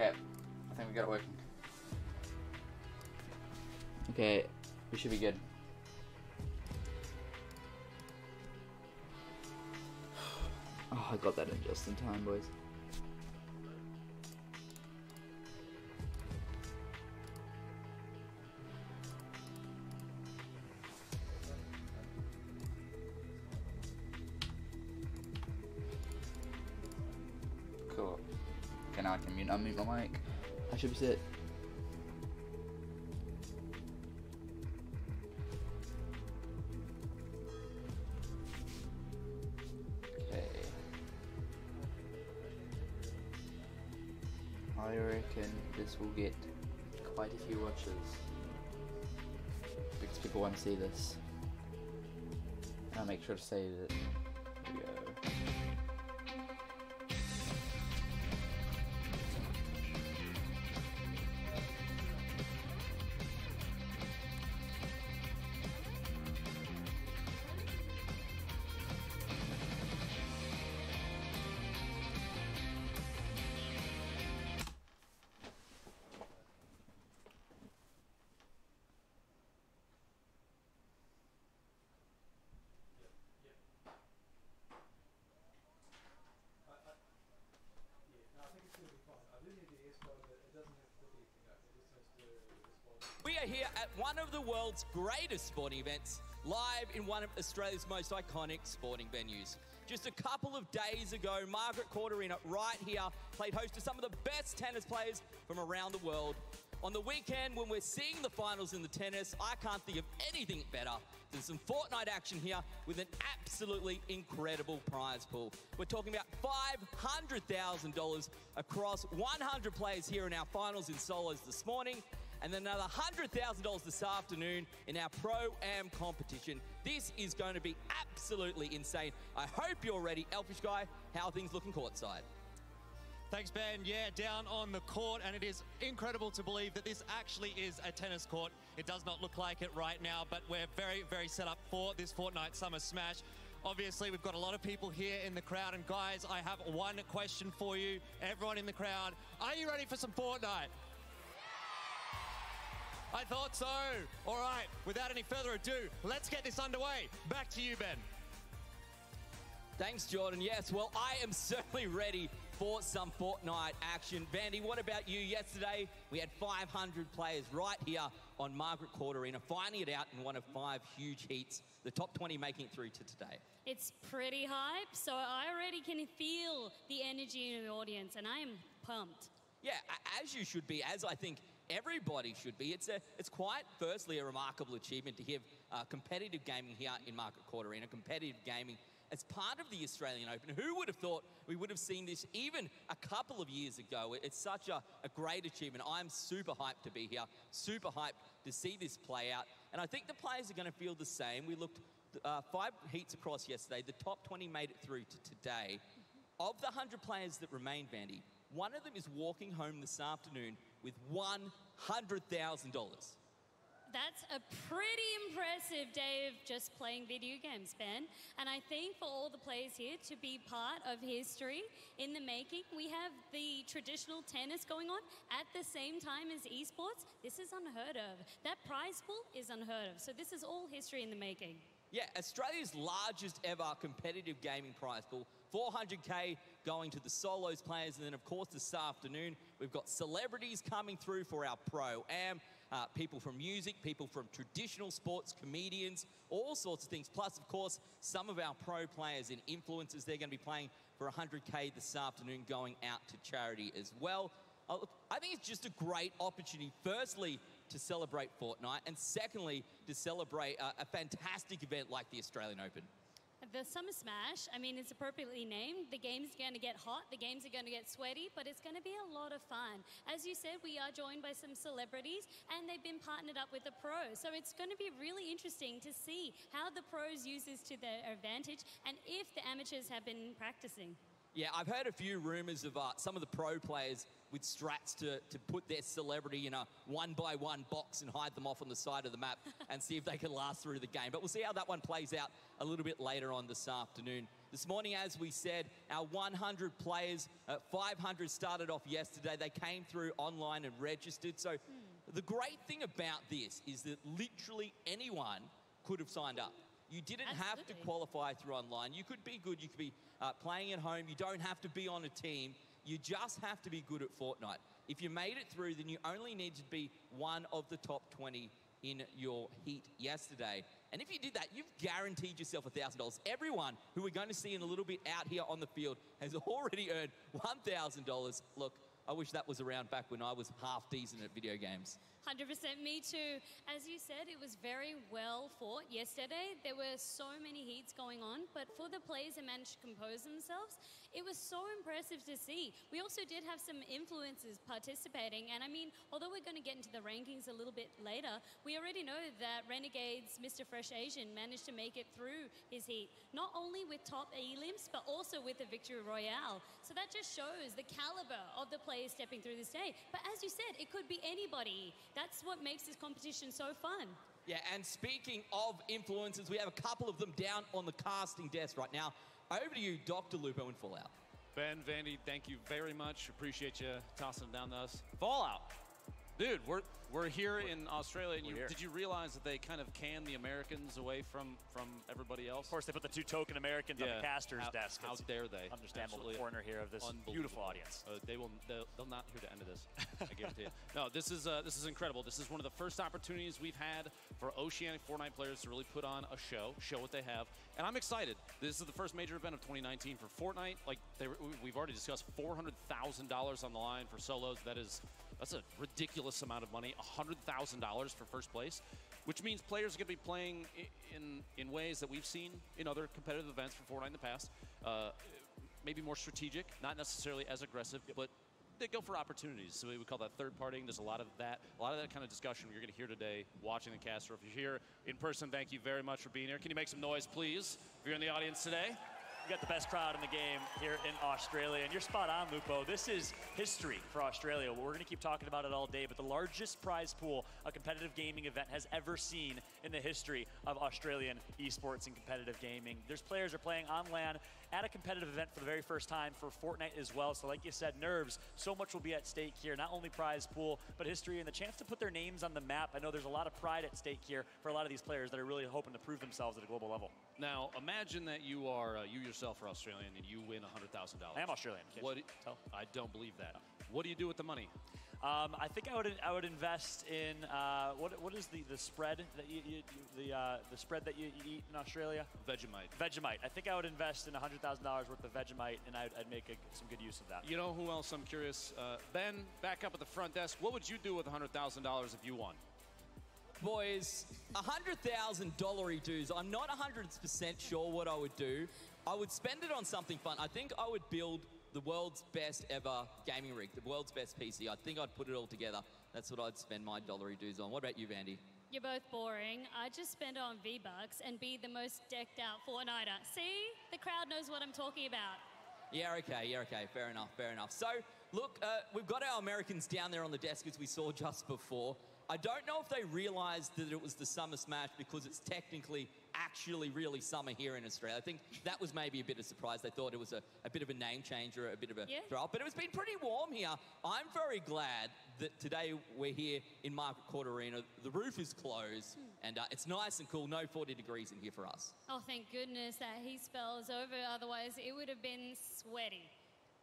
Okay, I think we got it working. Okay, we should be good. Oh, I got that in just in time, boys. Cool. Okay, now I can unmute my mic. I should be set. Okay. I reckon this will get quite a few watches because people want to see this. And I'll make sure to say that. Here we go. We are here at one of the world's greatest sporting events, live in one of Australia's most iconic sporting venues. Just a couple of days ago, Margaret Court Arena right here played host to some of the best tennis players from around the world. On the weekend, when we're seeing the finals in the tennis, I can't think of anything better than some Fortnite action here with an absolutely incredible prize pool. We're talking about $500,000 across 100 players here in our finals in solos this morning, and then another $100,000 this afternoon in our Pro-Am competition. This is going to be absolutely insane. I hope you're ready. Elfish Guy, how are things looking courtside? Thanks, Ben. Yeah, down on the court, and it is incredible to believe that this actually is a tennis court. It does not look like it right now, but we're very, very set up for this Fortnite Summer Smash. Obviously, we've got a lot of people here in the crowd, and guys, I have one question for you. Everyone in the crowd, are you ready for some Fortnite? I thought so. All right, without any further ado, let's get this underway. Back to you, Ben. Thanks, Jordan. Yes, well, I am certainly ready for some Fortnite action. Vandy, what about you? Yesterday, we had 500 players right here on Margaret Court Arena, finding it out in one of 5 huge heats, the top 20 making it through to today. It's pretty hype, so I already can feel the energy in the audience, and I am pumped. Yeah, as you should be, as I think everybody should be. It's quite, firstly, a remarkable achievement to have competitive gaming here in Margaret Court Arena, competitive gaming as part of the Australian Open. Who would have thought we would have seen this even a couple of years ago? It's such a great achievement. I'm super hyped to be here, super hyped to see this play out. And I think the players are going to feel the same. We looked 5 heats across yesterday. The top 20 made it through to today. Of the 100 players that remain, Vandy, one of them is walking home this afternoon with $100,000. That's a pretty impressive day of just playing video games, Ben. And I think for all the players here to be part of history in the making, we have the traditional tennis going on at the same time as esports. This is unheard of. That prize pool is unheard of. So this is all history in the making. Yeah, Australia's largest ever competitive gaming prize pool, $400K going to the solos players. And then, of course, this afternoon, we've got celebrities coming through for our Pro-Am, people from music, people from traditional sports, comedians, all sorts of things. Plus, of course, some of our pro players and influencers, they're going to be playing for $100K this afternoon going out to charity as well. Look, I think it's just a great opportunity, firstly, to celebrate Fortnite, and secondly, to celebrate a fantastic event like the Australian Open. The Summer Smash, I mean, it's appropriately named. The game's going to get hot, the games are going to get sweaty, but it's going to be a lot of fun. As you said, we are joined by some celebrities, and they've been partnered up with the pros. So it's going to be really interesting to see how the pros use this to their advantage, and if the amateurs have been practicing. Yeah, I've heard a few rumors of some of the pro players with strats to put their celebrity in a one-by-one box and hide them off on the side of the map and see if they can last through the game. But we'll see how that one plays out a little bit later on this afternoon. This morning, as we said, our 100 players, 500 started off yesterday. They came through online and registered. So the great thing about this is that literally anyone could have signed up. You didn't have to qualify through online. You could be good. You could be playing at home. You don't have to be on a team. You just have to be good at Fortnite. If you made it through, then you only need to be one of the top 20 in your heat yesterday. And if you did that, you've guaranteed yourself $1,000. Everyone who we're going to see in a little bit out here on the field has already earned $1,000. Look, I wish that was around back when I was half decent at video games. 100%, me too. As you said, it was very well fought yesterday. There were so many heats going on, but for the players that managed to compose themselves, it was so impressive to see. We also did have some influencers participating, and I mean, although we're going to get into the rankings a little bit later, we already know that Renegade's Mr. Fresh Asian managed to make it through his heat, not only with top elims, but also with the Victory Royale. So that just shows the caliber of the players stepping through this day. But as you said, it could be anybody. That's what makes this competition so fun. Yeah, and speaking of influencers, we have a couple of them down on the casting desk right now. Over to you, Dr. Lupo in Fallout. Ben, Vandy, thank you very much. Appreciate you tossing it down to us. Fallout. Dude, we're here in Australia, and did you realize that they kind of can the Americans away from everybody else? Of course, they put the 2 token Americans on the caster's desk. How dare they? Understandable corner here of this beautiful audience. They'll not hear the end of this. I guarantee it. No, this is incredible. This is one of the first opportunities we've had for Oceanic Fortnite players to really put on a show what they have, and I'm excited. This is the first major event of 2019 for Fortnite. Like we've already discussed, $400,000 on the line for solos. That's a ridiculous amount of money, $100,000 for first place, which means players are going to be playing in ways that we've seen in other competitive events for Fortnite in the past. Maybe more strategic, not necessarily as aggressive, but they go for opportunities. So we call that third partying. There's a lot of that kind of discussion you're going to hear today watching the caster. If you're here in person, thank you very much for being here. Can you make some noise, please, if you're in the audience today? We got the best crowd in the game here in Australia, and you're spot on, Lupo. This is history for Australia. We're going to keep talking about it all day, but the largest prize pool a competitive gaming event has ever seen in the history of Australian esports and competitive gaming. There's players are playing on LAN at a competitive event for the very first time for Fortnite as well. So like you said, nerves, so much will be at stake here. Not only prize pool, but history and the chance to put their names on the map. I know there's a lot of pride at stake here for a lot of these players that are really hoping to prove themselves at a global level. Now, imagine that you yourself are Australian and you win $100,000. I am Australian. I don't believe that. What do you do with the money? I think I would invest in what is the spread that the spread that you eat in Australia? Vegemite. Vegemite. I think I would invest in $100,000 worth of Vegemite, and I'd make some good use of that. You know who else I'm curious? Ben, back up at the front desk. What would you do with $100,000 if you won? Boys, $100,000 dues. I'm not 100% sure what I would do. I would spend it on something fun. I think I would build the world's best ever gaming rig, the world's best PC. I think I'd put it all together. That's what I'd spend my dollary dues on. What about you, Vandy? You're both boring. I'd just spend it on V-Bucks and be the most decked out Fortniter. See? The crowd knows what I'm talking about. Yeah, okay. Fair enough. So, look, we've got our Americans down there on the desk as we saw just before. I don't know if they realized that it was the Summer Smash because it's technically actually really summer here in Australia. I think that was maybe a bit of a surprise. They thought it was a bit of a name changer, a bit of a throw up. But it's been pretty warm here. I'm very glad that today we're here in Margaret Court Arena. The roof is closed and it's nice and cool. No 40 degrees in here for us. Oh, thank goodness that heat spell is over. Otherwise, it would have been sweaty.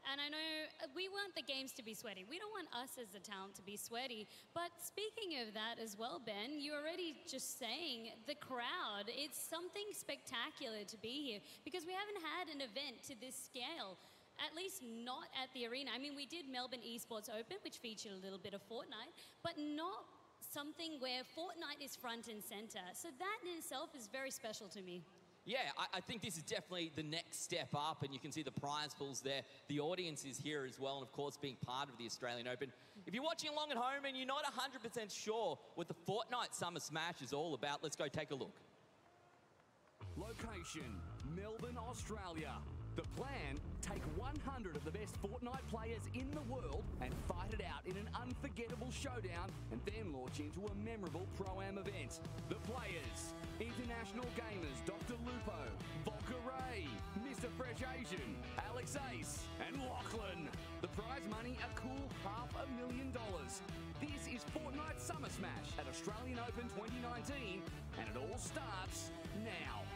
And I know we want the games to be sweaty. We don't want us as the talent to be sweaty. But speaking of that as well, Ben, you're already just saying the crowd. It's something spectacular to be here because we haven't had an event to this scale, at least not at the arena. I mean, we did Melbourne Esports Open, which featured a little bit of Fortnite, but not something where Fortnite is front and center. So that in itself is very special to me. Yeah, I think this is definitely the next step up, and you can see the prize pools there. The audience is here as well, and of course being part of the Australian Open. If you're watching along at home and you're not 100% sure what the Fortnite Summer Smash is all about, let's go take a look. Location, Melbourne, Australia. The plan, take 100 of the best Fortnite players in the world and fight it out in an unforgettable showdown and then launch into a memorable Pro-Am event. The players, international gamers Dr. Lupo, Volker Ray, Mr. Fresh Asian, Alex Ace and Lachlan. The prize money, a cool $500,000. This is Fortnite Summer Smash at Australian Open 2019 and it all starts now.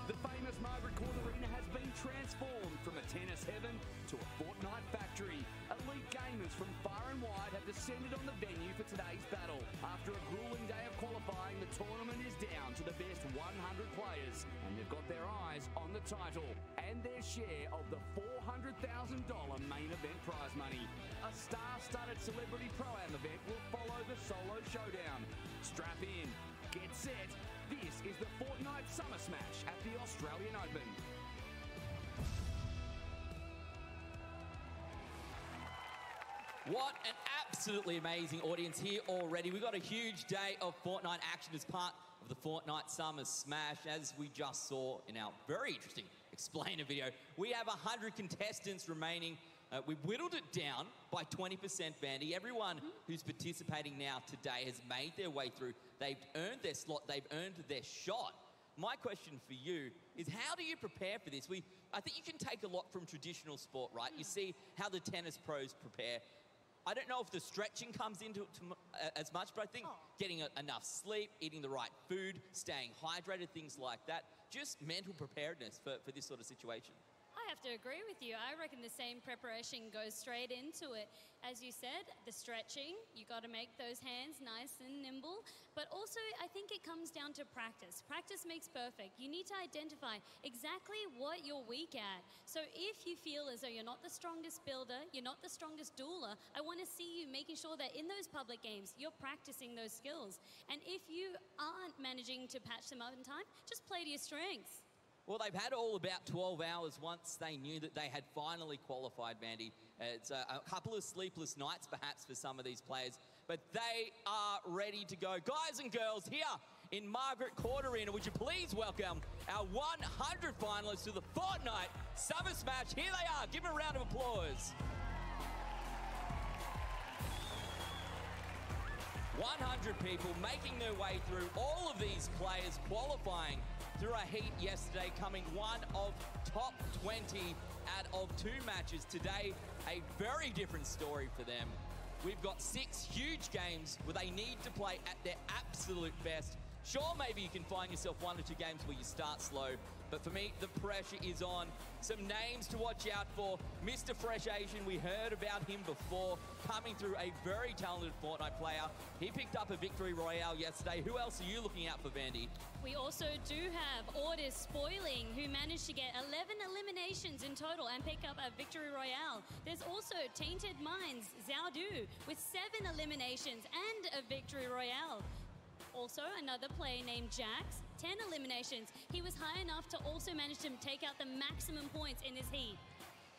The famous Margaret Court Arena has been transformed from a tennis heaven to a Fortnite factory. Elite gamers from far and wide have descended on the venue for today's battle. After a grueling day of qualifying, the tournament is down to the best 100 players, and they've got their eyes on the title and their share of the $400,000 main event prize money. A star-studded celebrity pro-am event will follow the solo showdown. Strap in, get set. This is the Fortnite Summer Smash at the Australian Open. What an absolutely amazing audience here already. We've got a huge day of Fortnite action as part of the Fortnite Summer Smash. As we just saw in our very interesting explainer video, we have 100 contestants remaining. We've whittled it down by 20%, Vandy. Everyone who's participating now today has made their way through. They've earned their slot. They've earned their shot. My question for you is, how do you prepare for this? I think you can take a lot from traditional sport, right? You see how the tennis pros prepare. I don't know if the stretching comes into it as much, but I think getting enough sleep, eating the right food, staying hydrated, things like that, just mental preparedness for this sort of situation. I have to agree with you. I reckon the same preparation goes straight into it. As you said, the stretching, you got to make those hands nice and nimble. But also, I think it comes down to practice. Practice makes perfect. You need to identify exactly what you're weak at. So if you feel as though you're not the strongest builder, you're not the strongest dueler, I want to see you making sure that in those public games, you're practicing those skills. And if you aren't managing to patch them up in time, just play to your strengths. Well, they've had all about 12 hours once they knew that they had finally qualified, Vandy. It's a couple of sleepless nights, perhaps, for some of these players, but they are ready to go. Guys and girls, here in Margaret Court Arena, would you please welcome our 100 finalists to the Fortnite Summer Smash. Here they are. Give them a round of applause. 100 people making their way through, all of these players qualifying through a heat yesterday, coming one of top 20 out of 2 matches. Today, a very different story for them. We've got 6 huge games where they need to play at their absolute best. Sure, maybe you can find yourself 1 or 2 games where you start slow, but for me, the pressure is on. Some names to watch out for. Mr. Fresh Asian, we heard about him before, coming through, a very talented Fortnite player. He picked up a victory royale yesterday. Who else are you looking out for, Vandy? We also do have Ordis Spoiling, who managed to get 11 eliminations in total and pick up a victory royale. There's also Tainted Minds, Zhao Du, with 7 eliminations and a victory royale. Also, another player named Jax, 10 eliminations. He was high enough to also manage to take out the maximum points in this heat.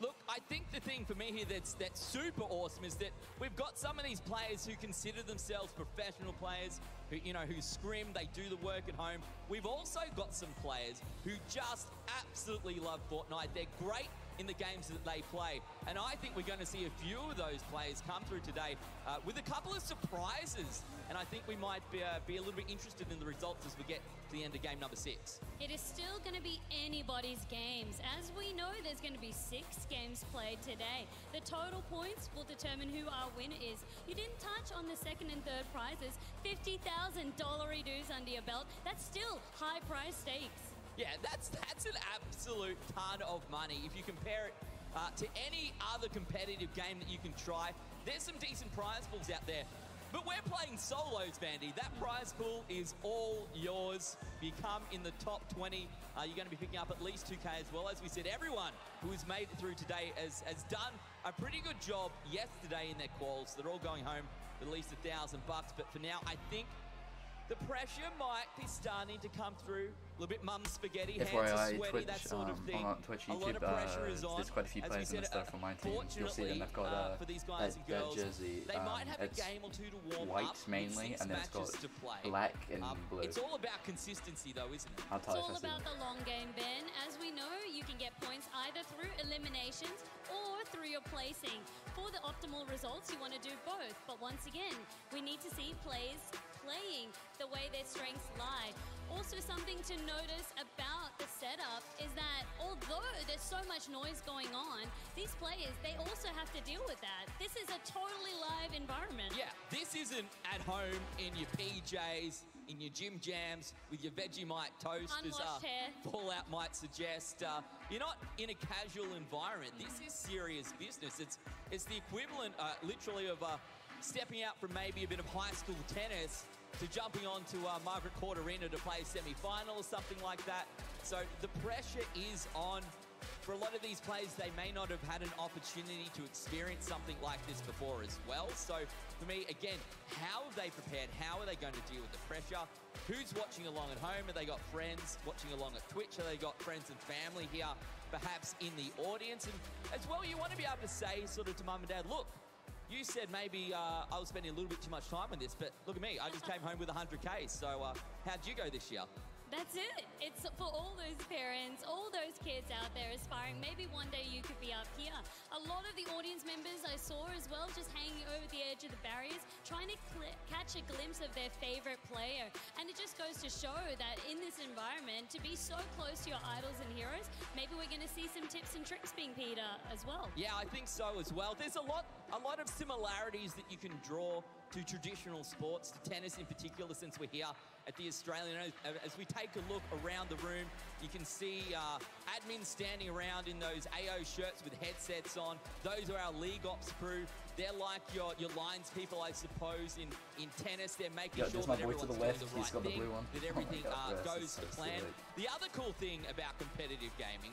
Look, I think the thing for me here that's super awesome is that we've got some of these players who consider themselves professional players, who scrim, they do the work at home. We've also got some players who just absolutely love Fortnite. They're great in the games that they play. And I think we're going to see a few of those players come through today with a couple of surprises. And I think we might be a little bit interested in the results as we get to the end of game number 6. It is still going to be anybody's games. As we know, there's going to be 6 games played today. The total points will determine who our winner is. You didn't touch on the 2nd and 3rd prizes. $50,000 dues under your belt. That's still high prize stakes. Yeah, that's an absolute ton of money. If you compare it to any other competitive game that you can try, there's some decent prize pools out there. But we're playing solos, Vandy. That prize pool is all yours. If you come in the top 20, you're going to be picking up at least 2K as well. As we said, everyone who has made it through today has done a pretty good job yesterday in their quals. They're all going home with at least $1,000. But for now, I think the pressure might be starting to come through little bit mum spaghetti, hands FYI, are sweaty, Twitch, that sort of thing. on Twitch, a lot YouTube, of pressure is on. there's quite a few As we players in said, the stuff from my team. You'll see them, they've got for these guys and girls, jersey, they might have a it's game or two to warm white up, mainly, with 6 and then it's got matches to play. black and blue. It's all about consistency though, isn't it? I'll It's tell you all if I see about them. the long game, Ben. As we know, you can get points either through eliminations or through your placing. For the optimal results, you want to do both. But once again, we need to see players playing the way their strengths lie. Also, something to notice about the setup is that although there's so much noise going on, these players, they also have to deal with that. This is a totally live environment. Yeah, this isn't at home in your PJs, in your gym jams, with your Vegemite toast, as Unwashed hair. Fallout might suggest. You're not in a casual environment. This is serious business. It's the equivalent, literally, of stepping out from maybe a bit of high school tennis to jumping onto Margaret Court Arena to play a semi-final or something like that. So the pressure is on. For a lot of these players, they may not have had an opportunity to experience something like this before as well. So for me, again, how have they prepared? How are they going to deal with the pressure? Who's watching along at home? Have they got friends watching along at Twitch? Have they got friends and family here, perhaps in the audience? And as well, you want to be able to say sort of to mum and dad, look, you said maybe I was spending a little bit too much time on this, but look at me, I just came home with 100K. So how'd you go this year? That's it. It's for all those parents, all those kids out there aspiring. Maybe one day you could be up here. A lot of the audience members I saw as well, just hanging over the edge of the barriers, trying to catch a glimpse of their favorite player. And it just goes to show that in this environment, to be so close to your idols and heroes, maybe we're going to see some tips and tricks being peed as well. Yeah, I think so as well. There's a lot of similarities that you can draw to traditional sports, to tennis in particular, since we're here at the Australian. As we take a look around the room, you can see admins standing around in those AO shirts with headsets on. Those are our League Ops crew. They're like your lines people, I suppose, in tennis. They're making sure that everyone's doing the right thing, that everything goes to plan. The other cool thing about competitive gaming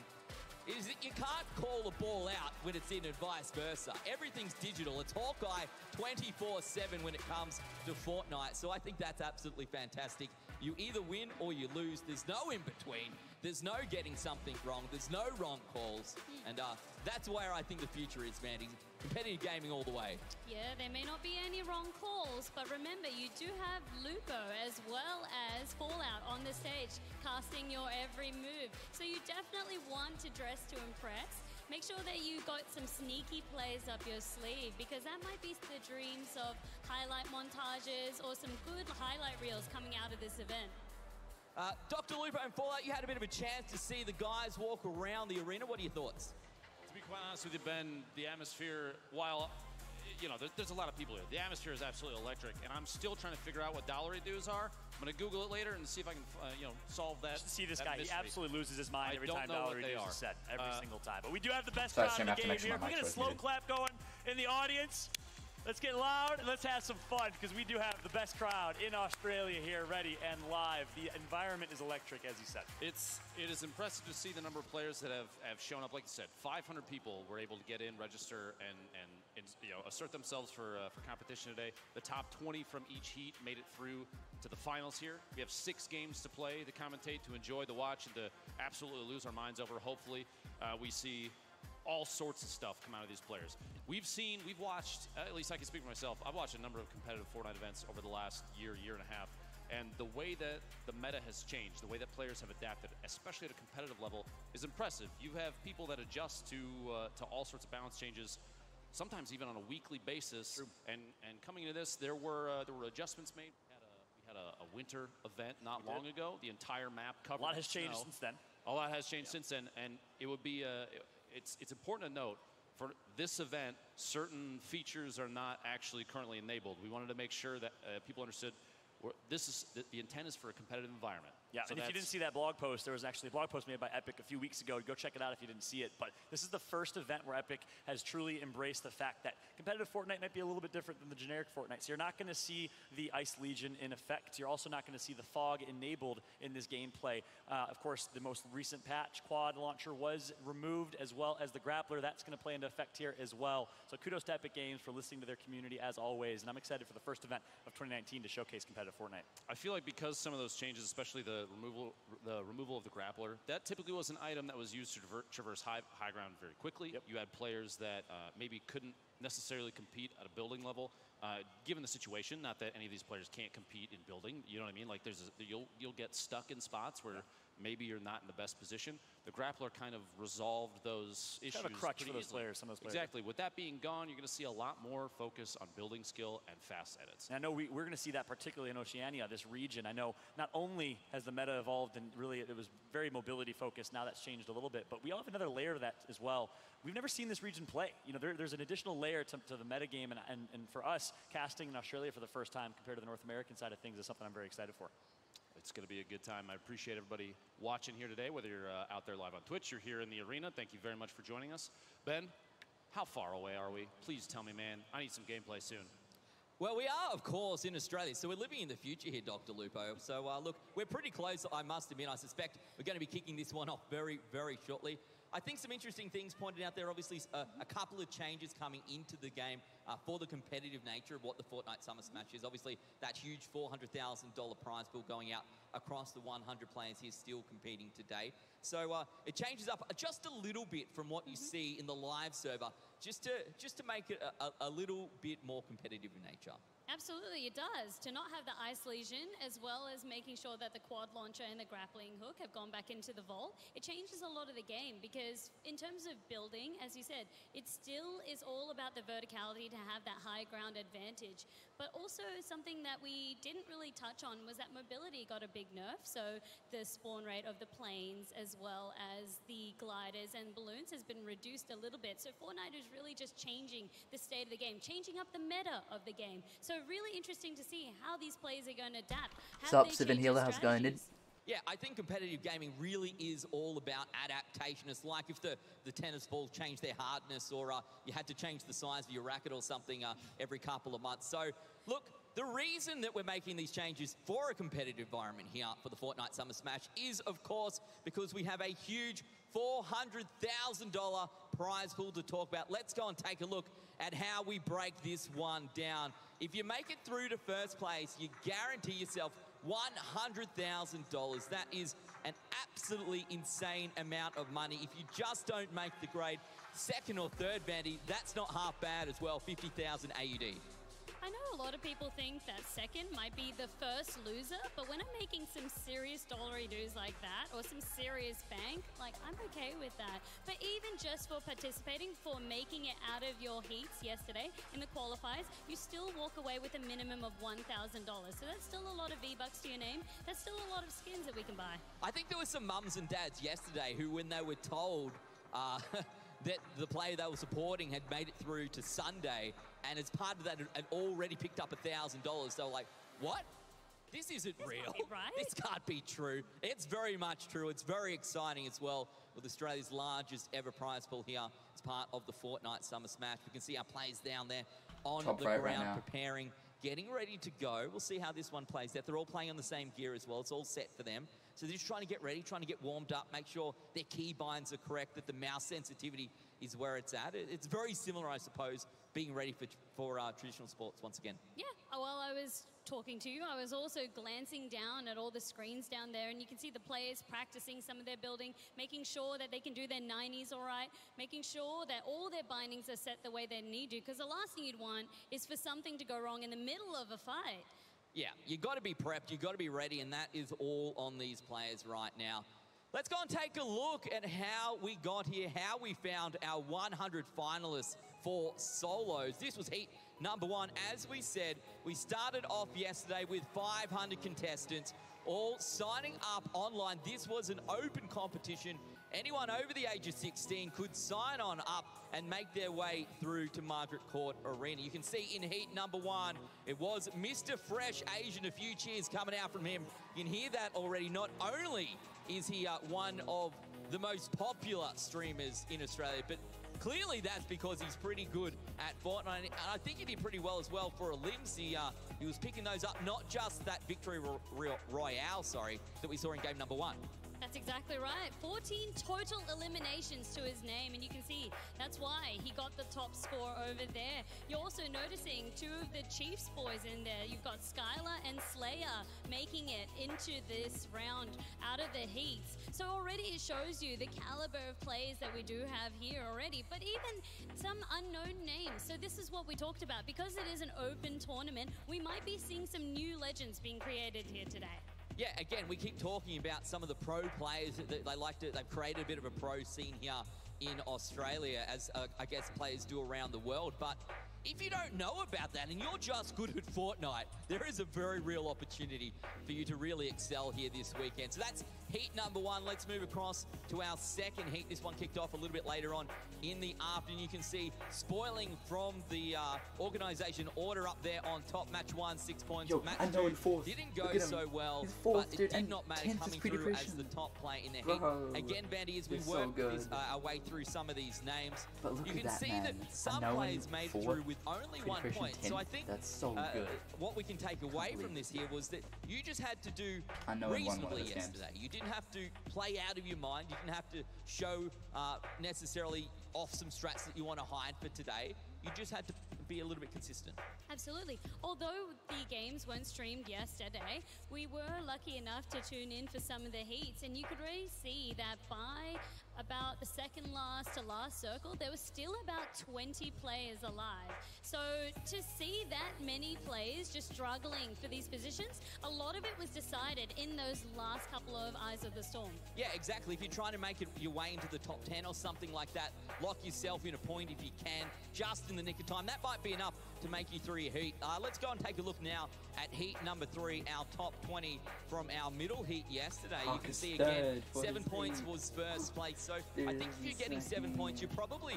is that you can't call a ball out when it's in and vice versa. Everything's digital. It's Hawkeye 24/7 when it comes to Fortnite. So I think that's absolutely fantastic. You either win or you lose. There's no in between. There's no getting something wrong. There's no wrong calls. And that's where I think the future is, man. Competitive gaming all the way. Yeah, there may not be any wrong calls, but remember, you do have Lupo as well as Fallout on the stage, casting your every move. So you definitely want to dress to impress. Make sure that you got some sneaky plays up your sleeve, because that might be the dreams of highlight montages or some good highlight reels coming out of this event. Dr. Lupo and Fallout, you had a bit of a chance to see the guys walk around the arena. What are your thoughts? To be quite honest with you, Ben, the atmosphere, while, you know, there's a lot of people here, the atmosphere is absolutely electric, and I'm still trying to figure out what Dollary dues are. I'm going to Google it later and see if I can, solve that. Just see this guy. mystery. He absolutely loses his mind every time Dollary dues is said. Every single time. But we do have the best Sorry, crowd in Sam, I the have to game make sure here. my We're mic going to was slow muted. clap going in the audience. Let's get loud and let's have some fun, because we do have the best crowd in Australia here, ready and live. The environment is electric, as you said. It is impressive to see the number of players that have shown up. Like you said, 500 people were able to get in, register, and assert themselves for competition today. The top 20 from each heat made it through to the finals here. We have 6 games to play, to commentate, to enjoy, to watch, and to absolutely lose our minds over. Hopefully, we see all sorts of stuff come out of these players. We've watched, at least I can speak for myself, I've watched a number of competitive Fortnite events over the last year and a half, and the way that the meta has changed, the way that players have adapted, especially at a competitive level, is impressive. You have people that adjust to all sorts of balance changes, sometimes even on a weekly basis. And coming into this, there were adjustments made. We had a winter event not long ago. The entire map covered. A lot has changed since then. A lot has changed since then, and it would be it's important to note, for this event, certain features are not actually currently enabled. We wanted to make sure that people understood the intent is for a competitive environment. Yeah, so and if you didn't see that blog post, there was actually a blog post made by Epic a few weeks ago. Go check it out if you didn't see it. But this is the first event where Epic has truly embraced the fact that competitive Fortnite might be a little bit different than the generic Fortnite. So you're not going to see the Ice Legion in effect. You're also not going to see the fog enabled in this gameplay. Of course, the most recent patch, Quad Launcher, was removed, as well as the Grappler. That's going to play into effect here as well. So kudos to Epic Games for listening to their community as always. And I'm excited for the first event of 2019 to showcase competitive Fortnite. I feel like because some of those changes, especially the the removal of the grappler. That typically was an item that was used to traverse high ground very quickly. Yep. You had players that maybe couldn't necessarily compete at a building level, given the situation. Not that any of these players can't compete in building. You know what I mean? Like you'll get stuck in spots where maybe you're not in the best position. The grappler kind of resolved those issues. Kind of a crutch pretty for those easily. players, some of those players. Exactly. With that being gone, you're going to see a lot more focus on building skill and fast edits. And I know we're going to see that particularly in Oceania, this region. I know not only has the meta evolved and really it was very mobility focused, now that's changed a little bit, but we all have another layer of that as well. We've never seen this region play. You know, there's an additional layer to the meta game, and for us, casting in Australia for the first time compared to the North American side of things is something I'm very excited for. It's going to be a good time. I appreciate everybody watching here today, whether you're out there live on Twitch, you're here in the arena. Thank you very much for joining us. Ben, how far away are we? Please tell me, man. I need some gameplay soon. Well, we are, of course, in Australia, so we're living in the future here, Dr. Lupo. So, look, we're pretty close, I must admit. I suspect we're going to be kicking this one off very, very shortly. I think some interesting things pointed out there. Obviously, a couple of changes coming into the game for the competitive nature of what the Fortnite Summer Smash is. Obviously, that huge $400,000 prize pool going out across the 100 players here still competing today. So it changes up just a little bit from what you see in the live server, just to make it a little bit more competitive in nature. Absolutely, it does. To not have the ice lesion, as well as making sure that the quad launcher and the grappling hook have gone back into the vault, it changes a lot of the game because in terms of building, as you said, it still is all about the verticality to have that high ground advantage. But also something that we didn't really touch on was that mobility got a big nerf. So the spawn rate of the planes as well as the gliders and balloons has been reduced a little bit. So Fortnite is really just changing the state of the game, changing up the meta of the game. So really interesting to see how these players are going to adapt. What's up, Sivan Healer? How's it going, dude? Yeah, I think competitive gaming really is all about adaptation. It's like if the tennis balls changed their hardness or you had to change the size of your racket or something every couple of months. So, look, the reason that we're making these changes for a competitive environment here for the Fortnite Summer Smash is, of course, because we have a huge $400,000 prize pool to talk about. Let's go and take a look at how we break this one down. If you make it through to first place, you guarantee yourself $100,000. That is an absolutely insane amount of money. If you just don't make the grade, second or third, Vandy, that's not half bad as well, 50,000 AUD. I know a lot of people think that second might be the first loser, but when I'm making some serious dollary-doos like that, or some serious bank, like, I'm okay with that. But even just for participating, for making it out of your heats yesterday in the qualifiers, you still walk away with a minimum of $1,000. So that's still a lot of V-Bucks to your name. That's still a lot of skins that we can buy. I think there were some mums and dads yesterday who, when they were told that the player they were supporting had made it through to Sunday, and as part of that had already picked up $1,000. They were like, what? This isn't real. Can't be right. This can't be true. It's very much true. It's very exciting as well, with Australia's largest ever prize pool here as part of the Fortnite Summer Smash. We can see our players down there on Top the right ground now. preparing, getting ready to go. We'll see how this one plays out. They're all playing on the same gear as well. It's all set for them. So they're just trying to get ready, trying to get warmed up, make sure their keybinds are correct, that the mouse sensitivity is where it's at. It's very similar, I suppose, being ready for traditional sports once again. Yeah, while I was talking to you, I was also glancing down at all the screens down there, and you can see the players practicing some of their building, making sure that they can do their 90s all right, making sure that all their bindings are set the way they need to, because the last thing you'd want is for something to go wrong in the middle of a fight. Yeah, you got to be prepped, you got to be ready, and that is all on these players right now. Let's go and take a look at how we got here, how we found our 100 finalists for solos. This was heat number one. As we said, we started off yesterday with 500 contestants, all signing up online. This was an open competition. Anyone over the age of 16 could sign on up and make their way through to Margaret Court Arena. You can see in heat number one, it was Mr. Fresh Asian. A few cheers coming out from him. You can hear that already. Not only is he one of the most popular streamers in Australia, but clearly that's because he's pretty good at Fortnite. And I think he did pretty well as well for a Limbs. He was picking those up, not just that Victory Royale, that we saw in game number one. That's That's exactly right. 14 total eliminations to his name, and you can see that's why he got the top score over there. You're also noticing two of the Chiefs boys in there. You've got Skylar and Slayer making it into this round out of the heats. So already it shows you the caliber of players that we do have here already, but even some unknown names. So this is what we talked about. Because it is an open tournament, we might be seeing some new legends being created here today. Yeah, again, we keep talking about some of the pro players that they've created a bit of a pro scene here in Australia, as I guess players do around the world. But if you don't know about that and you're just good at Fortnite, there is a very real opportunity for you to really excel here this weekend. So that's heat number one. Let's move across to our second heat. This one kicked off a little bit later on in the afternoon. You can see spoiling from the organisation order up there on top. Match 1, 6 points. Yo, match I know 2 in fourth. didn't go Look at him. so well, He's fourth, but dude, it did and not matter 10th is coming pretty through as cushion. the top player in the Bro, heat. Again, Bandy, as we he's work so our way through some of these names, But look you at can that, see man. that some Unknown players made it fourth, through with only pretty 1 cushion point. So 10th. I think That's so good. what we can take away from this here was that you just had to do Unknown won one of reasonably those games. yesterday. You didn't have to play out of your mind. You didn't have to show necessarily off some strats that you want to hide for today. You just had to be a little bit consistent. Absolutely. Although the games weren't streamed yesterday, we were lucky enough to tune in for some of the heats, and you could really see that by about the second last to last circle, there was still about 20 players alive. So to see that many players just struggling for these positions, a lot of it was decided in those last couple of Eyes of the Storm. Yeah, exactly. If you're trying to make it your way into the top 10 or something like that, lock yourself in a point if you can, just in the nick of time. That might be enough to make you through your heat. Let's go and take a look now at heat number 3, our top 20 from our middle heat yesterday. You can see again, 7 points was first place. So I think if you're getting 7 points, you're probably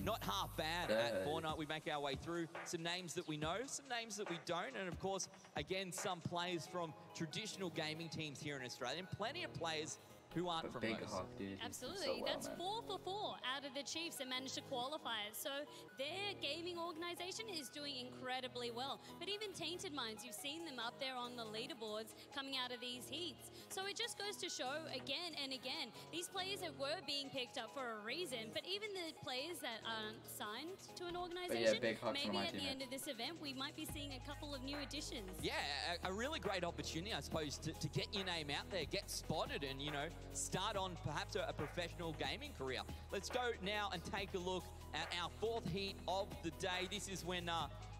not half bad at Fortnite. We make our way through some names that we know, some names that we don't, and of course, again, some players from traditional gaming teams here in Australia, and plenty of players who aren't from Big those. Hawk, dude. Absolutely. So well, That's man. 4 for 4 out of the Chiefs that managed to qualify it. So their gaming organization is doing incredibly well. But even Tainted Minds, you've seen them up there on the leaderboards coming out of these heats. So it just goes to show again and again, these players that were being picked up for a reason, but even the players that aren't signed to an organization, Big Hawk's maybe one of my at the teammates. end of this event, we might be seeing a couple of new additions. Yeah, a really great opportunity, I suppose, to get your name out there, get spotted, and, you know, start on perhaps a professional gaming career. Let's go now and take a look at our 4th heat of the day. This is when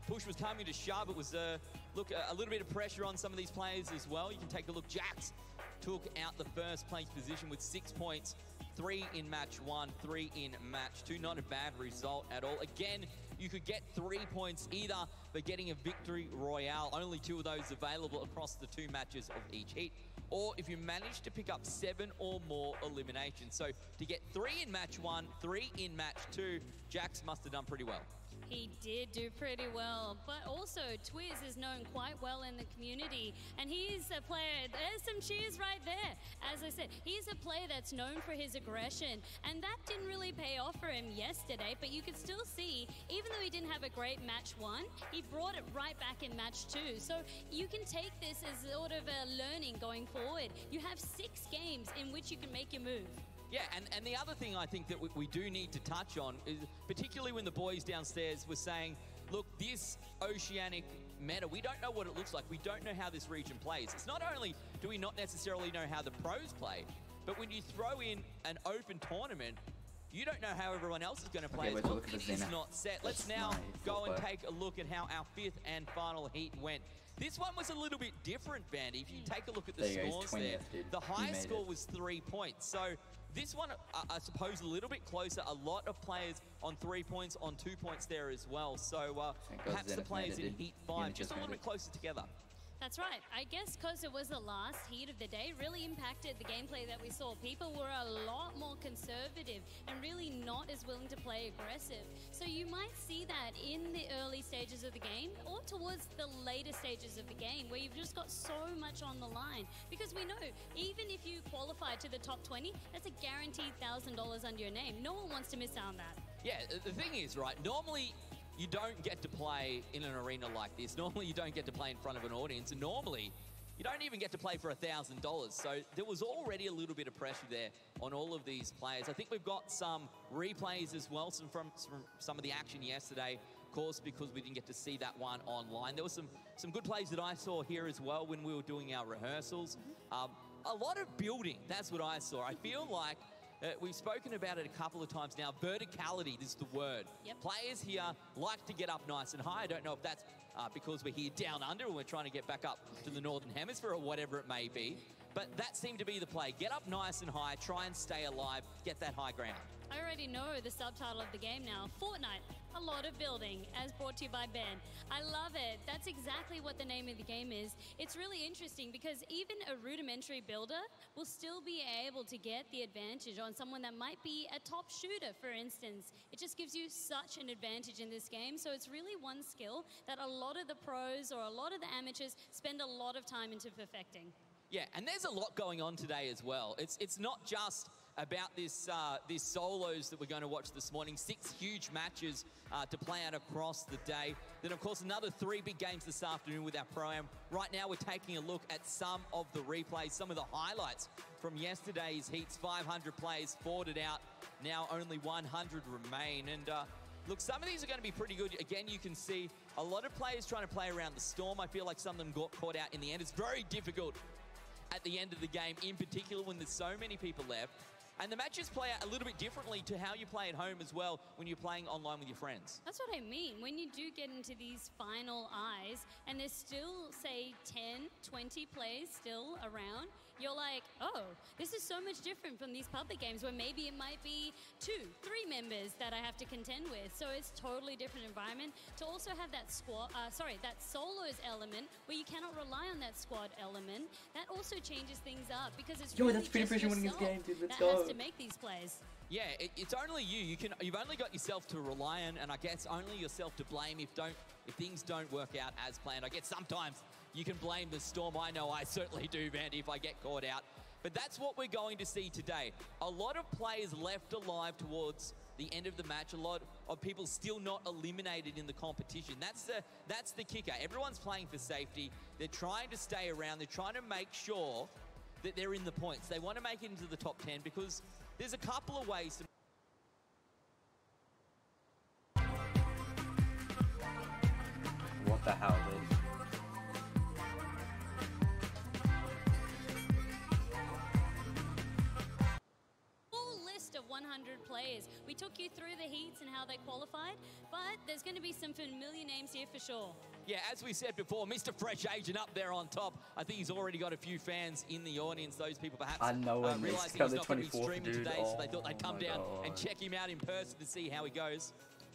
push was coming to shove. It was, a little bit of pressure on some of these players as well. You can take a look. Jax took out the first place position with 6 points. 3 in match 1, 3 in match 2. Not a bad result at all. Again, you could get 3 points either for getting a victory royale. Only 2 of those available across the 2 matches of each heat. Or if you manage to pick up 7 or more eliminations. So to get 3 in match 1, 3 in match 2, Jax must have done pretty well. He did do pretty well, but also Twiz is known quite well in the community, and he's a player, there's some cheers right there. As I said, he's a player that's known for his aggression, and that didn't really pay off for him yesterday, but you could still see, even though he didn't have a great match 1, he brought it right back in match 2. So you can take this as sort of a learning going forward. You have 6 games in which you can make your move. Yeah, and the other thing I think that we do need to touch on is, particularly when the boys downstairs were saying, look, this Oceanic meta, we don't know what it looks like. We don't know how this region plays. It's not only do we not necessarily know how the pros play, but when you throw in an open tournament, you don't know how everyone else is going to play as well. It is not set. Let's now go and take a look at how our 5th and final heat went. This one was a little bit different, Bandy. If you take a look at the scores there, the highest score was 3 points. So this one, I suppose, a little bit closer. A lot of players on 3 points, on 2 points there as well. So perhaps the players in Heat 5 just a little bit closer together. That's right. I guess because it was the last heat of the day, really impacted the gameplay that we saw. People were a lot more conservative and really not as willing to play aggressive. So you might see that in the early stages of the game or towards the later stages of the game where you've just got so much on the line. Because we know, even if you qualify to the top 20, that's a guaranteed $1,000 under your name. No one wants to miss out on that. Yeah, the thing is, right, normally you don't get to play in an arena like this. Normally you don't get to play in front of an audience. And normally you don't even get to play for $1,000. So there was already a little bit of pressure there on all of these players. I think we've got some replays as well from some of the action yesterday, of course, because we didn't get to see that one online. There was some good plays that I saw here as well when we were doing our rehearsals. A lot of building, that's what I saw. I feel like we've spoken about it a couple of times now. Verticality is the word. Yep. Players here like to get up nice and high. I don't know if that's because we're here down under and we're trying to get back up to the Northern Hemisphere or whatever it may be. But that seemed to be the play. Get up nice and high, try and stay alive, get that high ground. I already know the subtitle of the game now. Fortnite, a lot of building, as brought to you by Ben. I love it. That's exactly what the name of the game is. It's really interesting because even a rudimentary builder will still be able to get the advantage on someone that might be a top shooter, for instance. It just gives you such an advantage in this game. So it's really one skill that a lot of the pros or a lot of the amateurs spend a lot of time into perfecting. Yeah, and there's a lot going on today as well. It's not just about this solos that we're going to watch this morning. 6 huge matches to play out across the day. Then, of course, another 3 big games this afternoon with our Pro-Am. Right now, we're taking a look at some of the replays, some of the highlights from yesterday's heats. 500 players forwarded out. Now only 100 remain. And look, some of these are going to be pretty good. Again, you can see a lot of players trying to play around the storm. I feel like some of them got caught out in the end. It's very difficult at the end of the game, in particular when there's so many people left. And the matches play out a little bit differently to how you play at home as well when you're playing online with your friends. That's what I mean. When you do get into these final eyes and there's still, say, 10, 20 players still around, you're like, oh, this is so much different from these public games where maybe it might be 2, 3 members that I have to contend with. So it's totally different environment. To also have that that solos element where you cannot rely on that squad element, that also changes things up because it's really that's pretty just efficient winning this yourself game, dude. Let's that go. has to make these plays. Yeah, it's only you. You've only got yourself to rely on, and I guess only yourself to blame if things don't work out as planned. I guess sometimes you can blame the storm. I know I certainly do, Vandy, if I get caught out. But that's what we're going to see today. A lot of players left alive towards the end of the match. A lot of people still not eliminated in the competition. That's the kicker. Everyone's playing for safety. They're trying to stay around. They're trying to make sure that they're in the points. They want to make it into the top 10 because there's a couple of ways to... What the hell, dude? Of 100 players. We took you through the heats and how they qualified, but there's going to be some familiar names here for sure. Yeah, as we said before, Mr. Fresh Agent up there on top. I think he's already got a few fans in the audience. Those people perhaps realising he's not going to be streaming today, so they thought they'd come down and check him out in person to see how he goes.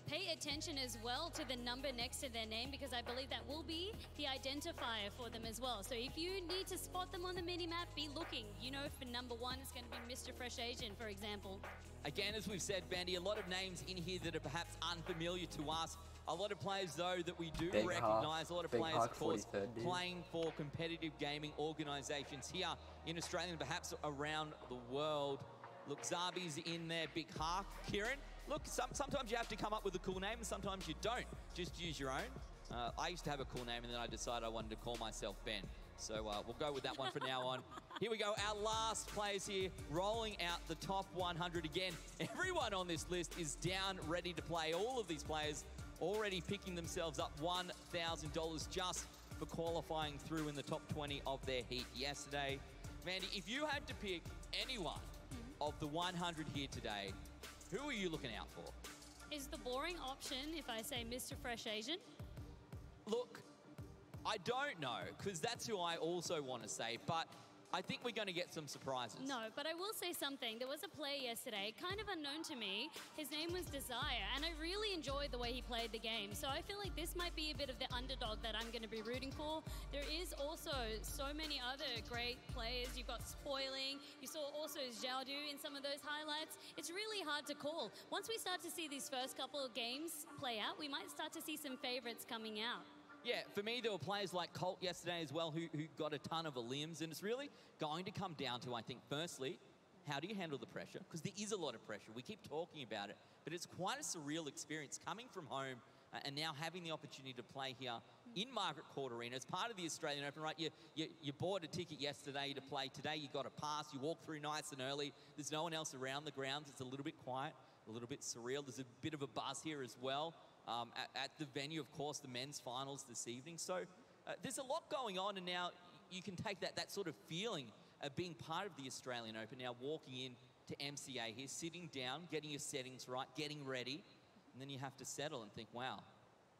Pay attention as well to the number next to their name because I believe that will be the identifier for them as well. So if you need to spot them on the mini-map, be looking. You know, for number 1, it's going to be Mr. Fresh Agent, for example. Again, as we've said, Bandy, a lot of names in here that are perhaps unfamiliar to us. A lot of players, though, that we do recognise. A lot of players, of course, playing for competitive gaming organisations here in Australia and perhaps around the world. Look, Zabi's in there, Big Hark, Kieran. Look, sometimes you have to come up with a cool name and sometimes you don't. Just use your own. I used to have a cool name and then I decided I wanted to call myself Ben. So we'll go with that one from now on. Here we go, our last players here, rolling out the top 100 again. Everyone on this list is down, ready to play. All of these players already picking themselves up $1,000 just for qualifying through in the top 20 of their heat yesterday. Vandy, if you had to pick anyone of the 100 here today, who are you looking out for? Is the boring option if I say Mr. Fresh Agent? Look, I don't know, because that's who I also want to say, but I think we're going to get some surprises. No, but I will say something. There was a player yesterday, kind of unknown to me. His name was Desire, and I really enjoyed the way he played the game. So I feel like this might be a bit of the underdog that I'm going to be rooting for. There is also so many other great players. You've got Spoiling. You saw also Xiaodu in some of those highlights. It's really hard to call. Once we start to see these first couple of games play out, we might start to see some favorites coming out. Yeah, for me, there were players like Colt yesterday as well who got a ton of limbs, and it's really going to come down to, I think, firstly, how do you handle the pressure? Because there is a lot of pressure. We keep talking about it, but it's quite a surreal experience coming from home and now having the opportunity to play here in Margaret Court Arena as part of the Australian Open, right? You bought a ticket yesterday to play. Today you got a pass. You walk through nice and early. There's no one else around the grounds. It's a little bit quiet, a little bit surreal. There's a bit of a buzz here as well at the venue, of course, the men's finals this evening. So there's a lot going on, and now you can take that sort of feeling of being part of the Australian Open, now walking in to MCA here, sitting down, getting your settings right, getting ready, and then you have to settle and think, wow,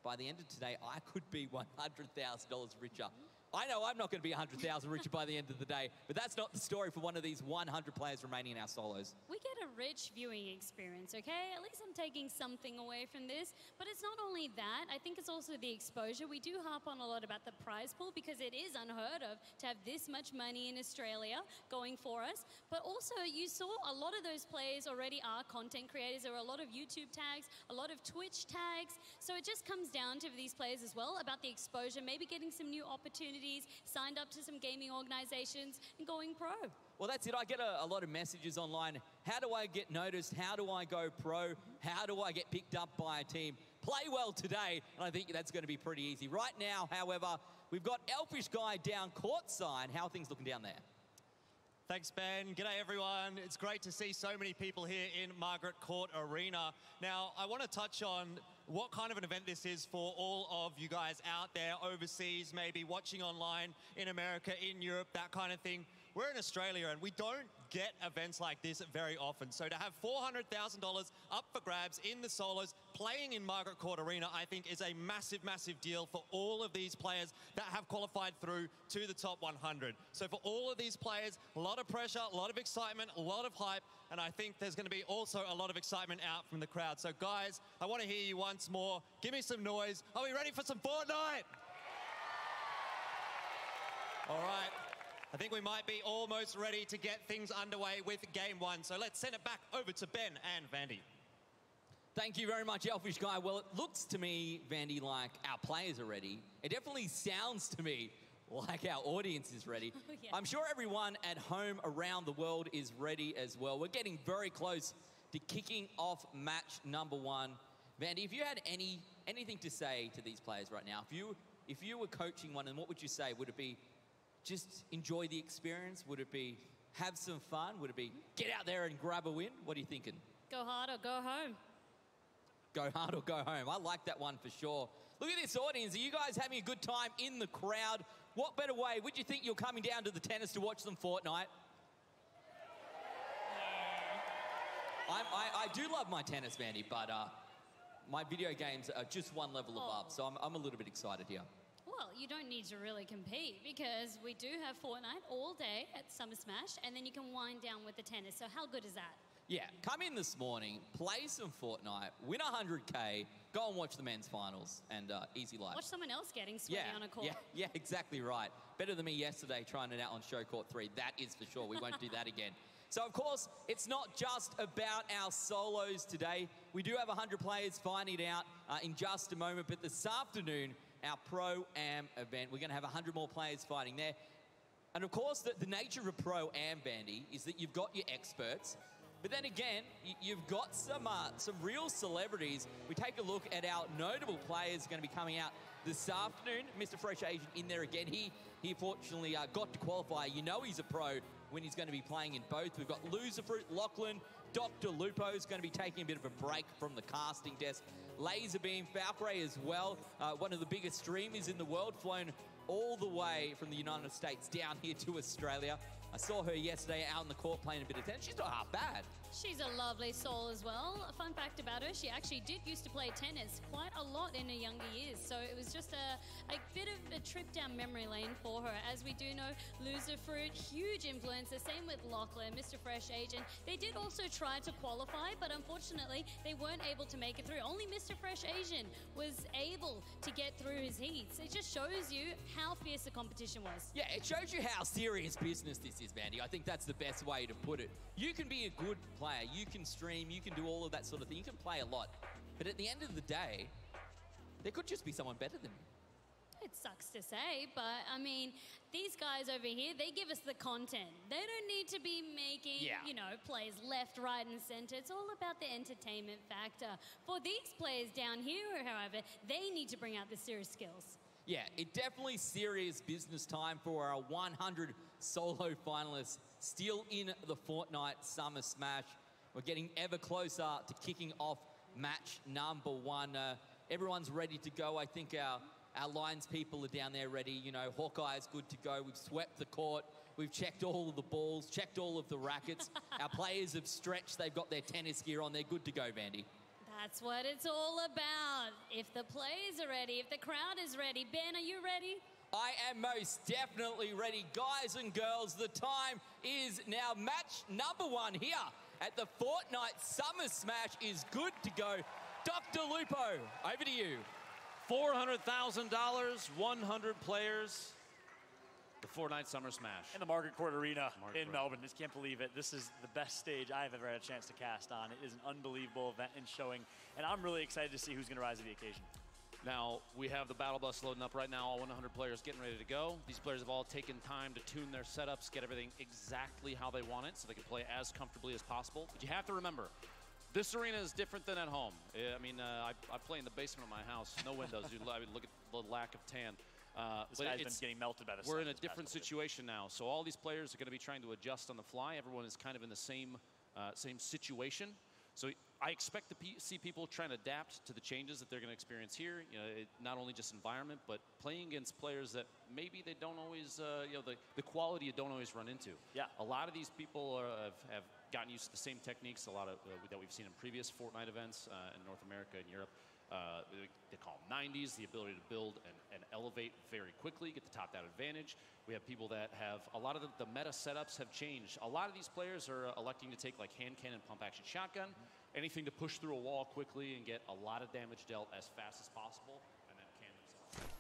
by the end of today, I could be $100,000 richer. I know I'm not going to be 100,000 richer by the end of the day, but that's not the story for one of these 100 players remaining in our solos. We get a rich viewing experience, okay? At least I'm taking something away from this. But it's not only that, I think it's also the exposure. We do harp on a lot about the prize pool because it is unheard of to have this much money in Australia going for us. But also, you saw a lot of those players already are content creators. There are a lot of YouTube tags, a lot of Twitch tags. So it just comes down to these players as well about the exposure, maybe getting some new opportunities, signed up to some gaming organizations and going pro. Well, that's it. I get a lot of messages online. How do I get noticed? How do I go pro? How do I get picked up by a team? Play well today, and I think that's going to be pretty easy. Right now, however, we've got Elfish Guy down courtside. How are things looking down there? Thanks, Ben. G'day, everyone. It's great to see so many people here in Margaret Court Arena. Now, I want to touch on what kind of an event this is for all of you guys out there overseas, maybe watching online in America, in Europe, that kind of thing. We're in Australia and we don't get events like this very often. So to have $400,000 up for grabs in the solos, playing in Margaret Court Arena, I think is a massive, massive deal for all of these players that have qualified through to the top 100. So for all of these players, a lot of pressure, a lot of excitement, a lot of hype, and I think there's going to be also a lot of excitement out from the crowd. So guys, I want to hear you once more. Give me some noise. Are we ready for some Fortnite? All right. I think we might be almost ready to get things underway with game one. So let's send it back over to Ben and Vandy. Thank you very much, Elfish Guy. Well, it looks to me, Vandy, like our players are ready. It definitely sounds to me like our audience is ready. Oh, yeah. I'm sure everyone at home around the world is ready as well. We're getting very close to kicking off match number one. Vandy, if you had anything to say to these players right now, if you were coaching one, then what would you say? Would it be just enjoy the experience? Would it be have some fun? Would it be get out there and grab a win? What are you thinking? Go hard or go home. Go hard or go home. I like that one for sure. Look at this audience. Are you guys having a good time in the crowd? What better way? Would you think you're coming down to the tennis to watch some Fortnite? I do love my tennis, Vandy, but my video games are just one level above, so I'm a little bit excited here. Well, you don't need to really compete because we do have Fortnite all day at Summer Smash, and then you can wind down with the tennis. So how good is that? Yeah, come in this morning, play some Fortnite, win 100K, go and watch the men's finals, and easy life. Watch someone else getting sweaty on a court. Yeah, exactly right. Better than me yesterday trying it out on Show Court 3. That is for sure. We won't do that again. So, of course, it's not just about our solos today. We do have 100 players finding out in just a moment, but this afternoon, our Pro-Am event, we're going to have 100 more players fighting there. And of course, the nature of a Pro-Am, Vandy, is that you've got your experts, but then again, you've got some real celebrities. We take a look at our notable players going to be coming out this afternoon. Mr. Fresh Asian in there again. He fortunately got to qualify. You know he's a pro when he's going to be playing in both. We've got Loserfruit, Lachlan, Dr. Lupo is going to be taking a bit of a break from the casting desk. Laserbeam, Valkyrie as well, one of the biggest streamers in the world, flown all the way from the United States down here to Australia. I saw her yesterday out on the court playing a bit of tennis. She's not half bad. She's a lovely soul as well. A fun fact about her, she actually did used to play tennis quite a lot in her younger years. So it was just a bit of a trip down memory lane for her. As we do know, Loserfruit, huge influencer. Same with Lachlan, Mr. Fresh Agent. They did also try to qualify, but unfortunately, they weren't able to make it through. Only Mr. Fresh Asian was able to get through his heats. It just shows you how fierce the competition was. Yeah, it shows you how serious business this is, Vandy. I think that's the best way to put it. You can be a good player, you can stream, you can do all of that sort of thing, you can play a lot. But at the end of the day, there could just be someone better than you. It sucks to say, but I mean, these guys over here, they give us the content. They don't need to be making, you know, plays left, right, and center. It's all about the entertainment factor. For these players down here, however, they need to bring out the serious skills. Yeah, it definitely serious business time for our 100 solo finalists still in the Fortnite Summer Smash. We're getting ever closer to kicking off match number 1. Everyone's ready to go. I think our Lions people are down there ready. You know, Hawkeye's good to go. We've swept the court. We've checked all of the balls, checked all of the rackets. Our players have stretched. They've got their tennis gear on. They're good to go, Vandy. That's what it's all about. If the players are ready, if the crowd is ready. Ben, are you ready? I am most definitely ready. Guys and girls, the time is now. Match number 1 here at the Fortnite Summer Smash is good to go. Dr. Lupo, over to you. $400,000, 100 players. The Fortnite Summer Smash. And the Margaret Court Arena in Melbourne. Just can't believe it. This is the best stage I've ever had a chance to cast on. It is an unbelievable event and showing, and I'm really excited to see who's going to rise to the occasion. Now, we have the battle bus loading up right now, all 100 players getting ready to go. These players have all taken time to tune their setups, get everything exactly how they want it so they can play as comfortably as possible. But you have to remember, this arena is different than at home. I mean, I play in the basement of my house, no windows. I mean, look at the lack of tan. This guy's been getting melted by the sun. We're in a different situation now, so all these players are going to be trying to adjust on the fly. Everyone is kind of in the same situation. So I expect to see people trying to adapt to the changes that they're going to experience here. You know, not only just environment, but playing against players that maybe they don't always, you know, the quality you don't always run into. Yeah. A lot of these people have gotten used to the same techniques, a lot of that we've seen in previous Fortnite events in North America and Europe. They call them 90s, the ability to build and elevate very quickly, get the top-down advantage. We have people that have, a lot of the meta setups have changed. A lot of these players are electing to take like hand cannon, pump action shotgun, anything to push through a wall quickly and get a lot of damage dealt as fast as possible, and then can themselves.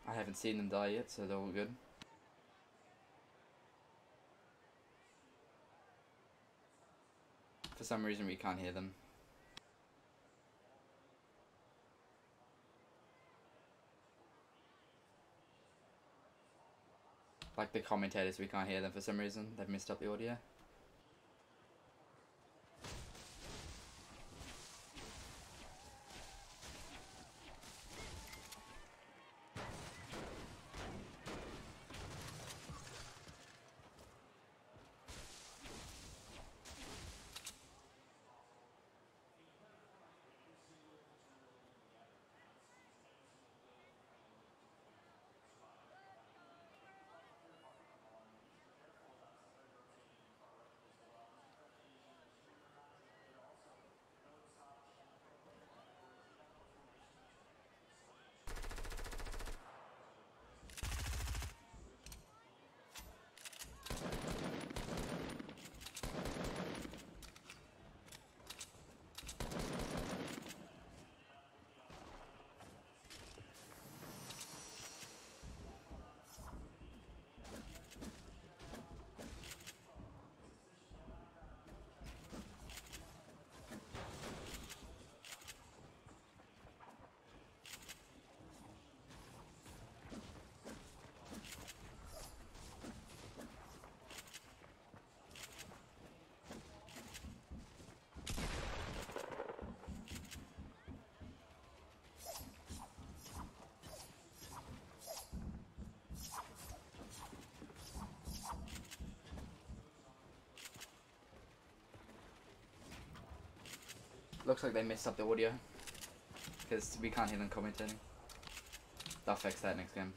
I haven't seen them die yet, so they're all good. For some reason we can't hear them. Like the commentators, we can't hear them for some reason. They've messed up the audio. Looks like they messed up the audio. Because we can't hear them commentating. They'll fix that next game.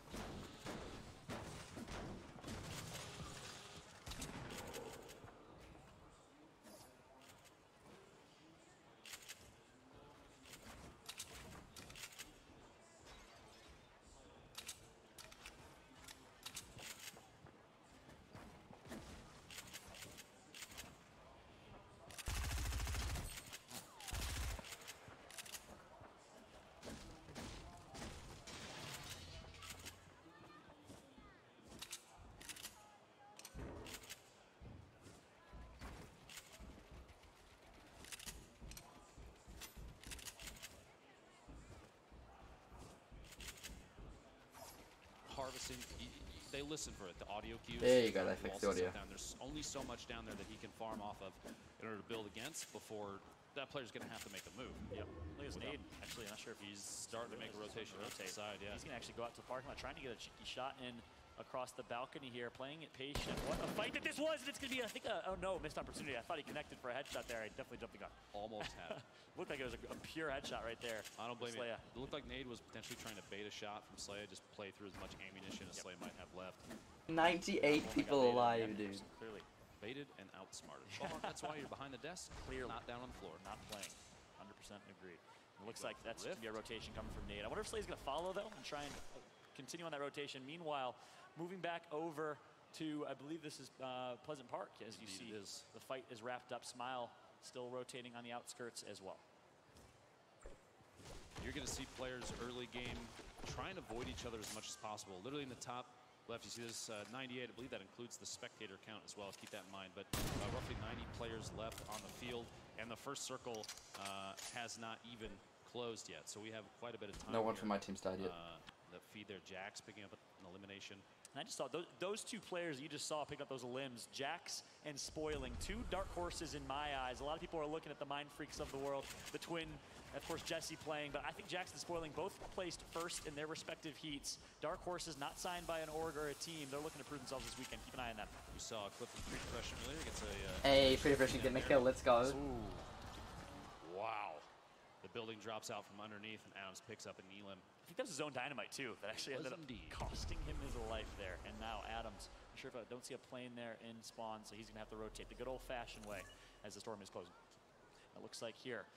Harvesting, they listen for it, the audio cues. There you go, they fixed the audio. There's only so much down there that he can farm off of in order to build against before that player's going to have to make a move. Yep. Look at Nade. Actually, I'm not sure if he's starting to make a rotation to the side. Yeah, he's going to actually go out to the parking lot, trying to get a cheeky shot in across the balcony here, playing it patient. What a fight that this was, and it's going to be, I think, oh no, missed opportunity. I thought he connected for a headshot there. I definitely jumped the gun. Almost had it. Looked like it was a pure headshot right there. I don't blame you. Slaya. It looked like Nade was potentially trying to bait a shot from Slaya, just play through as much ammunition as Slaya might have left. 98 people alive, dude. Clearly. Baited and outsmarted. Well, that's why you're behind the desk, Clearly. not down on the floor. Not playing. 100% agreed. It looks like that's going to be a rotation coming from Nade. I wonder if Slaya's going to follow, though, and try and continue on that rotation. Meanwhile, moving back over to, I believe this is Pleasant Park, as you see. The fight is wrapped up. Smile still rotating on the outskirts as well. You're going to see players early game try and avoid each other as much as possible. Literally in the top left, you see this 98. I believe that includes the spectator count as well. Keep that in mind. But roughly 90 players left on the field, and the first circle has not even closed yet. So we have quite a bit of time. No one from my team started yet. The feed there, Jax picking up an elimination. And I just saw those two players you just saw pick up those limbs, Jax and Spoiling, two dark horses in my eyes. A lot of people are looking at the Mind Freaks of the world, the twin, of course, Jesse playing, but I think Jax and Spoiling both placed first in their respective heats. Dark horses not signed by an org or a team. They're looking to prove themselves this weekend. Keep an eye on them. We saw a clip from Pretty Fresh earlier. Gets a hey, Pretty Fresh getting a kill. Let's go. Ooh. Wow. The building drops out from underneath, and Adams picks up a Neelim. I think that was his own dynamite, too, that actually ended up costing him his life there. And now Adams, I'm sure if I don't see a plane there in spawn, so he's going to have to rotate the good old-fashioned way as the storm is closing. It looks like here,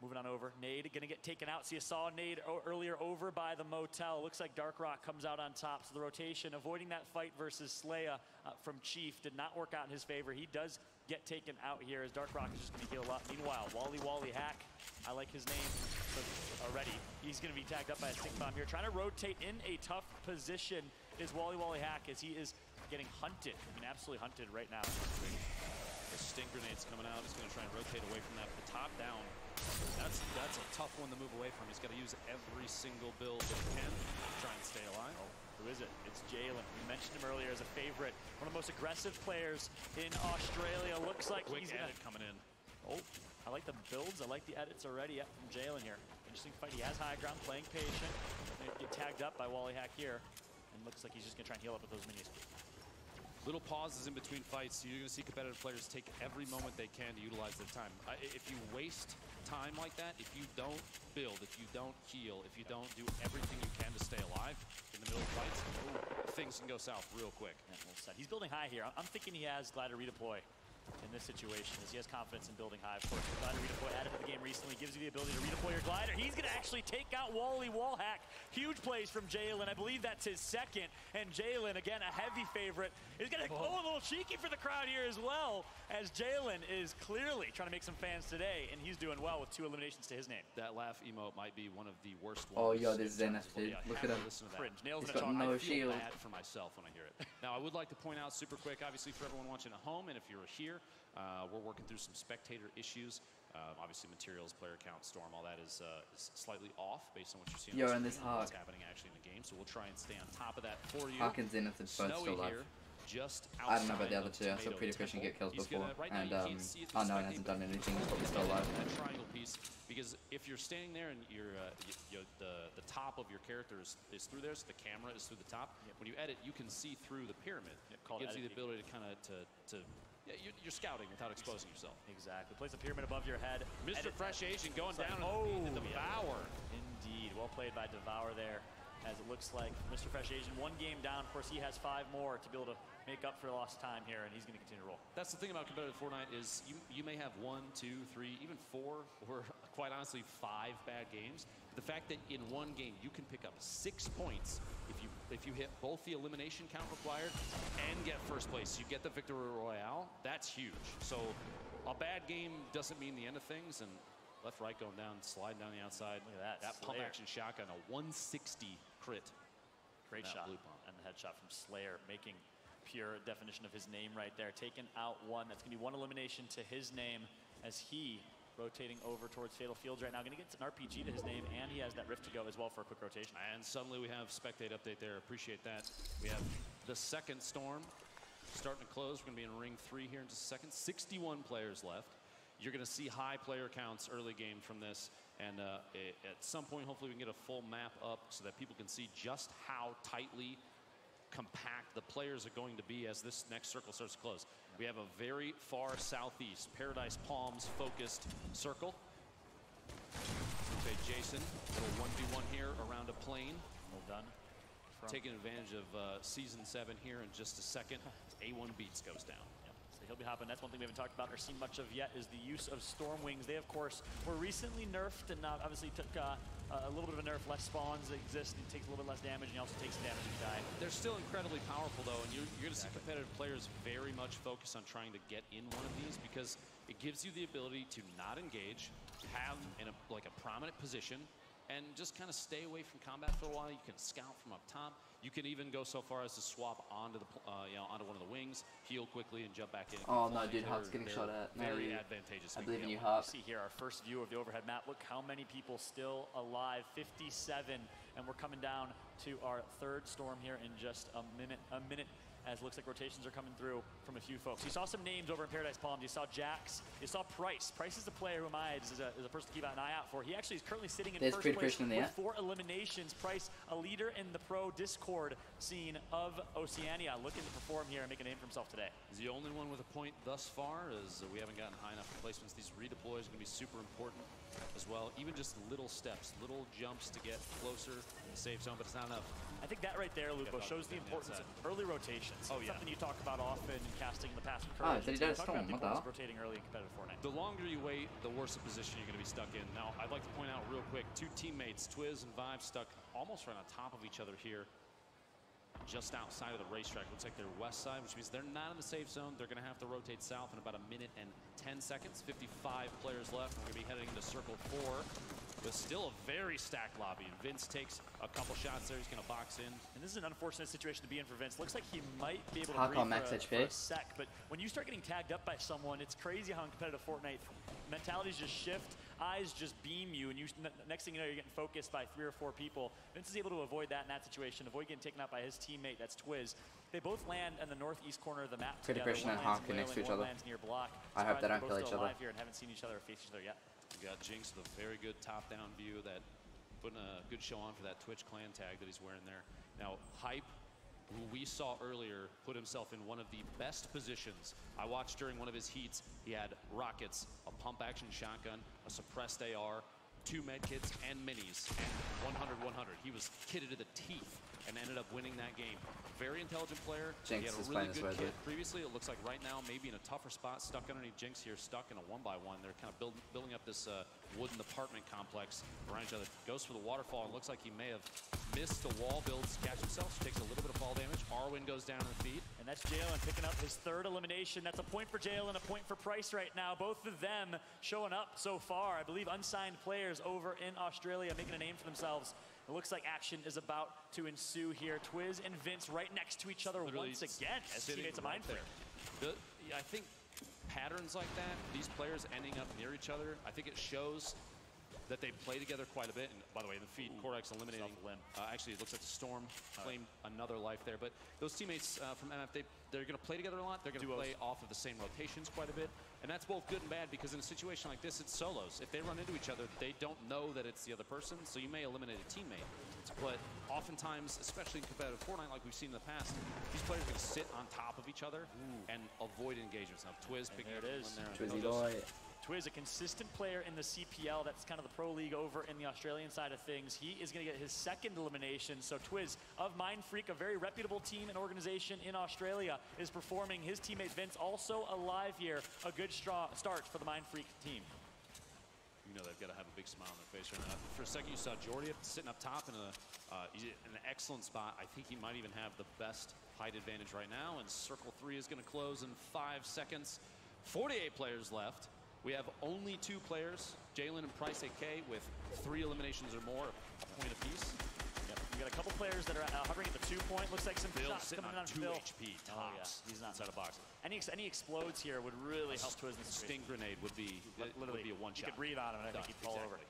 moving on over, Nade going to get taken out. So you saw Nade earlier over by the motel. Looks like Dark Rock comes out on top. So the rotation, avoiding that fight versus Slaya from Chief did not work out in his favor. He does get taken out here as Dark Rock is just going to heal up. Meanwhile, Wally Hack, I like his name already. He's going to be tagged up by a stink bomb here. Trying to rotate in a tough position is Wally Hack as he is getting hunted. I mean, absolutely hunted right now. The stink grenade's coming out. He's going to try and rotate away from that. The top down. That's a tough one to move away from. He's got to use every single build that he can to try and stay alive. Oh, who is it? It's Jalen. We mentioned him earlier as a favorite. One of the most aggressive players in Australia. Looks like Quick he's edit coming in. Oh, I like the builds. I like the edits already from Jalen here. Interesting fight. He has high ground, playing patient. Get tagged up by Wally Hack here. And looks like he's just going to try and heal up with those minis. Little pauses in between fights. So you're going to see competitive players take every moment they can to utilize their time. If you waste time like that, if you don't build, if you don't heal, if you don't do everything you can to stay alive in the middle of fights, things can go south real quick. Yeah, well said. He's building high here. I'm thinking he has Glider redeploy in this situation, as he has confidence in building high. Of course, Glider redeploy added to the game recently, gives you the ability to redeploy your glider. He's going to actually take out Wallhack. Huge plays from Jalen. I believe that's his second. And Jalen, again, a heavy favorite, is going to go a little cheeky for the crowd here as well, as Jalen is clearly trying to make some fans today, and he's doing well with 2 eliminations to his name. That laugh emote might be one of the worst ones. Oh, yo, this Zenith, dude. Look at him. Fringe. Nails He's in a got chalk. no I feel shield. bad for myself when I hear it. Now, I would like to point out super quick, obviously, for everyone watching at home, and if you're here, we're working through some spectator issues. Obviously, materials, player count, storm, all that is slightly off based on what you're seeing. Yo, on and this what's Hawk. happening actually in the game. So we'll try and stay on top of that for you. Hawk and Zenith are both Snowy still alive. here. just I don't know about the outside other of two. I saw Tomato Pretty Christian Temple. get kills He's before, gonna- right now and you can't see it through Unknown spectating, hasn't done but anything. He's probably he's still got alive. that triangle piece, because if you're standing there and the top of your character is through there, so the camera is through the top. When you edit, you can see through the pyramid. It gives you the ability to kind of yeah, you're scouting without exposing yourself. Exactly. Place a pyramid above your head. Mr. Fresh Asian going down and the Devour. Indeed. Well played by Devour there, as it looks like Mr. Fresh Asian 1 game down. Of course, he has 5 more to be able to make up for lost time here, and he's going to continue to roll. That's the thing about competitive Fortnite is you may have 1, 2, 3, even 4, or quite honestly 5 bad games. The fact that in 1 game you can pick up 6 points if you hit both the elimination count required and get first place, you get the victory royale. That's huge. So a bad game doesn't mean the end of things. And left, right, going down, sliding down the outside. Look at that. That pump action shotgun, a 160 crit. Great shot. And the headshot from Slayer, making pure definition of his name right there. Taking out 1. That's going to be 1 elimination to his name as he rotating over towards Fatal Fields right now. Going to get an RPG to his name, and he has that rift to go as well for a quick rotation. And suddenly we have spectate update there. Appreciate that. We have the second storm starting to close. We're going to be in ring 3 here in just a second. 61 players left. You're going to see high player counts early game from this. And at some point, hopefully we can get a full map up so that people can see just how tightly compact the players are going to be as this next circle starts to close. We have a very far southeast, Paradise Palms focused circle. Okay, Jason, little 1v1 here around a plane. Well done. Taking advantage of Season 7 here in just a second. A1 Beats goes down. So he'll be hopping. That's one thing we haven't talked about or seen much of yet is the use of Storm Wings. They, of course, were recently nerfed and obviously took a little bit of a nerf. Less spawns exist. It takes a little bit less damage, and you also take some damage if you die. They're still incredibly powerful, though, and you're going to see competitive players very much focus on trying to get in one of these because it gives you the ability to not engage, have in like a prominent position, and just kind of stay away from combat for a while. You can scout from up top. You can even go so far as to swap onto the onto one of the wings, heal quickly, and jump back in. Oh no, dude, Hart's getting shot at. Very advantageous. I believe in you, Hart. See here our first view of the overhead map. Look how many people still alive. 57, and we're coming down to our 3rd storm here in just a minute. As it looks like rotations are coming through from a few folks. You saw some names over in Paradise Palms. You saw Jax. You saw Price. Price is the player whom is a person to keep an eye out for. He actually is currently sitting in first place with 4 eliminations. Price, a leader in the pro Discord scene of Oceania, looking to perform here and make a name for himself today. He's the only one with a point thus far, as we haven't gotten high enough replacements. These redeploys are going to be super important as well. Even just little steps, little jumps to get closer to the safe zone, but it's not enough. I think that right there, Lupo, shows the importance of early rotations. Oh, yeah. Something you talk about often in casting in the past. Oh, did he do a storm? What the hell? Rotating early in competitive Fortnite. The longer you wait, the worse a position you're going to be stuck in. Now, I'd like to point out real quick, 2 teammates, Twiz and Vibe, stuck almost right on top of each other here, just outside of the racetrack. Looks like they're west side, which means they're not in the safe zone. They're going to have to rotate south in about 1 minute and 10 seconds. 55 players left. We're going to be heading into circle 4. But still a very stacked lobby. Vince takes a couple shots there. He's going to box in. And this is an unfortunate situation to be in for Vince. Looks like he might be able to Hawk on breathe max for HP. a sec. But when you start getting tagged up by someone, it's crazy how in competitive Fortnite mentalities just shift. Eyes just beam you, and next thing you know, you're getting focused by 3 or 4 people. Vince is able to avoid that in that situation, avoid getting taken out by his teammate, that's Twiz. They both land in the northeast corner of the map Pretty together. Christian and One Hawk lands in next to each Wailing, other. one lands near Block. I hope they don't Surprised kill they're each both still other. alive here and haven't seen each other or faced each other yet. We got Jinx with a very good top-down view, that putting a good show on for that Twitch clan tag that he's wearing there. Now, Hype, who we saw earlier, put himself in one of the best positions. I watched during one of his heats. He had rockets, a pump-action shotgun, a suppressed AR, 2 medkits, and minis, and 100-100. He was kitted to the teeth and ended up winning that game. Very intelligent player. Jinx he had a is really playing good this kit way, previously. It looks like right now maybe in a tougher spot, stuck underneath Jinx here, stuck in a 1-by-1. They're kind of building up this wooden apartment complex around each other. Goes for the waterfall, and looks like he may have missed the wall builds, catch himself, so takes a little bit of fall damage. Arwen goes down in the feed. And that's Jalen picking up his 3rd elimination. That's a point for Jalen, a point for Price right now. Both of them showing up so far. I believe unsigned players over in Australia making a name for themselves. It looks like action is about to ensue here. Twiz and Vince right next to each other Literally once again as teammates of Mind Freak. I think patterns like that, these players ending up near each other, I think it shows that they play together quite a bit. And by the way, in the feed, Cortex eliminating. Actually, it looks like the Storm claimed another life there. But those teammates from MF, they're going to play together a lot. They're going to play off of the same rotations quite a bit. And that's both good and bad, because in a situation like this, it's solos. If they run into each other, they don't know that it's the other person, so you may eliminate a teammate. But oftentimes, especially in competitive Fortnite like we've seen in the past, these players are going to sit on top of each other and avoid engagements. Now, Twiz picking up one there. Twizzy boy. Twiz, a consistent player in the CPL. That's kind of the pro league over in the Australian side of things. He is going to get his second elimination. So Twiz of Mindfreak, a very reputable team and organization in Australia, is performing. His teammate Vince also alive here. A good start for the Mindfreak team. You know they've got to have a big smile on their face right now. For a second, you saw Jordy sitting up top in an excellent spot. I think he might even have the best height advantage right now. And Circle 3 is going to close in 5 seconds. 48 players left. We have only 2 players, Jalen and Price AK, with 3 eliminations or more, a point apiece. Yep. We got a couple players that are hovering at the 2-point. Looks like some Bill shots sitting coming on out of 2 Phil. HP tops. Oh, yeah. He's not inside a box. Any explodes here would really help Twiz in this Sting grenade would be literally a one shot. You could breathe on him and I think he'd fall over.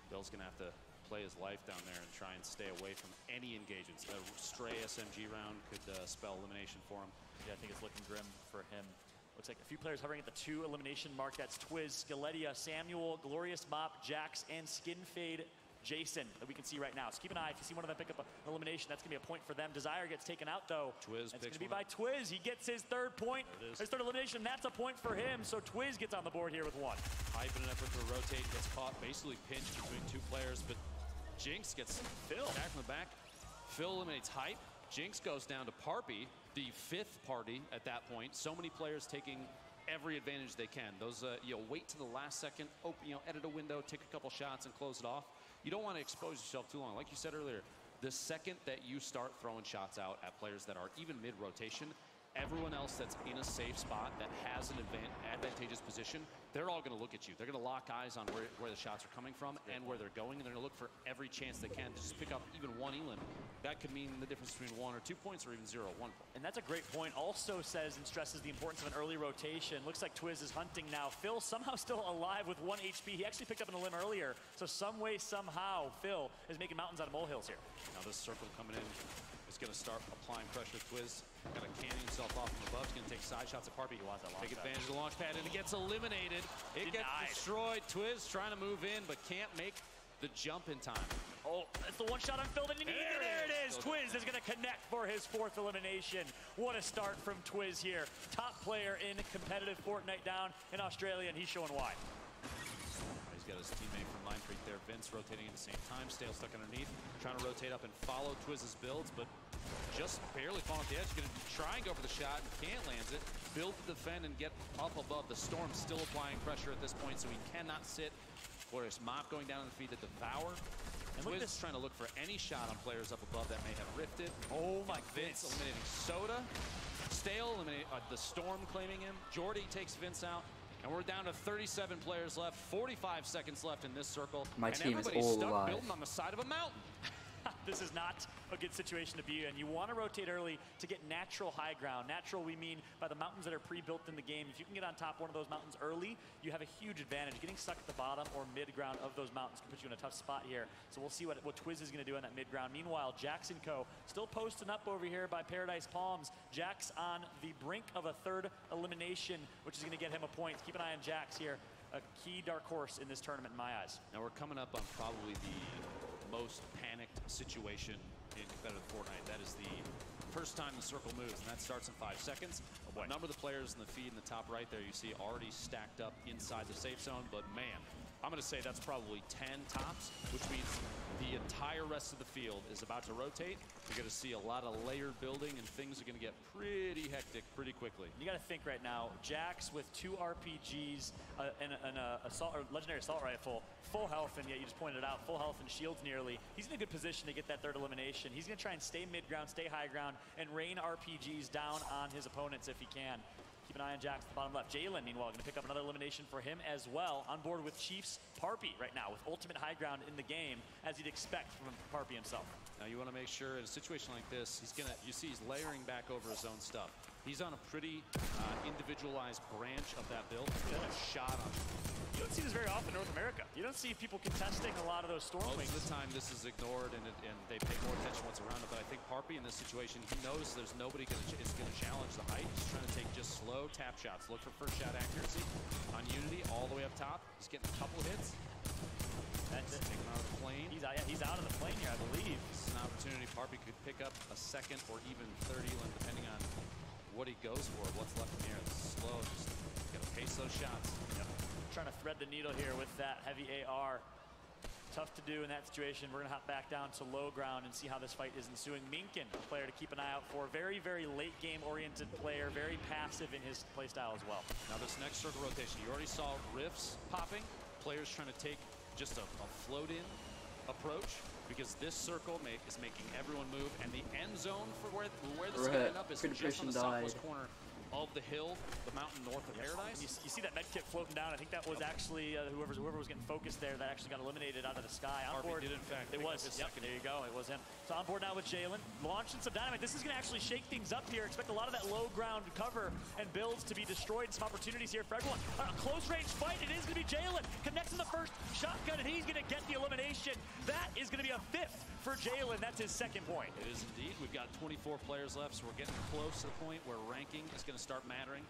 Bill's gonna have to play his life down there and try and stay away from any engagements. A stray SMG round could spell elimination for him. Yeah, I think it's looking grim for him. Looks like a few players hovering at the 2 elimination mark. That's Twiz, Skeletia, Samuel, Glorious Mop, Jax, and Skin Fade Jason that we can see right now. So keep an eye. If you see one of them pick up an elimination, that's going to be a point for them. Desire gets taken out, though. Twiz It's going to be by Twiz. He gets his 3rd point. His 3rd elimination. That's a point for him. So Twiz gets on the board here with 1. Hype in an effort to rotate. Gets caught basically pinched between 2 players. But Jinx gets Phil back from the back. Phil eliminates Hype. Jinx goes down to Parpy, the 5th party at that point. So many players taking every advantage they can. Those, wait to the last second, open, edit a window, take a couple shots, and close it off. You don't want to expose yourself too long. Like you said earlier, the second that you start throwing shots out at players that are even mid-rotation, everyone else that's in a safe spot that has an advantageous position, they're all going to look at you. They're going to lock eyes on where the shots are coming from and where they're going, and they're going to look for every chance they can to just pick up even 1 elim. That could mean the difference between 1 or 2 points or even 0 or 1 point. And that's a great point. Also says and stresses the importance of an early rotation. Looks like Twiz is hunting now. Phil somehow still alive with 1 HP. He actually picked up an elim earlier. So some way, somehow, Phil is making mountains out of molehills here. Now this circle coming in is going to start applying pressure. Twiz kind of canning himself off from above. He's going to take side shots at Parpy. He wants that launch take pad. advantage of the launch pad, and it gets eliminated. It gets destroyed. Twiz trying to move in, but can't make the jump in time. Oh, that's the 1 shot on Phil that he needed. There it is. Twiz is going to connect for his 4th elimination. What a start from Twiz here. Top player in competitive Fortnite down in Australia, and he's showing why. He's got his teammate from Mindfreak there, Vince, rotating at the same time. Stale stuck underneath, trying to rotate up and follow Twiz's builds, but just barely falling off the edge. Going to try and go for the shot and can't land it. Build to defend and get up above. The Storm still applying pressure at this point, so he cannot sit. Whereas Mop going down on the feed to devour. And Twiz is trying to look for any shot on players up above that may have rifted. Oh my Vince eliminating Soda. Stale eliminating the Storm claiming him. Jordy takes Vince out. And we're down to 37 players left, 45 seconds left in this circle. My and team is everybody's all stuck alive. building on the side of a mountain. This is not a good situation to be in. You want to rotate early to get natural high ground. Natural, we mean by the mountains that are pre-built in the game. If you can get on top of one of those mountains early, you have a huge advantage. Getting stuck at the bottom or mid-ground of those mountains can put you in a tough spot here. So we'll see what Twiz is going to do on that mid-ground. Meanwhile, Jax and Co. still posting up over here by Paradise Palms. Jax on the brink of a 3rd elimination, which is going to get him a point. Keep an eye on Jax here. A key dark horse in this tournament in my eyes. Now we're coming up on probably the most panicked situation in competitive Fortnite. That is the first time the circle moves, and that starts in 5 seconds. A number of the players in the feed in the top right there you see already stacked up inside the safe zone, but man, I'm going to say that's probably 10 tops, which means the entire rest of the field is about to rotate. You're going to see a lot of layered building, and things are going to get pretty hectic pretty quickly. You got to think right now, Jax with 2 RPGs and an legendary assault rifle, full health, and yet you just pointed out, full health and shields nearly. He's in a good position to get that 3rd elimination. He's going to try and stay mid-ground, stay high ground, and rain RPGs down on his opponents if he can. Keep an eye on Jax at the bottom left. Jalen, meanwhile, going to pick up another elimination for him as well. On board with Chiefs Parpy right now with ultimate high ground in the game, as you'd expect from Parpy himself. Now you want to make sure in a situation like this, you see he's layering back over his own stuff. He's on a pretty individualized branch of that build. He's got a shot on him. You don't see this very often in North America. You don't see people contesting a lot of those Stormwings. Most of the time this is ignored and they pay more attention what's around it. But I think Parpy in this situation, he knows there's nobody is going to challenge the height. He's trying to take just slow tap shots. Look for first shot accuracy on Unity all the way up top. He's getting a couple hits. That's it. Taking out of the plane. He's out of the plane here, I believe. This is an opportunity. Parpy could pick up a second or even third elim depending on what he goes for, what's left in the air. This is slow. Just gotta pace those shots. Yep. Trying to thread the needle here with that heavy AR. Tough to do in that situation. We're gonna hop back down to low ground and see how this fight is ensuing. Minkin, a player to keep an eye out for. Very, very late game oriented player. Very passive in his playstyle as well. Now this next circle rotation, you already saw rifts popping. Players trying to take just a float in approach, because this circle is making everyone move, and the end zone for where this is going to end up is just on the southwest corner of the hill, the mountain north of Paradise. You see that med kit floating down. I think that was actually whoever was getting focused there that actually got eliminated out of the sky. On board, did in fact. It was. Yep, there you go. It was him. So on board now with Jalen, launching some dynamite. This is going to actually shake things up here. Expect a lot of that low ground cover and builds to be destroyed. Some opportunities here for everyone. A close range fight. It is going to be Jalen. Connects in the first shotgun, and he's going to get the elimination. That is going to be a 5th for Jalen. That's his 2nd point. It is indeed. We've got 24 players left, so we're getting close to the point where ranking is going to start mattering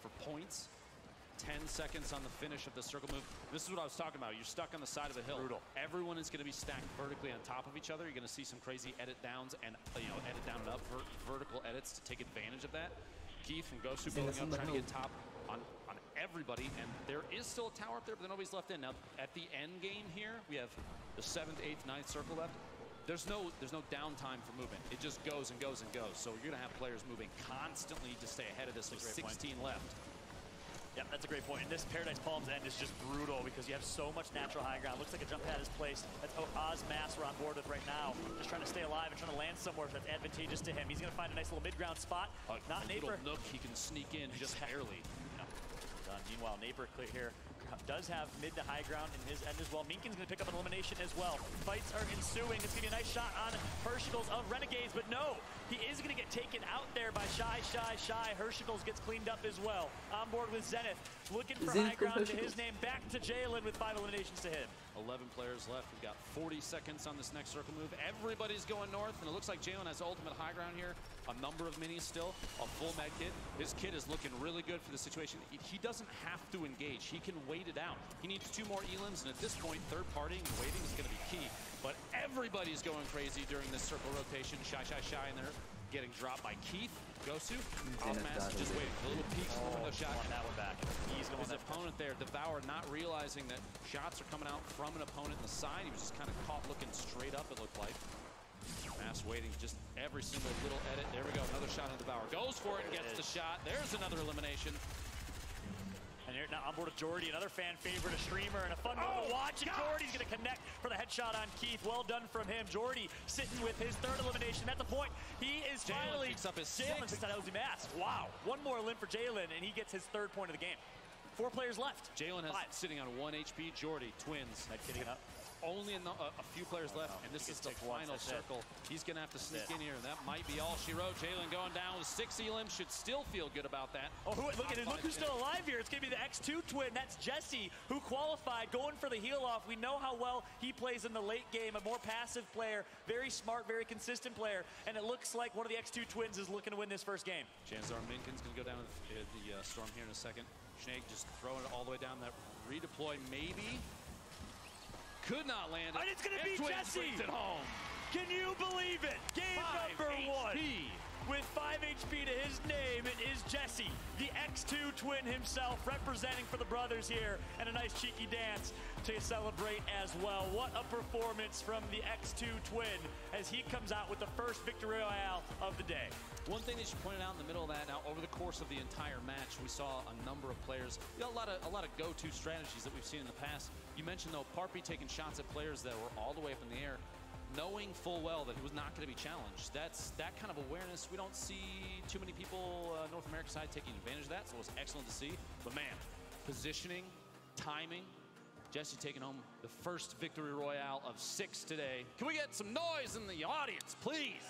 for points. 10 seconds on the finish of the circle move. This is what I was talking about. You're stuck on the side of the hill. Brutal. Everyone is going to be stacked vertically on top of each other. You're going to see some crazy edit downs and edit down and up vertical edits to take advantage of that. Keith from Gosu building up, trying to get top on everybody, and there is still a tower up there, but nobody's left in. Now at the end game here, we have the 7th, 8th, 9th circle left. There's no downtime for movement. It just goes and goes and goes. So you're going to have players moving constantly to stay ahead of this with 16 left. Yeah, that's a great point. And this Paradise Palms end is just brutal because you have so much natural high ground. Looks like a jump pad is placed. That's Oz Mass we're on board with right now. Just trying to stay alive and trying to land somewhere that's advantageous to him. He's going to find a nice little mid-ground spot. Not Naper. Little nook he can sneak in just barely. Meanwhile, Naper clear here does have mid to high ground in his end as well. Minkin's going to pick up an elimination as well. Fights are ensuing. It's going to be a nice shot on Hershicles of Renegades, but no, he is going to get taken out there by Shy. Hershicles gets cleaned up as well. On board with Zenith, looking for high ground to his name. Back to Jalen with 5 eliminations to him. 11 players left. We've got 40 seconds on this next circle move. Everybody's going north, and it looks like Jalen has ultimate high ground here. A number of minis still, a full med kit. His kit is looking really good for the situation. He doesn't have to engage. He can wait it out. He needs 2 more elims, and at this point, third partying and waiting is going to be key. But everybody's going crazy during this circle rotation. Shy in there, getting dropped by Keith. Gosu. Off-mass just waiting. A little peek from the window shot. That one back. He's going his opponent there, Devour, not realizing that shots are coming out from an opponent in the side. He was just kind of caught looking straight up, it looked like. Mass waiting, just every single little edit. There we go, another shot on Devour. Goes for it and gets the shot. There's another elimination. And here now on board with Jordy, another fan favorite, a streamer, and a fun one to watch. And Jordy's going to connect for the headshot on Keith. Well done from him. Jordy sitting with his 3rd elimination. At the point, he is finally... picks up his Jalen 6th. picks out LZ Mass. Wow. One more limp for Jalen, and he gets his 3rd point of the game. 4 players left. Jalen has sitting on 1 HP. Jordy, twins. Med kitting it up. Only a few players left, and this is the final circle. He's going to have to sneak in here, and that might be all she wrote. Jalen going down with 6 elims, should still feel good about that. Oh, look who's still alive here. It's going to be the X2 twin. That's Jesse, who qualified, going for the heel off. We know how well he plays in the late game, a more passive player, very smart, very consistent player, and it looks like one of the X2 twins is looking to win this first game. Janzar Minkin's going to go down with the Storm here in a second. Snake just throwing it all the way down. That redeploy maybe. Could not land it. And it's going to be Jesse. At home. Can you believe it? Game number 1. With 5 HP to his name, it is Jesse, the X2 twin himself, representing for the brothers here, and a nice cheeky dance to celebrate as well. What a performance from the X2 twin as he comes out with the first victory royale of the day. One thing that you pointed out in the middle of that, now over the course of the entire match, we saw a number of players, a lot of go-to strategies that we've seen in the past. You mentioned though, Parpy taking shots at players that were all the way up in the air. knowing full well that he was not going to be challenged. That's that kind of awareness. We don't see too many people North American side taking advantage of that, so it was excellent to see. But man, positioning, timing, Jesse taking home the first victory royale of 6 today. Can we get some noise in the audience, please?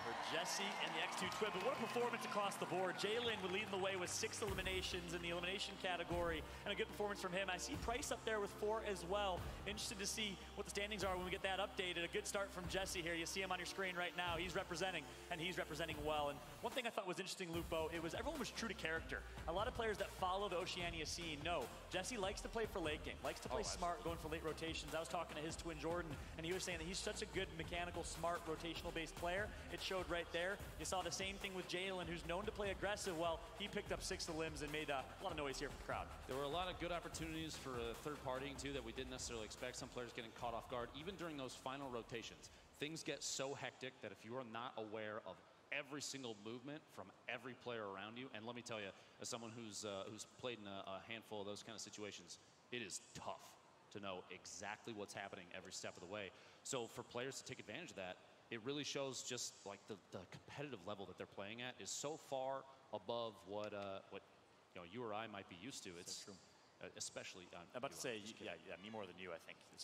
For Jesse and the X2 Twin, but what a performance across the board. Jalen would lead the way with 6 eliminations in the elimination category, and a good performance from him. I see Price up there with 4 as well. Interested to see what the standings are when we get that updated. A good start from Jesse here. You see him on your screen right now. He's representing, and he's representing well. And one thing I thought was interesting, Lupo, it was everyone was true to character. A lot of players that follow the Oceania scene know Jesse likes to play for late game, likes to play smart, going for late rotations. I was talking to his twin Jordan, and he was saying that he's such a good mechanical, smart, rotational-based player. It showed right there. You saw the same thing with Jalen, who's known to play aggressive. Well, he picked up 6 of the limbs and made a lot of noise here from the crowd. There were a lot of good opportunities for third partying too that we didn't necessarily expect. Some players getting caught off guard, even during those final rotations. Things get so hectic that if you are not aware of every single movement from every player around you, and let me tell you, as someone who's played in a handful of those kind of situations, it is tough to know exactly what's happening every step of the way. So for players to take advantage of that, it really shows just like the competitive level that they're playing at is so far above what you or I might be used to. It's so true. Especially I'm about to say, yeah, me more than you, I think. This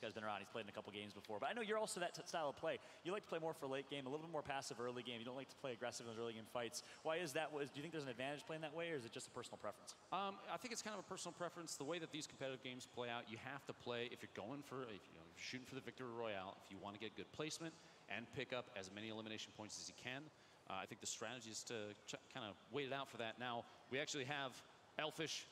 guy's been around. He's played in a couple games before. But I know you're also that style of play. You like to play more for late game, a little bit more passive early game. You don't like to play aggressive in those early game fights. Why is that? Do you think there's an advantage playing that way, or is it just a personal preference? I think it's kind of a personal preference. The way that these competitive games play out, you have to play, if you're going for, if you're shooting for the victory royale, if you want to get good placement and pick up as many elimination points as you can, I think the strategy is to kind of wait it out for that. Now, we actually have Elfish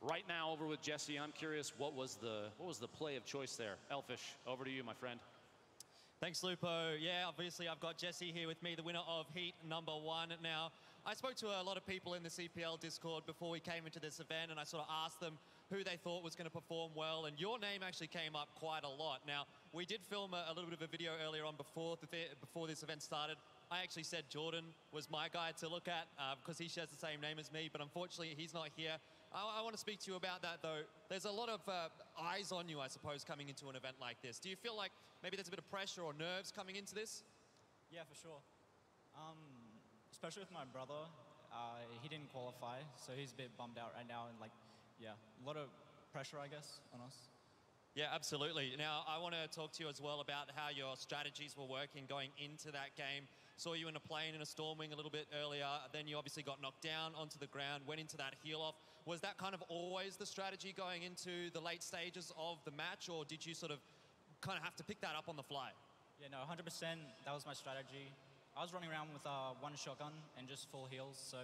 right now over with Jesse. I'm curious, what was the play of choice there? Elfish, over to you, my friend. Thanks, Lupo. Yeah, obviously I've got Jesse here with me, the winner of Heat number 1. Now, I spoke to a lot of people in the CPL Discord before we came into this event, and I sort of asked them who they thought was going to perform well, and your name actually came up quite a lot. Now, we did film a little bit of a video earlier on before this event started. I actually said Jordan was my guy to look at because he shares the same name as me, but unfortunately he's not here. I want to speak to you about that, though. There's a lot of eyes on you, I suppose, coming into an event like this. Do you feel like maybe there's a bit of pressure or nerves coming into this? Yeah, for sure. Especially with my brother. He didn't qualify, so he's a bit bummed out right now. And, a lot of pressure, I guess, on us. Yeah, absolutely. Now, I want to talk to you as well about how your strategies were working going into that game. Saw you in a plane in a Stormwing a little bit earlier. Then you obviously got knocked down onto the ground, went into that heel-off. Was that kind of always the strategy going into the late stages of the match, or did you sort of kind of have to pick that up on the fly? Yeah, no, 100%. That was my strategy. I was running around with one shotgun and just full heals, so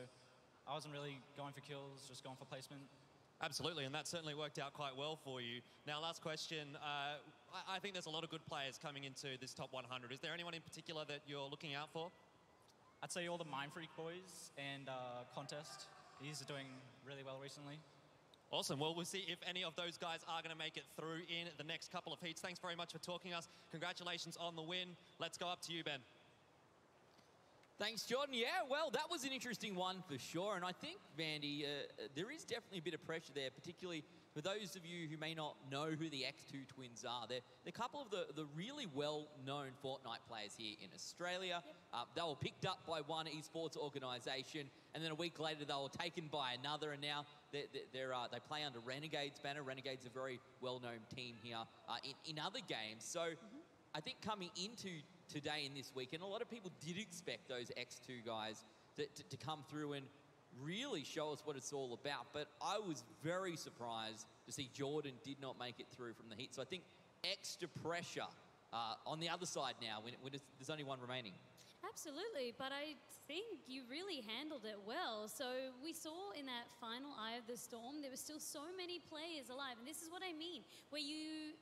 I wasn't really going for kills, just going for placement. Absolutely, and that certainly worked out quite well for you. Now, last question. I think there's a lot of good players coming into this top 100. Is there anyone in particular that you're looking out for? I'd say all the Mind Freak boys and Contest. He's doing really well recently. Awesome. Well, we'll see if any of those guys are going to make it through in the next couple of heats. Thanks very much for talking to us. Congratulations on the win. Let's go up to you, Ben. Thanks, Jordan. Yeah, well, that was an interesting one for sure. And I think, Vandy, there is definitely a bit of pressure there, particularly for those of you who may not know who the X2 Twins are. They're a couple of the really well-known Fortnite players here in Australia. Yep. They were picked up by one esports organisation, and then a week later they were taken by another, and now they play under Renegade's banner. Renegade's a very well-known team here in other games. So I think coming into today in this weekend, a lot of people did expect those X2 guys to come through and really show us what it's all about. But I was very surprised to see Jordan did not make it through from the heat. So I think extra pressure on the other side now when there's only one remaining. Absolutely, but I think you really handled it well. So we saw in that final Eye of the Storm, there were still so many players alive. And this is what I mean, where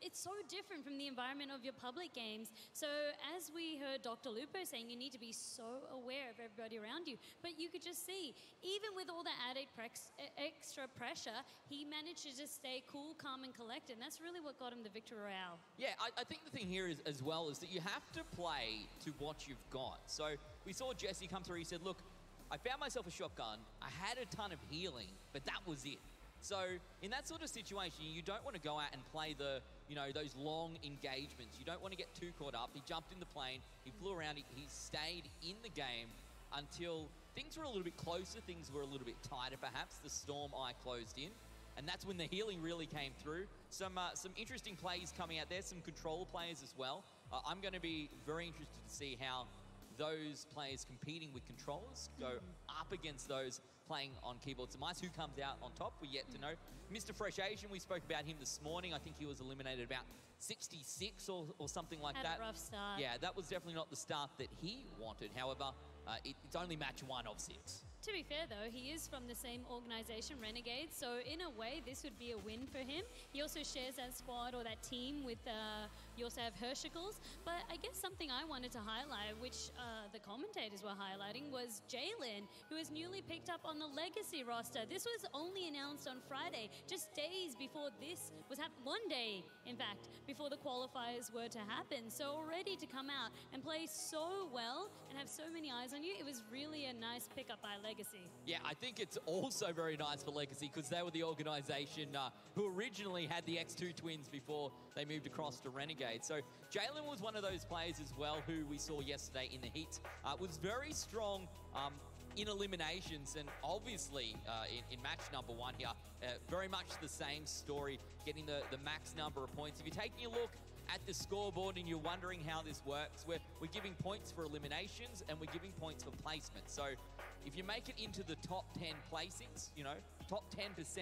it's so different from the environment of your public games. So as we heard Dr. Lupo saying, you need to be so aware of everybody around you. But you could just see, even with all the added extra pressure, he managed to just stay cool, calm, and collected. And that's really what got him the victory royale. Yeah, I think the thing here is, as well, is that you have to play to what you've got. So we saw Jesse come through. He said, look, I found myself a shotgun. I had a ton of healing, but that was it. So in that sort of situation, you don't want to go out and play the, you know, those long engagements. You don't want to get too caught up. He jumped in the plane, he flew around, he stayed in the game until things were a little bit closer, things were a little bit tighter perhaps. The storm eye closed in, and that's when the healing really came through. Some interesting plays coming out there, some control players as well. I'm going to be very interested to see how those players competing with controllers go up against those playing on keyboards and mice. Who comes out on top, we're yet to know. Mr. Fresh Asian, we spoke about him this morning. I think he was eliminated about 66 or something like that. Had a rough start. Yeah, that was definitely not the start that he wanted. However, it's only match 1 of 6. To be fair, though, he is from the same organization, Renegade, so in a way, this would be a win for him. He also shares that squad or that team with, you also have Hershicles. But I guess something I wanted to highlight, which the commentators were highlighting, was Jalen, who was newly picked up on the Legacy roster. This was only announced on Friday, just days before this was happening. 1 day, in fact, before the qualifiers were to happen. So already to come out and play so well and have so many eyes on you, it was really a nice pickup by Legacy. Yeah, I think it's also very nice for Legacy because they were the organization who originally had the X2 twins before they moved across to Renegade. So Jalen was one of those players as well who we saw yesterday in the heats. Was very strong in eliminations, and obviously in match number 1 here, very much the same story, getting the max number of points. If you're taking a look at the scoreboard and you're wondering how this works, we're giving points for eliminations and we're giving points for placement. So if you make it into the top 10 placings, you know, top 10%,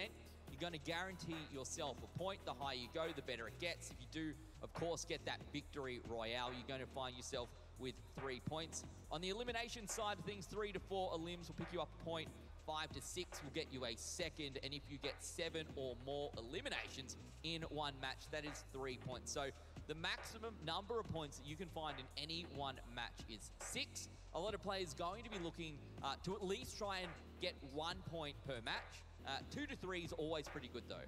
you're going to guarantee yourself a point. The higher you go, the better it gets. If you do, of course, get that victory royale, you're going to find yourself with 3 points. On the elimination side of things, 3 to 4 elims will pick you up a point. 5 to 6 will get you a second, and if you get 7 or more eliminations in one match, that is 3 points. So the maximum number of points that you can find in any one match is 6. A lot of players going to be looking to at least try and get 1 point per match. 2 to 3 is always pretty good though.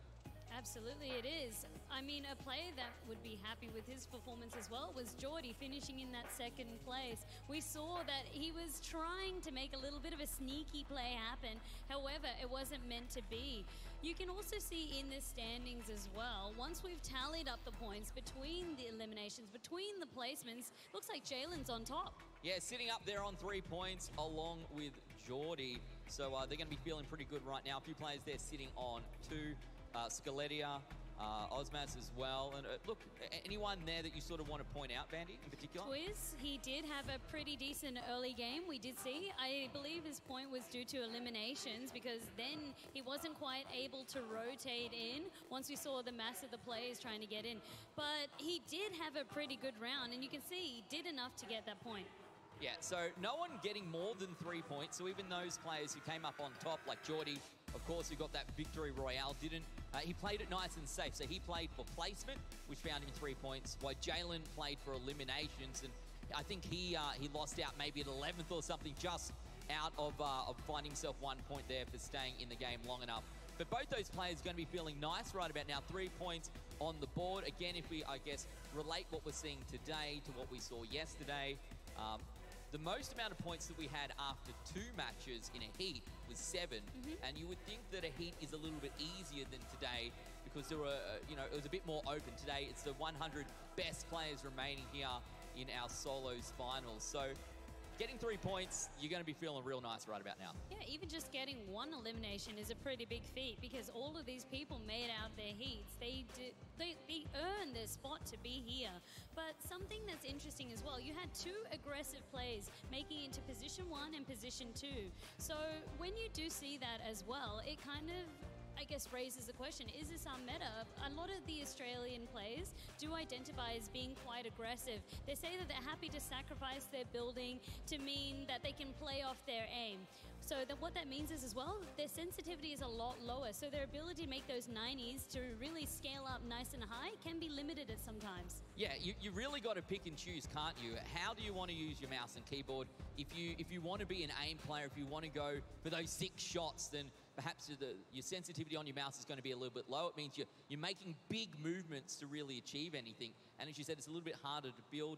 Absolutely it is. I mean, a player that would be happy with his performance as well was Geordie, finishing in that 2nd place. We saw that he was trying to make a little bit of a sneaky play happen. However, it wasn't meant to be. You can also see in the standings as well, once we've tallied up the points between the eliminations, between the placements, looks like Jalen's on top. Yeah, sitting up there on 3 points along with Geordie. So they're going to be feeling pretty good right now. A few players there sitting on 2. Skeletia, Osmas as well. And look, anyone there that you sort of want to point out, Vandy, in particular? Twiz, he did have a pretty decent early game, we did see. I believe his point was due to eliminations because then he wasn't quite able to rotate in once we saw the mass of the players trying to get in. But he did have a pretty good round, and you can see he did enough to get that point. Yeah, so no one getting more than 3 points. So even those players who came up on top, like Geordie, of course, who got that victory royale, didn't. He played it nice and safe. So he played for placement, which found him 3 points, while Jalen played for eliminations. And I think he lost out maybe at 11th or something, just out of finding himself 1 point there for staying in the game long enough. But both those players are going to be feeling nice right about now. 3 points on the board. Again, if we, I guess, relate what we're seeing today to what we saw yesterday, the most amount of points that we had after 2 matches in a heat was 7, and you would think that a heat is a little bit easier than today because there were, it was a bit more open. Today, it's the 100 best players remaining here in our solos finals. So getting 3 points, you're going to be feeling real nice right about now. Yeah, even just getting 1 elimination is a pretty big feat because all of these people made out their heats. They earned their spot to be here. But something that's interesting as well, you had 2 aggressive plays making it into position 1 and position 2. So when you do see that as well, it kind of, I guess, raises the question, is this our meta? A lot of the Australian players do identify as being quite aggressive. They say that they're happy to sacrifice their building to mean that they can play off their aim. So what that means is as well, their sensitivity is a lot lower. So their ability to make those 90s to really scale up nice and high can be limited at sometimes. Yeah, you really got to pick and choose, can't you? How do you want to use your mouse and keyboard? If you want to be an aim player, if you want to go for those 6 shots, then perhaps your sensitivity on your mouse is going to be a little bit low. It means you're making big movements to really achieve anything. And as you said, it's a little bit harder to build.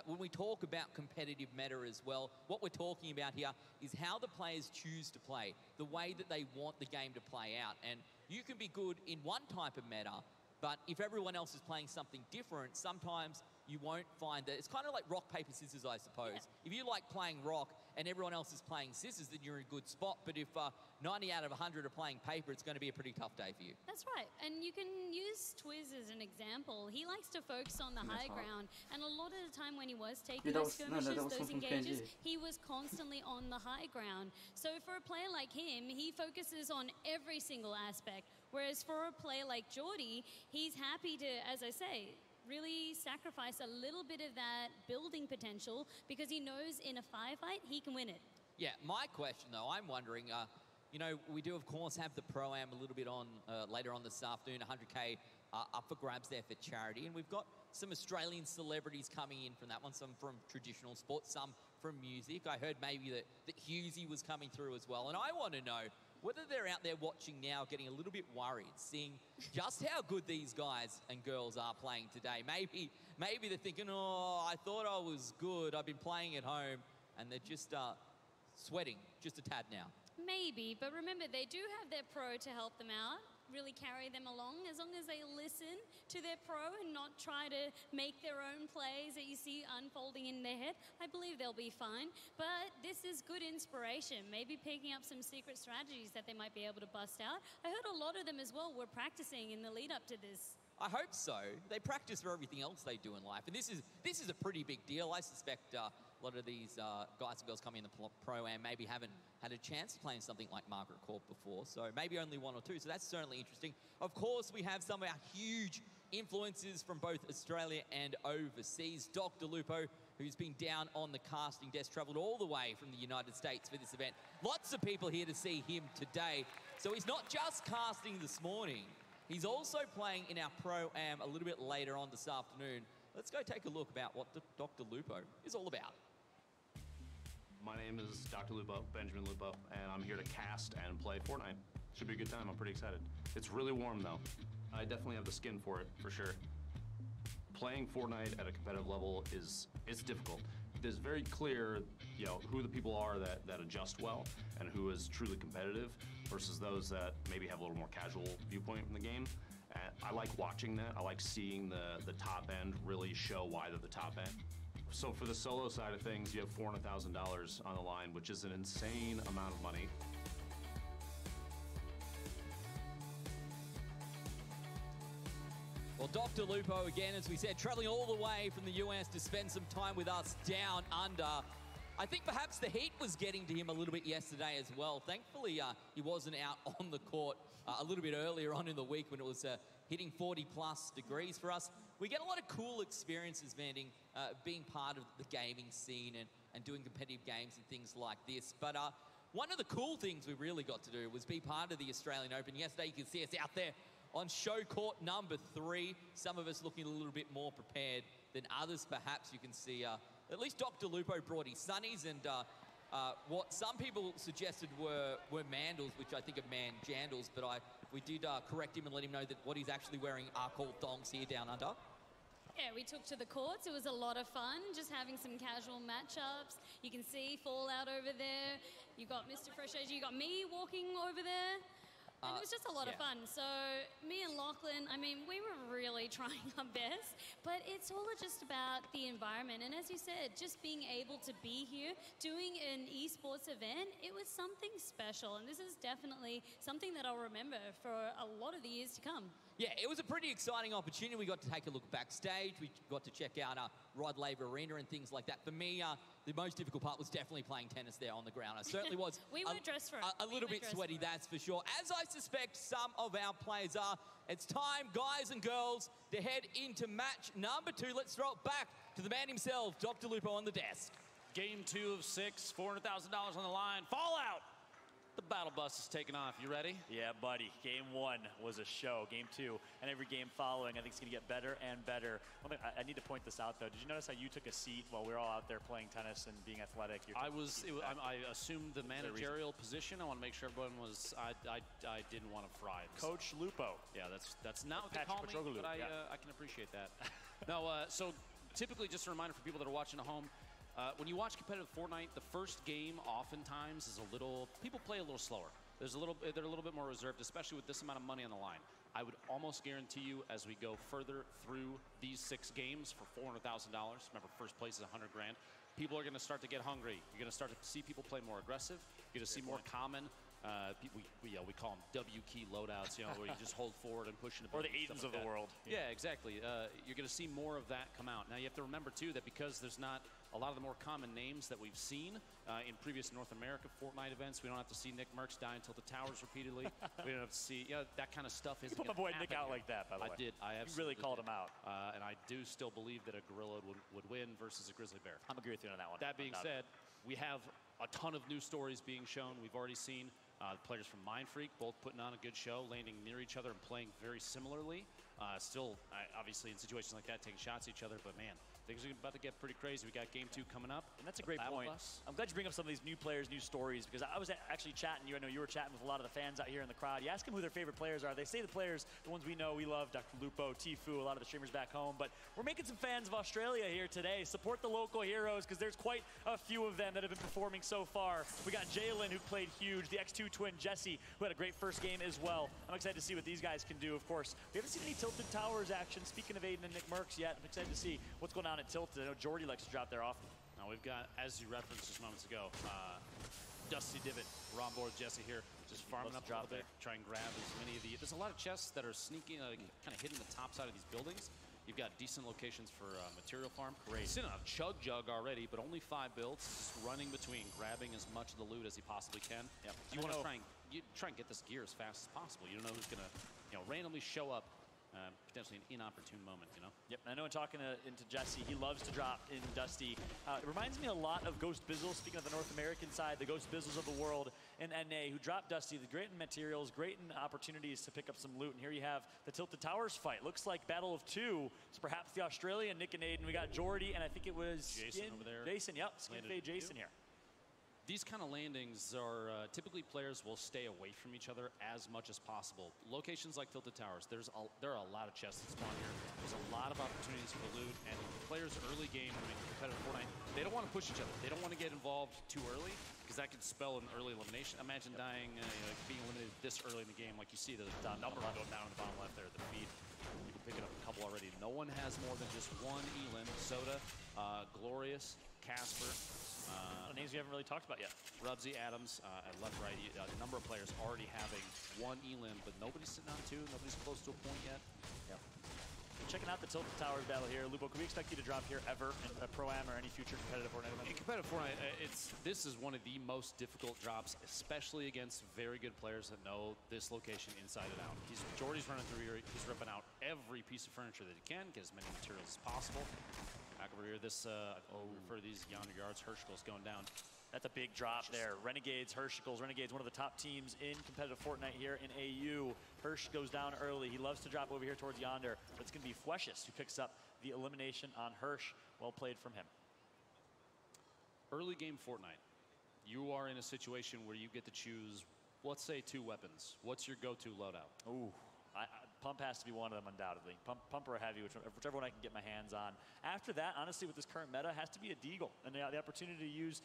When we talk about competitive meta as well, what we're talking about here is how the players choose to play, the way that they want the game to play out. And you can be good in one type of meta, but if everyone else is playing something different, sometimes you won't find that. It's kind of like rock, paper, scissors, I suppose. Yeah. If you like playing rock and everyone else is playing scissors, then you're in a good spot. But if 90 out of 100 are playing paper, it's going to be a pretty tough day for you. That's right. And you can use Twiz as an example. He likes to focus on the high ground. And a lot of the time when he was taking those skirmishes, those engages, he was constantly on the high ground. So for a player like him, he focuses on every single aspect. Whereas for a player like Jordy, he's happy to, as I say, really sacrifice a little bit of that building potential because he knows in a firefight he can win it. Yeah, my question though, I'm wondering, you know, we do of course have the Pro-Am a little bit on later on this afternoon, 100K up for grabs there for charity, and we've got some Australian celebrities coming in from that one, some from traditional sports, some from music. I heard maybe that Hughesy was coming through as well, and I want to know whether they're out there watching now getting a little bit worried, seeing just how good these guys and girls are playing today. Maybe they're thinking, oh, I thought I was good, I've been playing at home, and they're just sweating just a tad now. Maybe, but remember, they do have their pro to help them out, really carry them along, as long as they listen to their pro and not try to make their own plays that you see unfolding in their head. I believe they'll be fine, but this is good inspiration, maybe picking up some secret strategies that they might be able to bust out. I heard a lot of them as well were practicing in the lead up to this. I hope so. They practice for everything else they do in life, and this is a pretty big deal. I suspect a lot of these guys and girls coming in the Pro-Am maybe haven't had a chance of playing something like Margaret Court before, so maybe only one or two, so that's certainly interesting. Of course, we have some of our huge influences from both Australia and overseas. Dr. Lupo, who's been down on the casting desk, travelled all the way from the United States for this event. Lots of people here to see him today. So he's not just casting this morning, he's also playing in our Pro-Am a little bit later on this afternoon. Let's go take a look about what Dr. Lupo is all about. My name is Dr. Lupo, Benjamin Lupo, and I'm here to cast and play Fortnite. Should be a good time, I'm pretty excited. It's really warm though. I definitely have the skin for it, for sure. Playing Fortnite at a competitive level it's difficult. It's very clear, you know, who the people are that adjust well and who is truly competitive versus those that maybe have a little more casual viewpoint from the game. And I like watching that. I like seeing the top end really show why they're the top end. So for the solo side of things, you have $400,000 on the line, which is an insane amount of money. Well, Dr. Lupo, again, as we said, traveling all the way from the US to spend some time with us down under. I think perhaps the heat was getting to him a little bit yesterday as well. Thankfully, he wasn't out on the court a little bit earlier on in the week when it was hitting 40-plus degrees for us. We get a lot of cool experiences, Vanding, being part of the gaming scene and doing competitive games and things like this. But one of the cool things we really got to do was be part of the Australian Open. Yesterday, you can see us out there on show court number 3. Some of us looking a little bit more prepared than others. Perhaps you can see at least Dr. Lupo brought his sunnies and what some people suggested were mandals, which I think are man-jandals, but we did correct him and let him know that what he's actually wearing are called thongs here down under. Yeah, we took to the courts. It was a lot of fun, just having some casual matchups. You can see Fallout over there. You got Mr. Fresh Asia. You got me walking over there. And it was just a lot of fun. So me and Lachlan, I mean, we were really trying our best, but it's all just about the environment. And as you said, just being able to be here, doing an esports event, it was something special. And this is definitely something that I'll remember for a lot of the years to come. Yeah, it was a pretty exciting opportunity. We got to take a look backstage. We got to check out Rod Laver Arena and things like that. For me, the most difficult part was definitely playing tennis there on the ground. I certainly was we were dressed for it. A little bit sweaty, that's for sure. As I suspect some of our players are, it's time, guys and girls, to head into match number 2. Let's throw it back to the man himself, Dr. Lupo on the desk. Game 2 of 6, $400,000 on the line. Fallout! The battle bus is taking off. You ready? Yeah, buddy. Game 1 was a show. Game 2 and every game following, I think it's going to get better and better. I need to point this out, though. Did you notice how you took a seat while we were all out there playing tennis and being athletic? I assumed the managerial position. I want to make sure everyone was. I didn't want to fry. Coach Lupo. Yeah, that's not what they Patrick call me, but yeah. I can appreciate that. No, so typically, just a reminder for people that are watching at home, when you watch competitive Fortnite, the first game oftentimes is people play a little slower. They're a little bit more reserved, especially with this amount of money on the line. I would almost guarantee you, as we go further through these 6 games for $400,000, remember first place is 100 grand, people are going to start to get hungry. You're going to start to see people play more aggressive. You're going to see more common. We call them W key loadouts, where you just hold forward and push into. Or the Aidens of the world. Yeah, exactly. You're going to see more of that come out. Now you have to remember too that because there's not a lot of the more common names that we've seen in previous North America Fortnite events, we don't have to see Nick Merckx die until the towers repeatedly. We don't have to see that kind of stuff. You put my boy Nick out like that, by the way. I did. I absolutely really called him out. And I do still believe that a gorilla would win versus a grizzly bear. I'm agree with you on that one. That being said, we have a ton of new stories being shown. We've already seen players from Mindfreak both putting on a good show, landing near each other and playing very similarly. Still, obviously, in situations like that, taking shots at each other. But, man, things are about to get pretty crazy. We got Game 2 coming up. And that's a great point. I'm glad you bring up some of these new players, new stories, because I was actually chatting. I know you were chatting with a lot of the fans out here in the crowd. You ask them who their favorite players are. They say the players, the ones we know, we love, Dr. Lupo, Tfue, a lot of the streamers back home. But we're making some fans of Australia here today. Support the local heroes, because there's quite a few of them that have been performing so far. We got Jalen, who played huge, the X2 twin, Jesse, who had a great first game as well. I'm excited to see what these guys can do, of course. We haven't seen any Tilted Towers action. Speaking of Aiden and Nick Merckx yet, I'm excited to see what's going on at Tilted. I know Jordy likes to drop there often. Now we've got, as you referenced just moments ago, Dusty Divot. We're on board Jesse here, just farming up a little bit, try and grab as many of the. There's a lot of chests that are sneaking, kind of hitting the top side of these buildings. You've got decent locations for material farm. Great. Sitting on a chug jug already, but only 5 builds, just running between, grabbing as much of the loot as he possibly can. Yep. You want to try and get this gear as fast as possible. You don't know who's going to, randomly show up. Potentially an inopportune moment, Yep, I know in talking into Jesse, he loves to drop in Dusty. It reminds me a lot of Ghost Bizzle, speaking of the North American side, the Ghost Bizzles of the world in NA, who dropped Dusty, the great in materials, great in opportunities to pick up some loot. And here you have the Tilted Towers fight. Looks like Battle of 2. It's perhaps the Australian Nick and Aiden. We got Jordy, and I think it was Jason over there. Jason, yep, Skinfade Jason here. These kind of landings are typically players will stay away from each other as much as possible. Locations like Tilted Towers, there are a lot of chests that spawn here. There's a lot of opportunities for loot, and players early game, competitive Fortnite, they don't want to push each other. They don't want to get involved too early because that could spell an early elimination. Imagine dying, being eliminated this early in the game, like you see the number going down in the bottom left there at the feed. People picking up a couple already. No one has more than just one elim. Soda, Glorious, Casper. Names we haven't really talked about yet. Rubsy, Adams, at left, right. A number of players already having one elim, but nobody's sitting on 2. Nobody's close to a point yet. Yep. Checking out the Tilted Towers battle here. Lupo, can we expect you to drop here ever in a Pro-Am or any future competitive Fortnite event? In competitive Fortnite, this is one of the most difficult drops, especially against very good players that know this location inside and out. Jordy's running through here. He's ripping out every piece of furniture that he can, get as many materials as possible. Back over here, this, refer to these yonder yards, Herschel's going down. That's a big drop there. Renegades, Herschel's. Renegades, one of the top teams in competitive Fortnite here in AU. Hirsch goes down early. He loves to drop over here towards yonder, but it's going to be Fweshus who picks up the elimination on Hirsch. Well played from him. Early game Fortnite, you are in a situation where you get to choose, let's say, 2 weapons. What's your go-to loadout? Ooh. Pump has to be one of them, undoubtedly. Pump or heavy, whichever one I can get my hands on. After that, honestly, with this current meta, has to be a deagle. And the opportunity to use,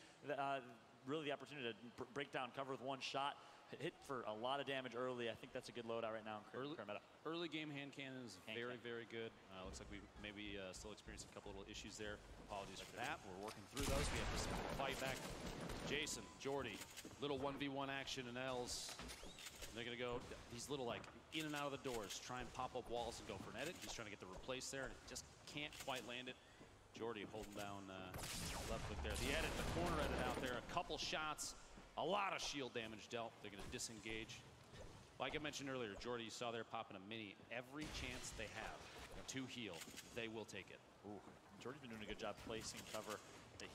really the opportunity to break down cover with one shot, hit for a lot of damage early. I think that's a good loadout right now in current meta. Early game hand cannon is very, very good. Looks like we maybe still experiencing a couple little issues there. Apologies for that. We're working through those. We have this fight back. Jason, Jordy, little 1v1 action and L's. They're going to go these little, in and out of the doors, try and pop up walls and go for an edit. He's trying to get the replace there, and it just can't quite land it. Jordy holding down left click there. The edit, the corner edit out there, a couple shots, a lot of shield damage dealt. They're going to disengage. Like I mentioned earlier, Jordy, you saw there popping a mini. Every chance they have to heal, they will take it. Ooh, Jordy's been doing a good job placing cover.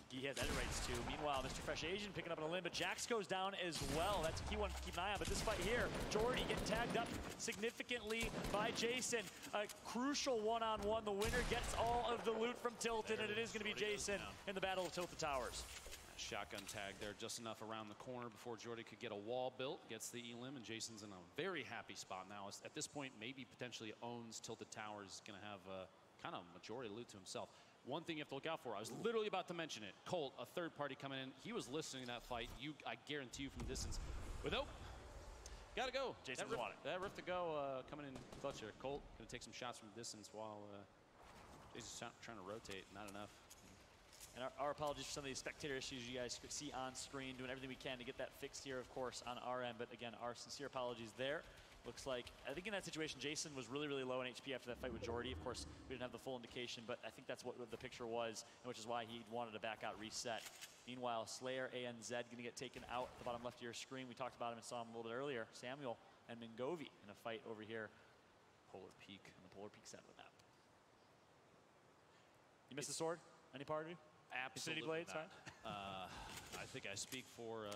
He has edit rates too. Meanwhile, Mr. Fresh Asian picking up an elim, but Jax goes down as well. That's a key one to keep an eye on. But this fight here, Jordy getting tagged up significantly by Jason. A crucial one-on-one. The winner gets all of the loot from Tilted, and it is going to be Jason in the Battle of Tilted Towers. Shotgun tag there, just enough around the corner before Jordy could get a wall built. Gets the elim, and Jason's in a very happy spot now. At this point, maybe potentially owns Tilted Towers. Going to have kind of majority loot to himself. one thing you have to look out for, I was literally about to mention it. Colt, a third party coming in. He was listening to that fight. I guarantee you from distance. With gotta go. Jason's That rift to go coming in clutch here. Colt gonna take some shots from distance while Jason's trying to rotate. Not enough. And our apologies for some of these spectator issues you guys could see on screen. Doing everything we can to get that fixed here, of course, on our end. But again, our sincere apologies there. Looks like, I think in that situation, Jason was really, really low in HP after that fight with Jordy. Of course, we didn't have the full indication, but I think that's what the picture was, which is why he wanted to back out, reset. Meanwhile, Slayer, ANZ, going to get taken out at the bottom left of your screen. We talked about him and saw him a little bit earlier. Samuel and Mingovi in a fight over here. Polar Peak. On the Polar Peak side of the map. You missed the sword? Any part of you? Absolutely Infinity Blades, not. right? I think I speak for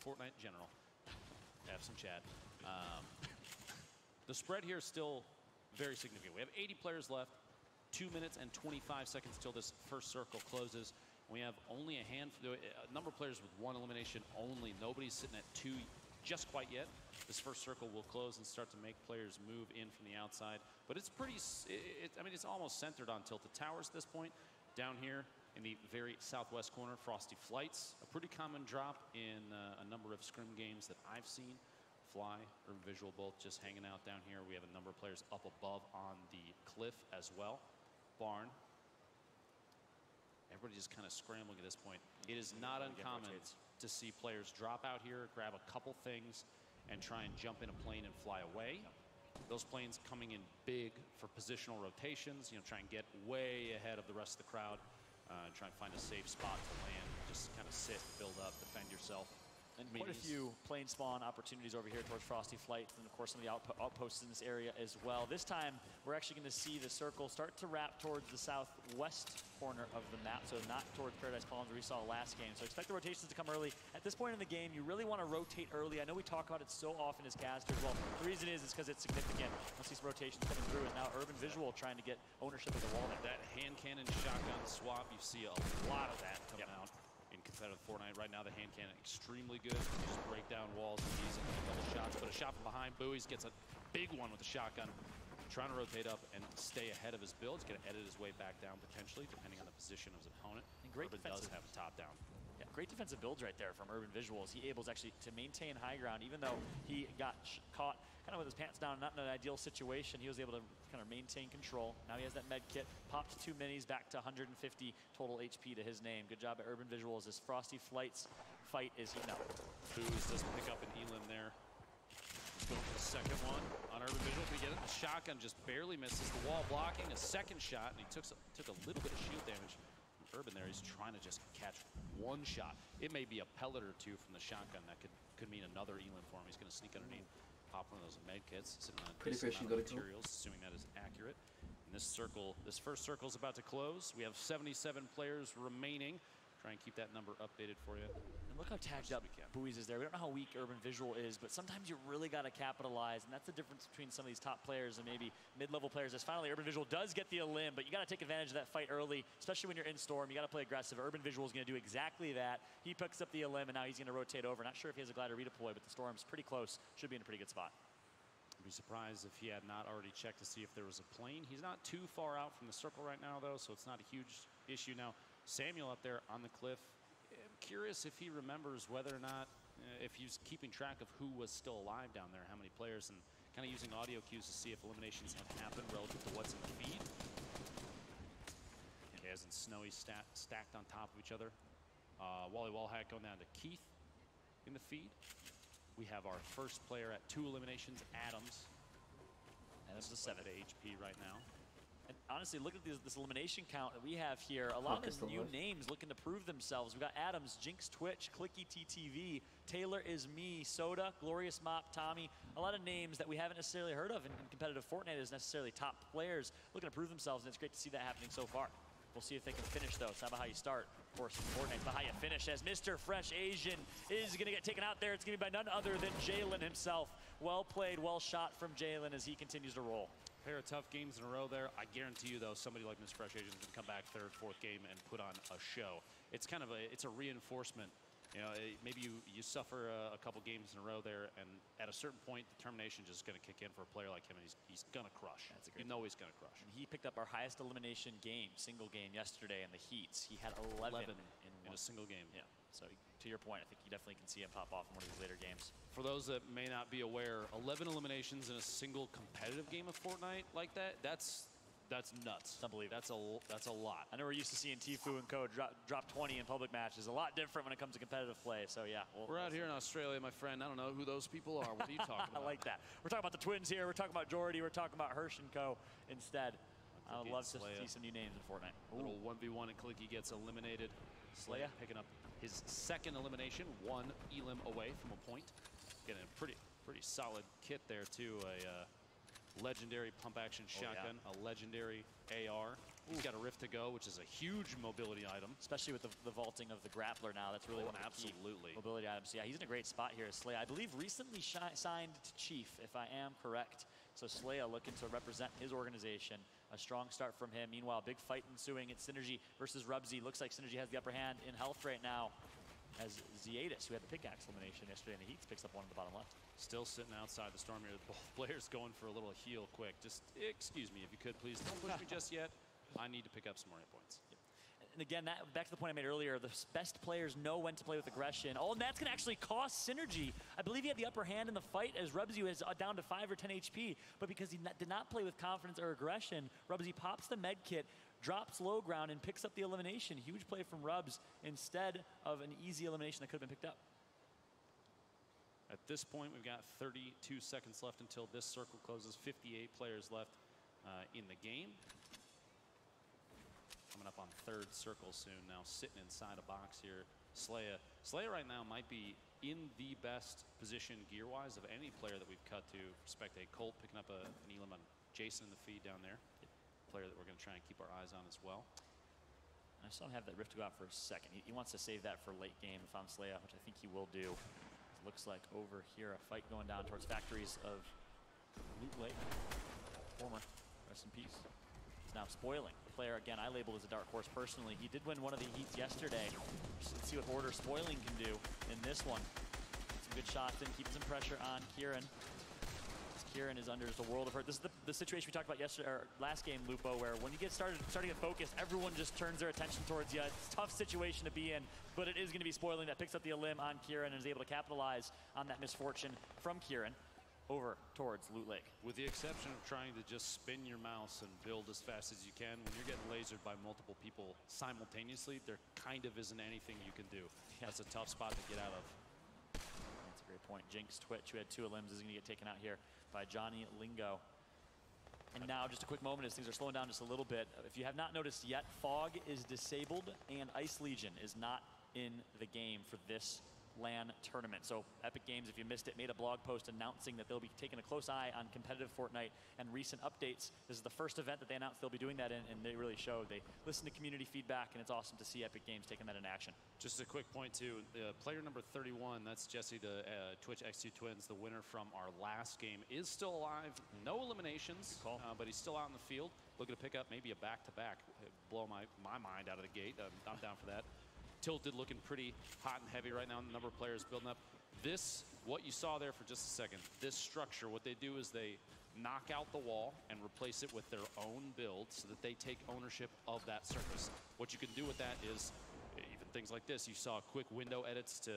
Fortnite in general. Have some chat. The spread here is still very significant. We have 80 players left, 2 minutes and 25 seconds till this first circle closes. We have only a number of players with 1 elimination only. Nobody's sitting at 2 just quite yet. This first circle will close and start to make players move in from the outside. But it's pretty, I mean, it's almost centered on Tilted Towers at this point. Down here in the very southwest corner, Frosty Flights, a pretty common drop in a number of scrim games that I've seen. Fly or Visual both just hanging out down here. We have a number of players up above on the cliff as well. Barn. Everybody just kind of scrambling at this point. It is not uncommon to see players drop out here, grab a couple things, and try and jump in a plane and fly away. Those planes coming in big for positional rotations, try and get way ahead of the rest of the crowd, try and find a safe spot to land, just kind of sit, build up, defend yourself. And quite a few plane spawn opportunities over here towards Frosty Flights, and of course some of the outposts in this area as well. This time we're actually going to see the circle start to wrap towards the southwest corner of the map, so not towards Paradise Palms where we saw last game. So expect the rotations to come early. At this point in the game, you really want to rotate early. I know we talk about it so often as casters. Well, the reason is because it's significant. We'll see some rotations coming through, and now Urban Visual trying to get ownership of the wall. That hand cannon shotgun swap, you see a lot of that coming out. In competitive Fortnite right now, the hand cannon extremely good. You just break down walls with these and double shots. But a shot from behind, Buoys gets a big one with the shotgun. Trying to rotate up and stay ahead of his build. He's going to edit his way back down potentially, depending on the position of his opponent. And great Urban does have a top down. Yeah, great defensive builds right there from Urban Visuals. He able actually to maintain high ground, even though he got caught kind of with his pants down, not in an ideal situation. He was able to kind of maintain control. Now he has that med kit. Popped 2 minis, back to 150 total HP to his name. Good job at Urban Visuals. This Frosty Flights fight is heating up. Buoys does pick up an Elim there. Going for the second one on Urban Visual. Can he get it? The shotgun just barely misses the wall blocking. A second shot, and he took a little bit of shield damage from Urban there. He's trying to just catch one shot. It may be a pellet or two from the shotgun. That could mean another Elim for him. He's going to sneak underneath, pop one of those med kits, sitting on a decent amount of materials, assuming that is accurate. And this first circle is about to close. We have 77 players remaining. Try and keep that number updated for you. And look how tagged up Buoys is there. We don't know how weak Urban Visual is, but sometimes you really got to capitalize, and that's the difference between some of these top players and maybe mid-level players. As finally Urban Visual does get the elim, but you got to take advantage of that fight early, especially when you're in Storm. You got to play aggressive. Urban Visual is going to do exactly that. He picks up the elim, and now he's going to rotate over. Not sure if he has a glider redeploy, but the Storm's pretty close. Should be in a pretty good spot. I'd be surprised if he had not already checked to see if there was a plane. He's not too far out from the circle right now, though, so it's not a huge issue. Now, Samuel up there on the cliff. I'm curious if he remembers whether or not, if he's keeping track of who was still alive down there, how many players, and kind of using audio cues to see if eliminations have happened relative to what's in the feed. Kaz and Snowy stacked on top of each other. Wally Wallhack going down to Keith in the feed. We have our first player at 2 eliminations, Adams. Adams is 7 HP right now. And honestly, look at this elimination count that we have here. A lot of new names looking to prove themselves. We've got Adams, Jinx Twitch, Clicky TTV, Taylor is me, Soda, Glorious Mop, Tommy. A lot of names that we haven't necessarily heard of in competitive Fortnite as necessarily top players looking to prove themselves, and it's great to see that happening so far. We'll see if they can finish, though. It's not about how you start. Of course, in Fortnite, it's about how you finish. As Mr. Fresh Asian is going to get taken out there, it's going to be by none other than Jalen himself. Well played, well shot from Jalen as he continues to roll. Pair of tough games in a row there. I guarantee you, though, somebody like Mr. Fresh Asian is going to come back 3rd, 4th game and put on a show. It's kind of it's a reinforcement You know, maybe you suffer a couple games in a row there, and at a certain point, determination just going to kick in for a player like him, and he's going to crush. That's a great know he's going to crush. And he picked up our highest elimination game, single game yesterday in the heats. He had 11 in a single game. Yeah. So to your point, I think you definitely can see him pop off in one of these later games. For those that may not be aware, 11 eliminations in a single competitive game of Fortnite like that, that's nuts. It's unbelievable. That's a lot. I know we're used to seeing Tfue and Co drop 20 in public matches. A lot different when it comes to competitive play. So yeah, we're out here in Australia, my friend. I don't know who those people are. What are you talking about? I like that. We're talking about the twins here. We're talking about Jordy. We're talking about Hirsch and Co. instead. I would love to see some new names in Fortnite. Little 1v1 and Clicky gets eliminated. Slaya picking up his second elimination, one elim away from a point. Getting a pretty solid kit there too. A legendary pump action shotgun, a legendary AR. He's got a Rift to Go, which is a huge mobility item. Especially with the vaulting of the grappler now. That's really one of the key mobility items. So yeah, he's in a great spot here as Slaya. I believe recently signed to Chief, if I am correct. So Slaya looking to represent his organization. A strong start from him. Meanwhile, big fight ensuing. It's Synergy versus Rubsy. Looks like Synergy has the upper hand in health right now, as Ziadis, who had the pickaxe elimination yesterday in the heats, picks up one at the bottom left. Still sitting outside the storm here. Both players going for a little heal quick. Just excuse me if you could, please. Don't push me just yet. I need to pick up some more hit points. Yep. And again, back to the point I made earlier, the best players know when to play with aggression. Oh, and that's going to actually cost Synergy. I believe he had the upper hand in the fight as Rubsy was down to 5 or 10 HP. But because he did not play with confidence or aggression, Rubsy pops the med kit, drops low ground, and picks up the elimination. Huge play from Rubs instead of an easy elimination that could have been picked up. At this point, we've got 32 seconds left until this circle closes. 58 players left in the game. Coming up on third circle soon now, sitting inside a box here. Slaya right now might be in the best position gear-wise of any player that we've cut to. Spectate Colt picking up an elim on Jason in the feed down there. Player that we're going to try and keep our eyes on as well. I still have that Rift to go out for a second. He wants to save that for late game if I'm Slaya, which I think he will do. It looks like over here a fight going down towards factories of Loot Lake. Former, rest in peace. He's now Spoiling. The player, again, I label as a dark horse personally. He did win one of the heats yesterday. Let's see what order Spoiling can do in this one. Some good shots in, keeping some pressure on Kieran. Kieran is under just a world of hurt. This is the situation we talked about yesterday, or last game, Lupo, where when you get starting to get focused, everyone just turns their attention towards you. It's a tough situation to be in, but it is going to be Spoiling that picks up the elim on Kieran and is able to capitalize on that misfortune from Kieran over towards Loot Lake. With the exception of trying to just spin your mouse and build as fast as you can, when you're getting lasered by multiple people simultaneously, there kind of isn't anything you can do. Yeah. That's a tough spot to get out of. That's a great point. Jinx Twitch, who had 2 elims, is going to get taken out here by Johnny Lingo. And now just a quick moment as things are slowing down just a little bit. If you have not noticed yet, Fog is disabled and Ice Legion is not in the game for this LAN tournament. So Epic Games, if you missed it, made a blog post announcing that they'll be taking a close eye on competitive Fortnite and recent updates. This is the first event that they announced they'll be doing that in, and they really showed. They listened to community feedback, and it's awesome to see Epic Games taking that in action. Just a quick point too, player number 31, that's Jesse the Twitch X2 Twins, the winner from our last game, is still alive. No eliminations, but he's still out in the field. Looking to pick up maybe a back-to-back. Blow my mind out of the gate. I'm down for that. Tilted looking pretty hot and heavy right now. The number of players building up. This, what you saw there for just a second, this structure, what they do is they knock out the wall and replace it with their own build so that they take ownership of that surface. What you can do with that is even things like this. You saw quick window edits to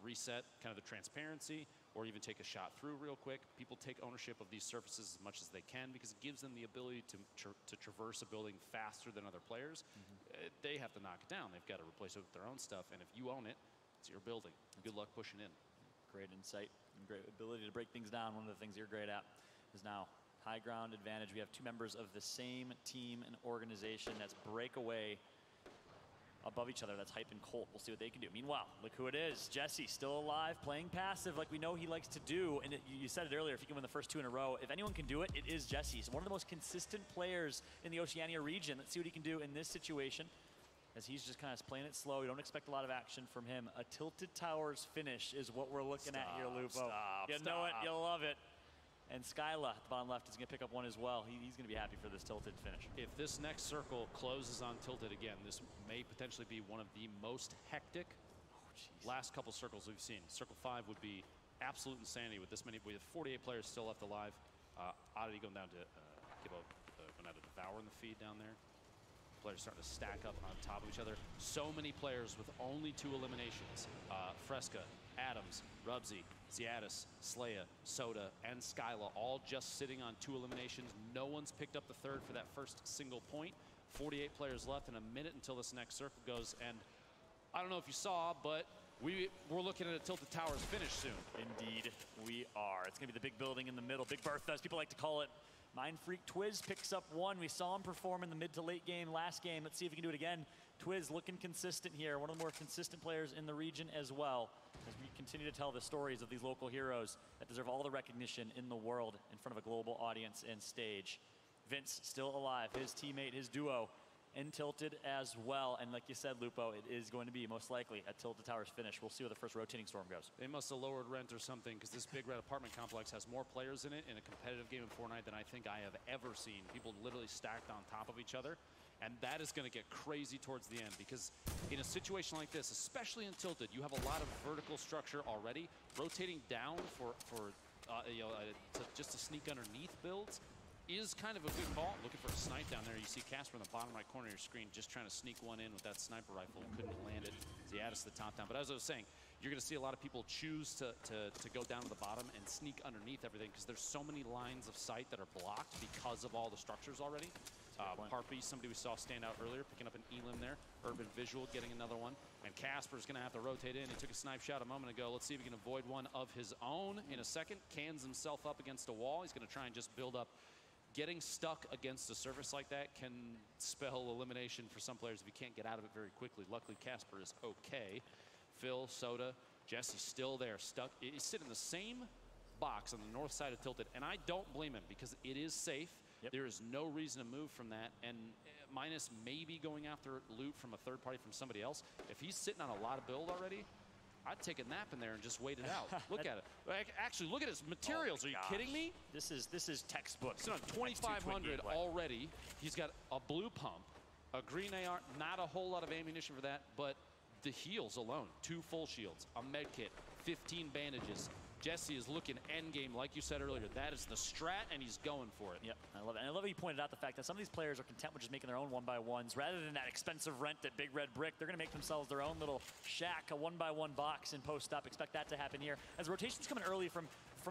reset kind of the transparency, or even take a shot through real quick. People take ownership of these surfaces as much as they can because it gives them the ability to traverse a building faster than other players. They have to knock it down. They've got to replace it with their own stuff, and if you own it, it's your building. Good luck pushing in. Great insight and great ability to break things down. One of the things you're great at is now high ground advantage. We have 2 members of the same team and organization. That's breakaway above each other. That's Hype and Colt. We'll see what they can do. Meanwhile, look who it is. Jesse, still alive, playing passive like we know he likes to do. And you said it earlier, if he can win the first 2 in a row, if anyone can do it, it is Jesse. He's one of the most consistent players in the Oceania region. Let's see what he can do in this situation, as he's just kind of playing it slow. You don't expect a lot of action from him. A Tilted Towers finish is what we're looking at here, Lupo. You know it, you'll love it. And Skyla at the bottom left is going to pick up one as well. He's going to be happy for this Tilted finish. If this next circle closes on Tilted again, this may potentially be one of the most hectic last couple circles we've seen. Circle 5 would be absolute insanity with this many. We have 48 players still left alive. Oddity going down to going down to Devour in the feed down there. Players starting to stack up on top of each other. So many players with only 2 eliminations. Fresca, Adams, Rubsy, Ziadis, Slaya, Soda, and Skyla all just sitting on 2 eliminations. No one's picked up the third for that first single point. 48 players left in a minute until this next circle goes. And I don't know if you saw, but we're looking at a Tilted Towers finish soon. Indeed, we are. It's going to be the big building in the middle. Big Bertha, as people like to call it. Mind Freak Twiz picks up 1. We saw him perform in the mid to late game last game. Let's see if he can do it again. Twiz looking consistent here. One of the more consistent players in the region as well. As we continue to tell the stories of these local heroes that deserve all the recognition in the world in front of a global audience and stage. Vince still alive. His teammate, his duo, in Tilted as well. And like you said, Lupo, it is going to be most likely a Tilted Towers finish. We'll see where the first rotating storm goes. They must have lowered rent or something, because this big red apartment complex has more players in it in a competitive game in Fortnite than I think I have ever seen. People literally stacked on top of each other. And that is going to get crazy towards the end, because in a situation like this, especially in Tilted, you have a lot of vertical structure already. Rotating down just to sneak underneath builds is kind of a good call. Looking for a snipe down there. You see Casper in the bottom right corner of your screen just trying to sneak one in with that sniper rifle. Couldn't land it. Ziadis the top down. But as I was saying, you're going to see a lot of people choose to go down to the bottom and sneak underneath everything, because there's so many lines of sight that are blocked because of all the structures already. Harpy, somebody we saw stand out earlier, picking up an elim there. Urban Visual getting another one. And Casper's going to have to rotate in. He took a snipe shot a moment ago. Let's see if he can avoid one of his own in a second. Cans himself up against a wall. He's going to try and just build up. Getting stuck against a surface like that can spell elimination for some players if you can't get out of it very quickly. Luckily, Casper is okay. Phil, Soda, Jesse still there, stuck. He's sitting in the same box on the north side of Tilted, and I don't blame him, because it is safe. Yep. There is no reason to move from that, and minus maybe going after loot from a third party from somebody else. If he's sitting on a lot of build already, I'd take a nap in there and just wait it out. Look at it. Actually, look at his materials. Are you kidding me? This is textbook. It's on 2,500 already. He's got a blue pump, a green AR, not a whole lot of ammunition for that, but the heals alone, 2 full shields, a med kit, 15 bandages. Jesse is looking endgame, like you said earlier. That is the strat, and he's going for it. Yep, I love it. And I love how you pointed out the fact that some of these players are content with just making their own 1x1s. Rather than that expensive rent at Big Red Brick, they're going to make themselves their own little shack, a 1x1 box and post up. Expect that to happen here. As rotation's coming early from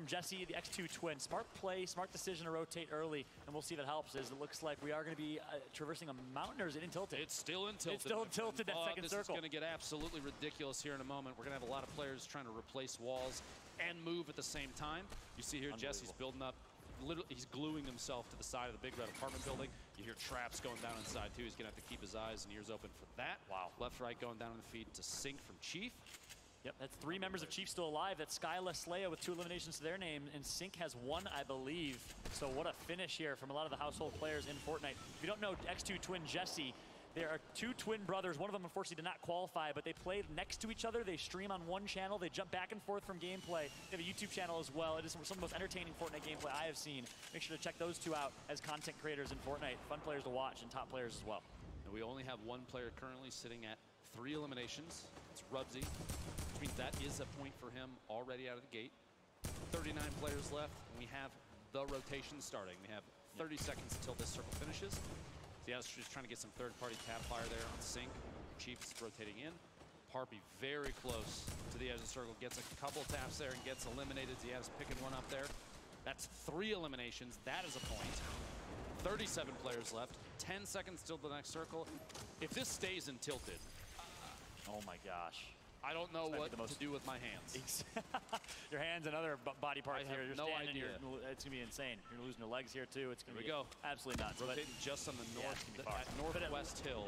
Jesse, the X2 twin. Smart play, smart decision to rotate early, and we'll see if it helps, as it looks like we are going to be traversing a mountain, or is it in Tilted? It's still in Tilted. It's still in Tilted, that second circle. This is going to get absolutely ridiculous here in a moment. We're going to have a lot of players trying to replace walls and move at the same time. You see here, Jesse's building up. Literally, he's gluing himself to the side of the big red apartment building. You hear traps going down inside, too. He's going to have to keep his eyes and ears open for that. Wow. Left, right, going down in the feed to Sync from Chief. Yep, that's 3 members of Chief still alive. That's Skyla, Slaya with 2 eliminations to their name, and Sync has 1, I believe. So what a finish here from a lot of the household players in Fortnite. If you don't know X2 twin Jesse, there are 2 twin brothers. One of them, unfortunately, did not qualify, but they played next to each other. They stream on one channel. They jump back and forth from gameplay. They have a YouTube channel as well. It is some of the most entertaining Fortnite gameplay I have seen. Make sure to check those 2 out as content creators in Fortnite. Fun players to watch and top players as well. And we only have 1 player currently sitting at 3 eliminations. It's Rubsy, which means that is a point for him already out of the gate. 39 players left, and we have the rotation starting. We have 30 seconds until this circle finishes. Ziadis just trying to get some third-party tap fire there on Sync. Chief is rotating in. Harpy very close to the edge of the circle, gets a couple taps there and gets eliminated. Ziadis picking one up there. That's 3 eliminations. That is a point. 37 players left. 10 seconds till the next circle. If this stays in Tilted, oh my gosh. I don't know what to do with my hands. Your hands and other body parts here. You're no standing, idea. It's going to be insane. You're losing your legs here, too. It's going to be go. Absolutely nuts. Rotating just on the northwest hill.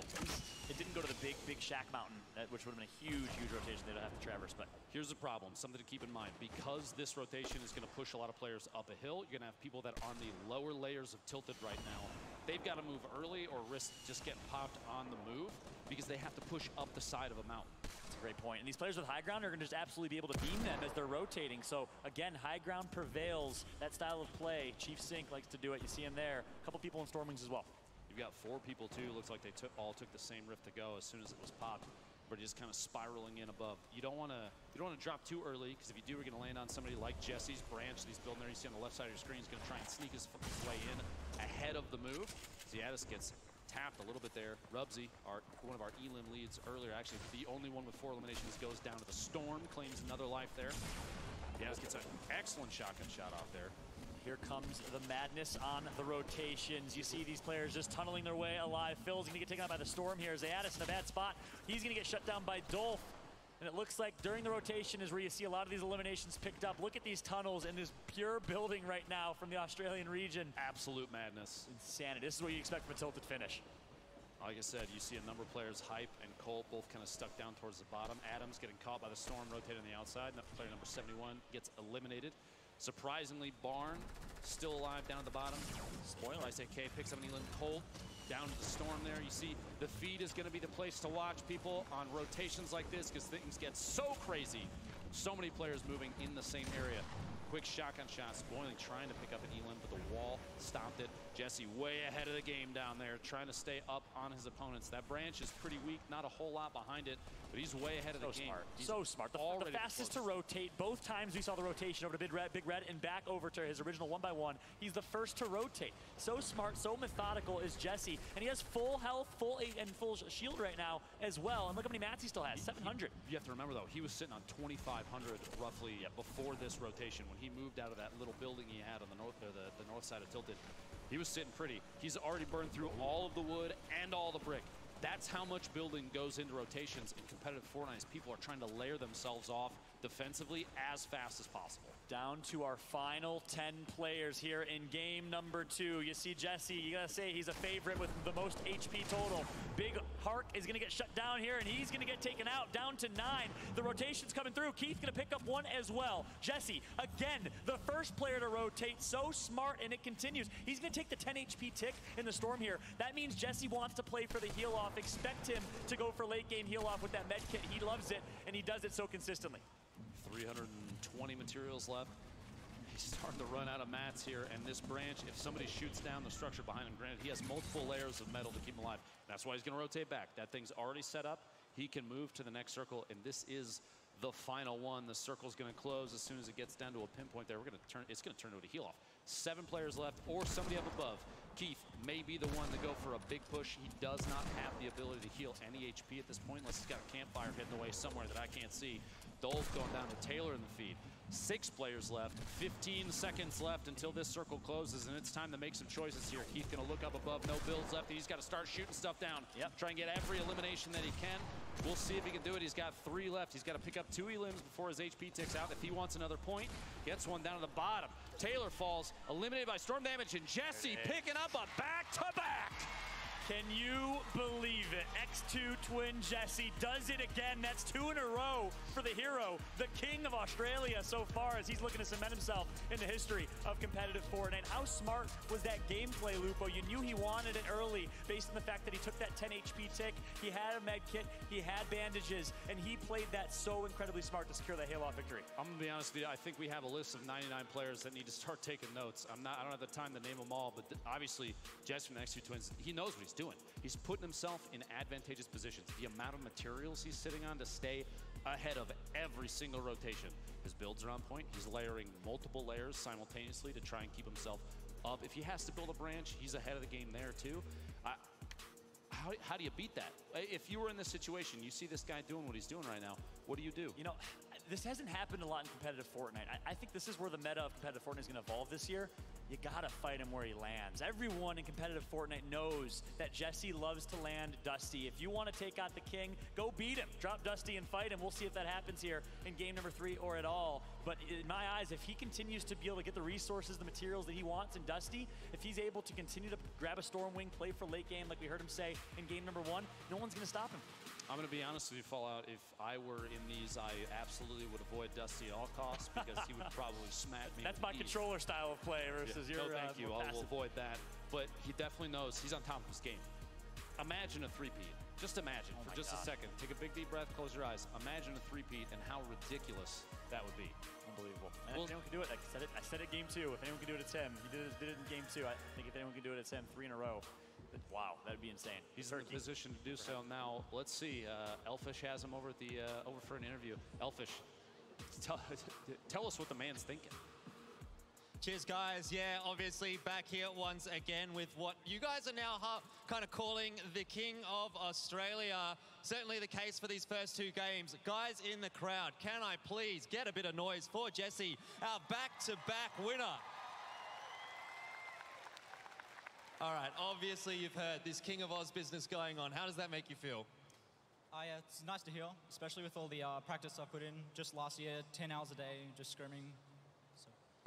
It didn't go to the big shack mountain, which would have been a huge rotation they'd have to traverse. But here's the problem, something to keep in mind. Because this rotation is going to push a lot of players up a hill, you're going to have people that are on the lower layers of Tilted right now. They've got to move early or risk just getting popped on the move, because they have to push up the side of a mountain. That's a great point. And these players with high ground are going to just absolutely be able to beam them as they're rotating. So again, high ground prevails. That style of play. Chief Sync likes to do it. You see him there. A couple people in Stormwings as well. You've got 4 people too. Looks like they all took the same rift to go as soon as it was popped. but just kind of spiraling in above. You don't want to drop too early, because if you do, we're going to land on somebody like Jesse's branch that he's building there. You see on the left side of your screen, he's going to try and sneak his way in ahead of the move. Ziadis gets tapped a little bit there. Rubsy, one of our elim leads earlier, actually the only one with 4 eliminations, goes down to the Storm, claims another life there. Ziadis gets an excellent shotgun shot off there. Here comes the madness on the rotations. You see these players just tunneling their way alive. Phil's going to get taken out by the Storm here. Ziadis in a bad spot. He's going to get shut down by Dolph. And it looks like during the rotation is where you see a lot of these eliminations picked up. Look at these tunnels and this pure building right now from the Australian region. Absolute madness. Insanity. This is what you expect from a tilted finish. Like I said, you see a number of players, Hype and Cole, both kind of stuck down towards the bottom. Adams getting caught by the Storm, rotating on the outside. Player number 71 gets eliminated. Surprisingly, Barn still alive down at the bottom. Spoiler, I say K picks up an Elim. Cole down to the Storm there. You see the feed is going to be the place to watch people on rotations like this, because things get so crazy. So many players moving in the same area. Quick shotgun shots. Boiling trying to pick up an Elim, but the wall stopped it. Jesse way ahead of the game down there, trying to stay up on his opponents. That branch is pretty weak, not a whole lot behind it, but he's way ahead of the game. So smart. The fastest to rotate. Both times we saw the rotation over to Big Red and back over to his original 1x1. He's the first to rotate. So smart, so methodical is Jesse. And he has full health, full shield right now as well. And look how many mats he still has, 700. You have to remember, though, he was sitting on 2,500 roughly before this rotation. When he moved out of that little building he had on the north side of Tilted, he was sitting pretty. He's already burned through all of the wood and all the brick. That's how much building goes into rotations in competitive Fortnite. People are trying to layer themselves off defensively as fast as possible. Down to our final 10 players here in game number 2. You see Jesse, you gotta say he's a favorite with the most HP total. Big Hark is gonna get shut down here, and he's gonna get taken out, down to 9. The rotation's coming through. Keith gonna pick up 1 as well. Jesse, again, the first player to rotate. So smart, and it continues. He's gonna take the 10 HP tick in the Storm here. That means Jesse wants to play for the heal off. Expect him to go for late game heal off with that med kit. He loves it, and he does it so consistently. 320 materials left. He's starting to run out of mats here, and this branch, if somebody shoots down the structure behind him, granted, he has multiple layers of metal to keep him alive. That's why he's going to rotate back. That thing's already set up. He can move to the next circle, and this is the final one. The circle's going to close as soon as it gets down to a pinpoint there. It's going to turn into a heal off. 7 players left, or somebody up above. Keith may be the one to go for a big push. He does not have the ability to heal any HP at this point, unless he's got a campfire hidden away somewhere that I can't see. Dolph going down to Taylor in the feed. 6 players left, 15 seconds left until this circle closes, and it's time to make some choices here. Keith gonna look up above, no builds left. He's got to start shooting stuff down. Try and get every elimination that he can. We'll see if he can do it. He's got 3 left. He's got to pick up 2 elims before his HP ticks out. If he wants another point, gets one down to the bottom. Taylor falls, eliminated by Storm Damage, and Jesse picking up a back-to-back. Can you believe it? X2 twin Jesse does it again. That's 2 in a row for the hero, the king of Australia so far, as he's looking to cement himself in the history of competitive Fortnite. How smart was that gameplay, Lupo? You knew he wanted it early based on the fact that he took that 10 HP tick. He had a med kit, he had bandages, and he played that so incredibly smart to secure that Halo victory. I'm gonna be honest with you, I think we have a list of 99 players that need to start taking notes. I don't have the time to name them all, but obviously Jesse from the X2 Twins, he knows what he's doing. He's putting himself in advantageous positions. The amount of materials he's sitting on to stay ahead of every single rotation. His builds are on point. He's layering multiple layers simultaneously to try and keep himself up. If he has to build a branch, he's ahead of the game there too. How do you beat that? If you were in this situation, you see this guy doing what he's doing right now, what do you do? You know, this hasn't happened a lot in competitive Fortnite. I think this is where the meta of competitive Fortnite is going to evolve this year. You gotta fight him where he lands. Everyone in competitive Fortnite knows that Jesse loves to land Dusty. If you want to take out the king, go beat him. Drop Dusty and fight him. We'll see if that happens here in game number 3 or at all. But in my eyes, if he continues to be able to get the resources, the materials that he wants in Dusty, if he's able to continue to grab a Stormwing, play for late game like we heard him say in game number 1, no one's gonna stop him. I'm going to be honest with you, Fallout. If I were in these, I absolutely would avoid Dusty at all costs because he would probably smack me. That's my controller style of play versus your. No, thank you. I'll avoid that. But he definitely knows he's on top of his game. Imagine a 3-peat. Just imagine for just a second. Take a big deep breath, close your eyes. Imagine a 3-peat and how ridiculous that would be. Unbelievable. And if anyone can do it, I said it game 2. If anyone can do it, it's him. He did it in game 2. I think if anyone can do it, it's him. 3 in a row. Wow, that'd be insane. He's in the position to do so now. Let's see. Elfish has him over at the over for an interview. Elfish, tell us what the man's thinking. Cheers, guys. Yeah, obviously back here once again with what you guys are now kind of calling the King of Australia. Certainly the case for these first two games. Guys in the crowd, can I please get a bit of noise for Jesse, our back-to-back winner? All right, obviously you've heard this King of Oz business going on. How does that make you feel? Yeah, it's nice to hear, especially with all the practice I put in just last year, 10 hours a day, just scrimming.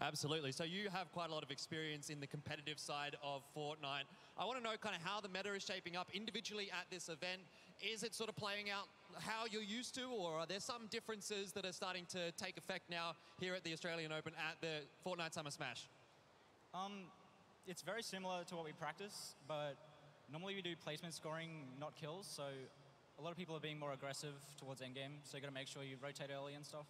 Absolutely. So you have quite a lot of experience in the competitive side of Fortnite. I want to know kind of how the meta is shaping up individually at this event. Is it sort of playing out how you're used to, or are there some differences that are starting to take effect now here at the Australian Open at the Fortnite Summer Smash? It's very similar to what we practice, but normally we do placement scoring, not kills, so a lot of people are being more aggressive towards endgame, so you got to make sure you rotate early and stuff.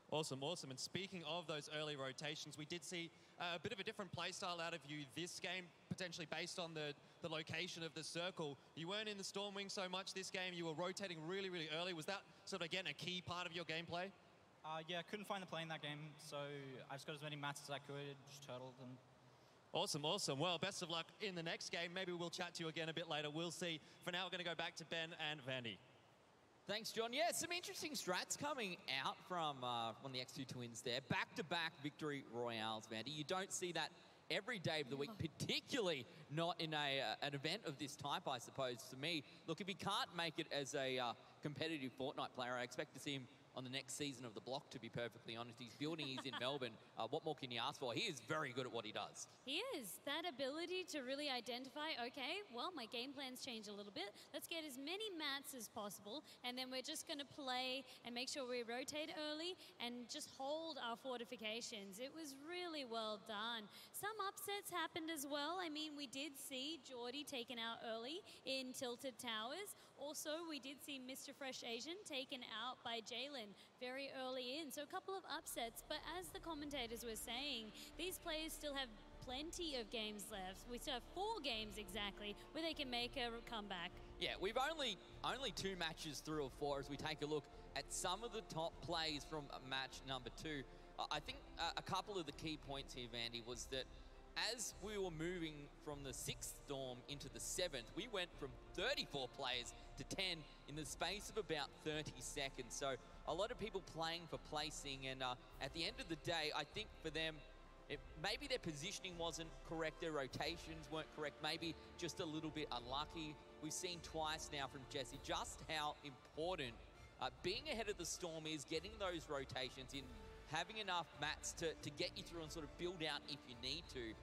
Awesome, awesome. And speaking of those early rotations, we did see a bit of a different play style out of you this game, potentially based on the location of the circle. You weren't in the Stormwing so much this game. You were rotating really, really early. Was that sort of, again, a key part of your gameplay? Yeah, couldn't find the play in that game, so I just got as many mats as I could, just turtled them. Awesome, awesome. Well, best of luck in the next game. Maybe we'll chat to you again a bit later. We'll see. For now, we're going to go back to Ben and Vandy. Thanks, John. Yeah, some interesting strats coming out from the X2 Twins there. Back-to-back victory royales, Vandy. You don't see that every day of the week, particularly not in an event of this type, I suppose, to me. Look, if he can't make it as a competitive Fortnite player, I expect to see him on the next season of The Block, to be perfectly honest. He's building, he's in Melbourne. What more can you ask for? He is very good at what he does. He is. That ability to really identify, okay, well, my game plan's changed a little bit. Let's get as many mats as possible, and then we're just going to play and make sure we rotate early and just hold our fortifications. It was really well done. Some upsets happened as well. I mean, we did see Geordie taken out early in Tilted Towers. Also, we did see Mr. Fresh Asian taken out by Jalen very early in. So a couple of upsets, but as the commentators were saying, these players still have plenty of games left. We still have 4 games exactly where they can make a comeback. Yeah, we've only 2 matches through of 4 as we take a look at some of the top plays from match number 2. I think a couple of the key points here, Vandy, was that as we were moving from the 6th Storm into the 7th, we went from 34 players to 10 in the space of about 30 seconds. So a lot of people playing for placing, and at the end of the day, I think for them, maybe their positioning wasn't correct, their rotations weren't correct, maybe just a little bit unlucky. We've seen twice now from Jesse just how important being ahead of the Storm is, getting those rotations in, having enough mats to get you through and sort of build out if you need to.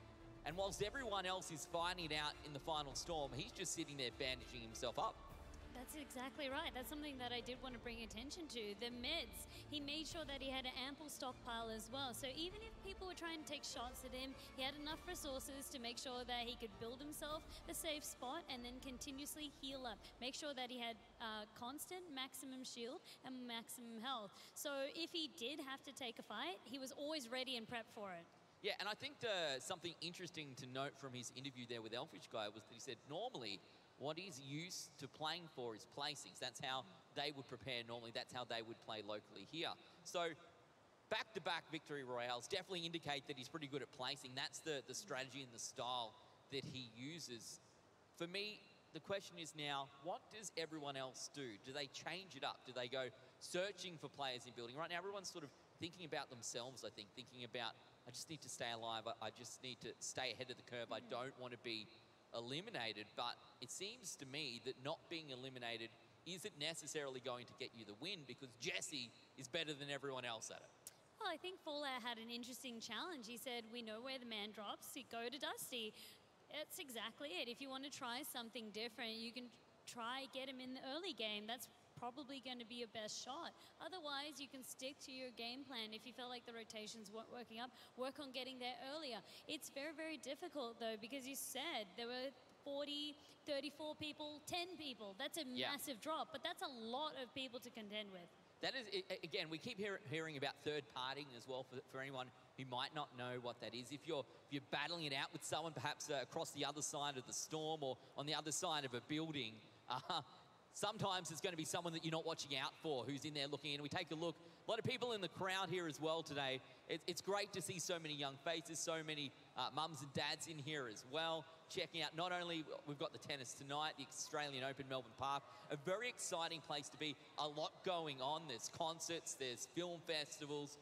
And whilst everyone else is fighting it out in the final Storm, he's just sitting there bandaging himself up. That's exactly right. That's something that I did want to bring attention to. The meds, he made sure that he had an ample stockpile as well. So even if people were trying to take shots at him, he had enough resources to make sure that he could build himself a safe spot and then continuously heal up. Make sure that he had constant maximum shield and maximum health. So if he did have to take a fight, he was always ready and prepped for it. Yeah, and I think something interesting to note from his interview there with Elfish Guy was that he said normally what he's used to playing for is placings. That's how they would prepare normally. That's how they would play locally here. So back-to-back victory royales definitely indicate that he's pretty good at placing. That's the strategy and the style that he uses. For me, the question is now, what does everyone else do? Do they change it up? Do they go searching for players in building? Right now, everyone's sort of thinking about themselves, I think, thinking about, I just need to stay alive. I just need to stay ahead of the curve. I don't want to be eliminated. But it seems to me that not being eliminated isn't necessarily going to get you the win because Jesse is better than everyone else at it. Well, I think Fallout had an interesting challenge. He said, we know where the man drops, you go to Dusty. That's exactly it. If you want to try something different, you can try get him in the early game. That's probably going to be your best shot. Otherwise, you can stick to your game plan. If you feel like the rotations weren't working up, work on getting there earlier. It's very, very difficult, though, because you said there were 40, 34 people, 10 people. That's a massive drop, but that's a lot of people to contend with. That is, again, we keep hearing about third partying as well for anyone who might not know what that is. If you're battling it out with someone, perhaps across the other side of the storm or on the other side of a building, sometimes it's going to be someone that you're not watching out for who's in there looking in. We take a look. A lot of people in the crowd here as well today. It's great to see so many young faces, so many mums and dads in here as well, checking out not only, we've got the tennis tonight, the Australian Open Melbourne Park, a very exciting place to be, a lot going on. There's concerts, there's film festivals,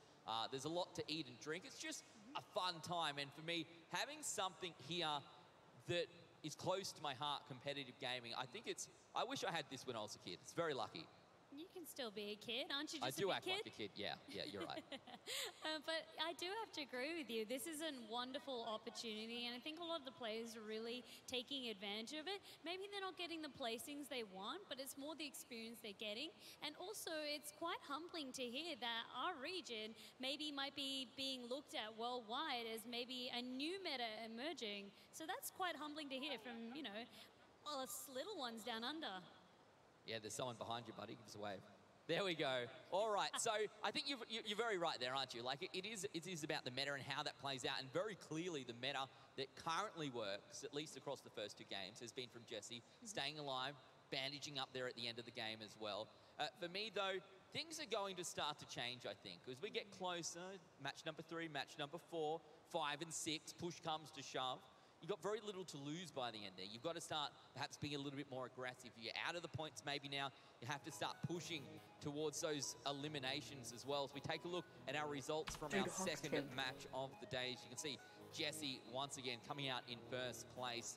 there's a lot to eat and drink. It's just a fun time, and for me, having something here that is close to my heart, competitive gaming, I wish I had this when I was a kid. It's very lucky. You can still be a kid, aren't you? I Just do a act big like a kid, yeah, you're right. But I do have to agree with you. This is a wonderful opportunity, and I think a lot of the players are really taking advantage of it. Maybe they're not getting the placings they want, but it's more the experience they're getting. And also, it's quite humbling to hear that our region maybe might be being looked at worldwide as maybe a new meta emerging. So that's quite humbling to hear from, us little ones down under. Yeah, there's someone behind you, buddy. Give us a wave. There we go. All right, so I think you're very right there, aren't you? Like, it is about the meta and how that plays out, and very clearly the meta that currently works, at least across the first two games, has been from Jessie, staying alive, bandaging up there at the end of the game as well. For me, though, things are going to start to change, I think, as we get closer. Match number 3, match number 4, 5 and 6, push comes to shove. You've got very little to lose by the end there. You've got to start perhaps being a little bit more aggressive. You're out of the points maybe now. You have to start pushing towards those eliminations as well. As we take a look at our results from our second match of the day, as you can see, Jessie once again coming out in first place.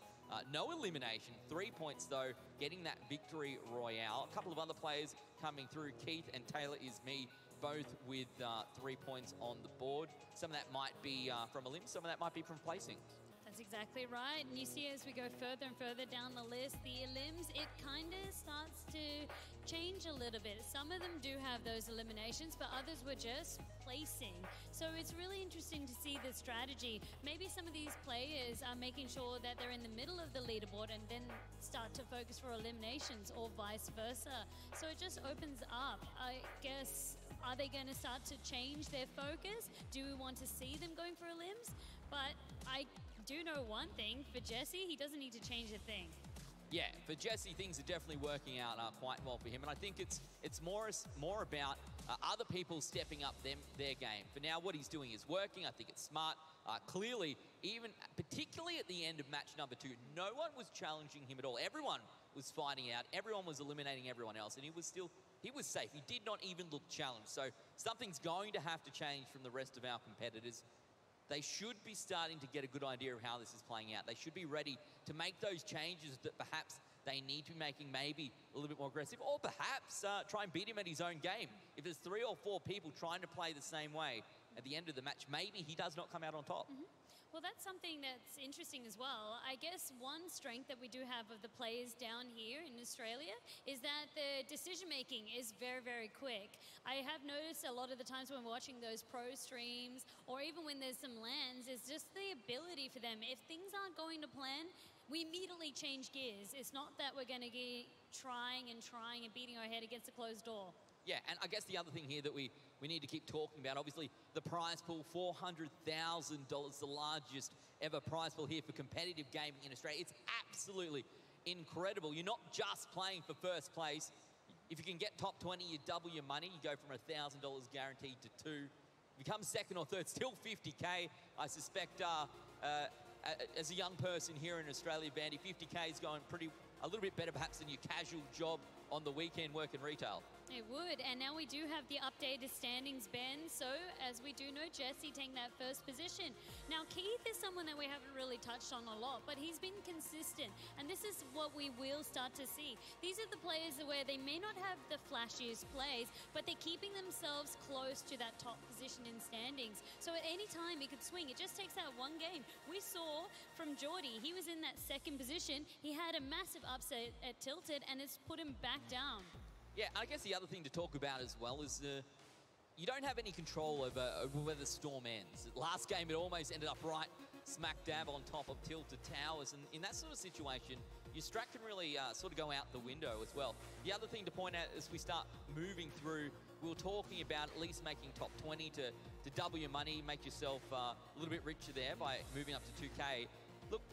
No elimination, 3 points though, getting that victory royale. A couple of other players coming through, Keith and Taylor is me, both with 3 points on the board. Some of that might be from a limb, some of that might be from placing. That's exactly right. And you see as we go further and further down the list, the elims, it kind of starts to change a little bit. Some of them do have those eliminations, but others were just placing. So it's really interesting to see the strategy. Maybe some of these players are making sure that they're in the middle of the leaderboard and then start to focus for eliminations, or vice versa. So it just opens up. I guess, are they going to start to change their focus? Do we want to see them going for elims? But I do know one thing, for Jessie, he doesn't need to change a thing. Yeah, for Jessie, things are definitely working out quite well for him, and I think it's more about other people stepping up their game. For now, what he's doing is working. I think it's smart. Clearly, even particularly at the end of match number 2, no one was challenging him at all. Everyone was fighting out. Everyone was eliminating everyone else, and he was safe. He did not even look challenged. So something's going to have to change from the rest of our competitors. They should be starting to get a good idea of how this is playing out. They should be ready to make those changes that perhaps they need to be making, maybe a little bit more aggressive, or perhaps try and beat him at his own game. If there's 3 or 4 people trying to play the same way at the end of the match, maybe he does not come out on top. Well, that's something that's interesting as well. I guess one strength that we do have of the players down here in Australia is that the decision-making is very, very quick. I have noticed a lot of the times when we're watching those pro streams, or even when there's some LANs, is just the ability for them. If things aren't going to plan, we immediately change gears. It's not that we're going to be trying and beating our head against a closed door. Yeah, and I guess the other thing here that we need to keep talking about, obviously, the prize pool, $400,000, the largest ever prize pool here for competitive gaming in Australia. It's absolutely incredible. You're not just playing for first place. If you can get top 20, you double your money. You go from $1,000 guaranteed to 2. If you come second or third, still $50K. I suspect as a young person here in Australia, Vandy, $50K is going a little bit better perhaps than your casual job on the weekend working retail. It would, and now we do have the updated standings, Ben. So, as we do know, Jessie taking that first position. Now, Keith is someone that we haven't really touched on a lot, but he's been consistent, and this is what we will start to see. These are the players where they may not have the flashiest plays, but they're keeping themselves close to that top position in standings. So, at any time, it could swing. It just takes that one game. We saw from Geordie, he was in that second position. He had a massive upset at Tilted, and it's put him back down. Yeah, I guess the other thing to talk about as well is you don't have any control over where the storm ends. Last game, it almost ended up right smack dab on top of Tilted Towers, and in that sort of situation, your strat can really sort of go out the window as well. The other thing to point out as we start moving through, we were talking about at least making top 20 to double your money, make yourself a little bit richer there by moving up to 2K. Look,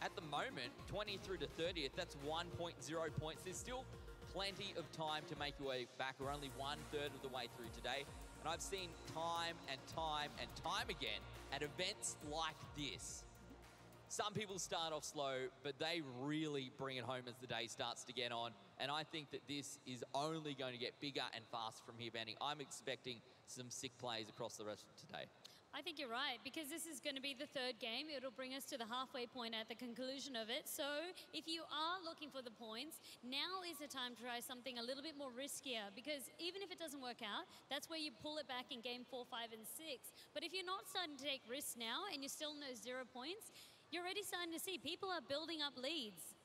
at the moment, 20 through to 30th, that's 1.0 points. There's still plenty of time to make your way back. We're only 1/3 of the way through today. And I've seen time and time and time again at events like this. Some people start off slow, but they really bring it home as the day starts to get on. And I think that this is only going to get bigger and faster from here, Benny. I'm expecting some sick plays across the rest of today. I think you're right, because this is going to be the third game. It'll bring us to the halfway point at the conclusion of it. So if you are looking for the points, now is the time to try something a little bit more riskier, because even if it doesn't work out, that's where you pull it back in game 4, 5, and 6. But if you're not starting to take risks now and you're still in those 0 points, you're already starting to see people are building up leads.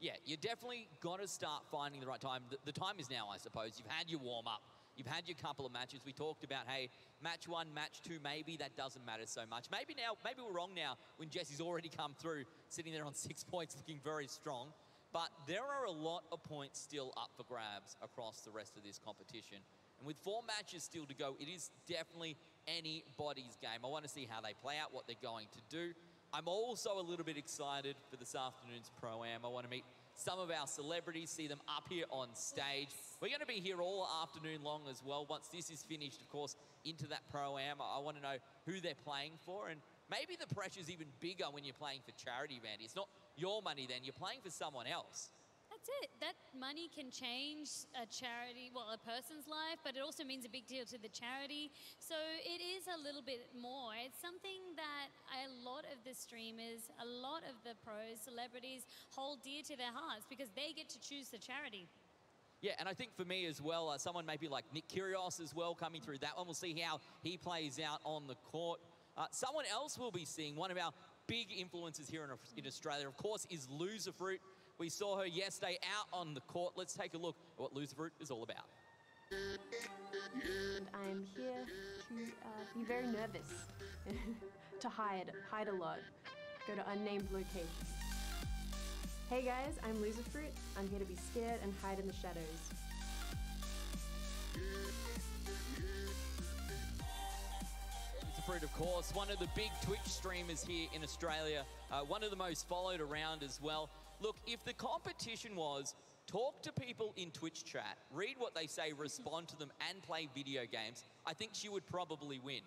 Yeah, you definitely got to start finding the right time. The time is now, I suppose. You've had your warm-up. You've had your couple of matches. We talked about, hey, match 1, match 2, maybe that doesn't matter so much. Maybe we're wrong now when Jesse's already come through, sitting there on 6 points, looking very strong. But there are a lot of points still up for grabs across the rest of this competition. And with 4 matches still to go, it is definitely anybody's game. I want to see how they play out, what they're going to do. I'm also a little bit excited for this afternoon's Pro-Am. I want to meet some of our celebrities, see them up here on stage. We're going to be here all afternoon long as well. Once this is finished, of course, into that Pro-Am, I want to know who they're playing for. And maybe the pressure's even bigger when you're playing for charity, Vandy. It's not your money then, you're playing for someone else. That's it. That money can change a charity, well, a person's life, but it also means a big deal to the charity. So it is a little bit more. It's something that a lot of the streamers, a lot of the pros, celebrities hold dear to their hearts because they get to choose the charity. Yeah, and I think for me as well, someone maybe like Nick Kyrgios as well coming through that one. We'll see how he plays out on the court. Someone else we'll be seeing, one of our big influencers here in Australia, of course, is Loserfruit. We saw her yesterday out on the court. Let's take a look at what Loserfruit is all about. I'm here to be very nervous, to hide a lot, go to unnamed locations. Hey guys, I'm Loserfruit. I'm here to be scared and hide in the shadows. Loserfruit, of course, one of the big Twitch streamers here in Australia, one of the most followed around as well. Look, if the competition was talk to people in Twitch chat, read what they say, respond to them, and play video games, I think she would probably win.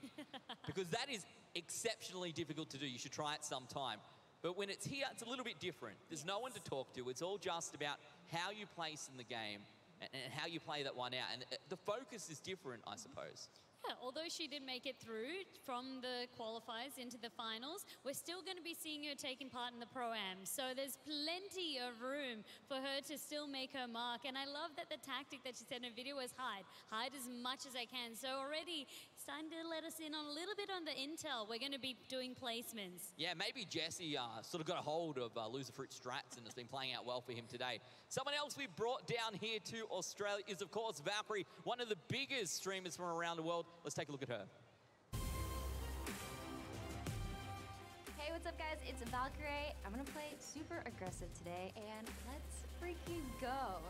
Because that is exceptionally difficult to do. You should try it sometime. But when it's here, it's a little bit different. There's no one to talk to. It's all just about how you place in the game and how you play that one out. And the focus is different, I suppose. Yeah, although she did make it through from the qualifiers into the finals, we're still going to be seeing her taking part in the Pro-Am. So there's plenty of room for her to still make her mark. And I love that the tactic that she said in her video was hide. Hide as much as I can. So already starting to let us in on a little bit on the intel. We're going to be doing placements. Yeah, maybe Jesse sort of got a hold of Loserfruit strats and has been playing out well for him today. Someone else we brought down here to Australia is, of course, Valkyrie, one of the biggest streamers from around the world. Let's take a look at her. Hey, what's up, guys? It's Valkyrie. I'm gonna play super aggressive today, and let's freaking go.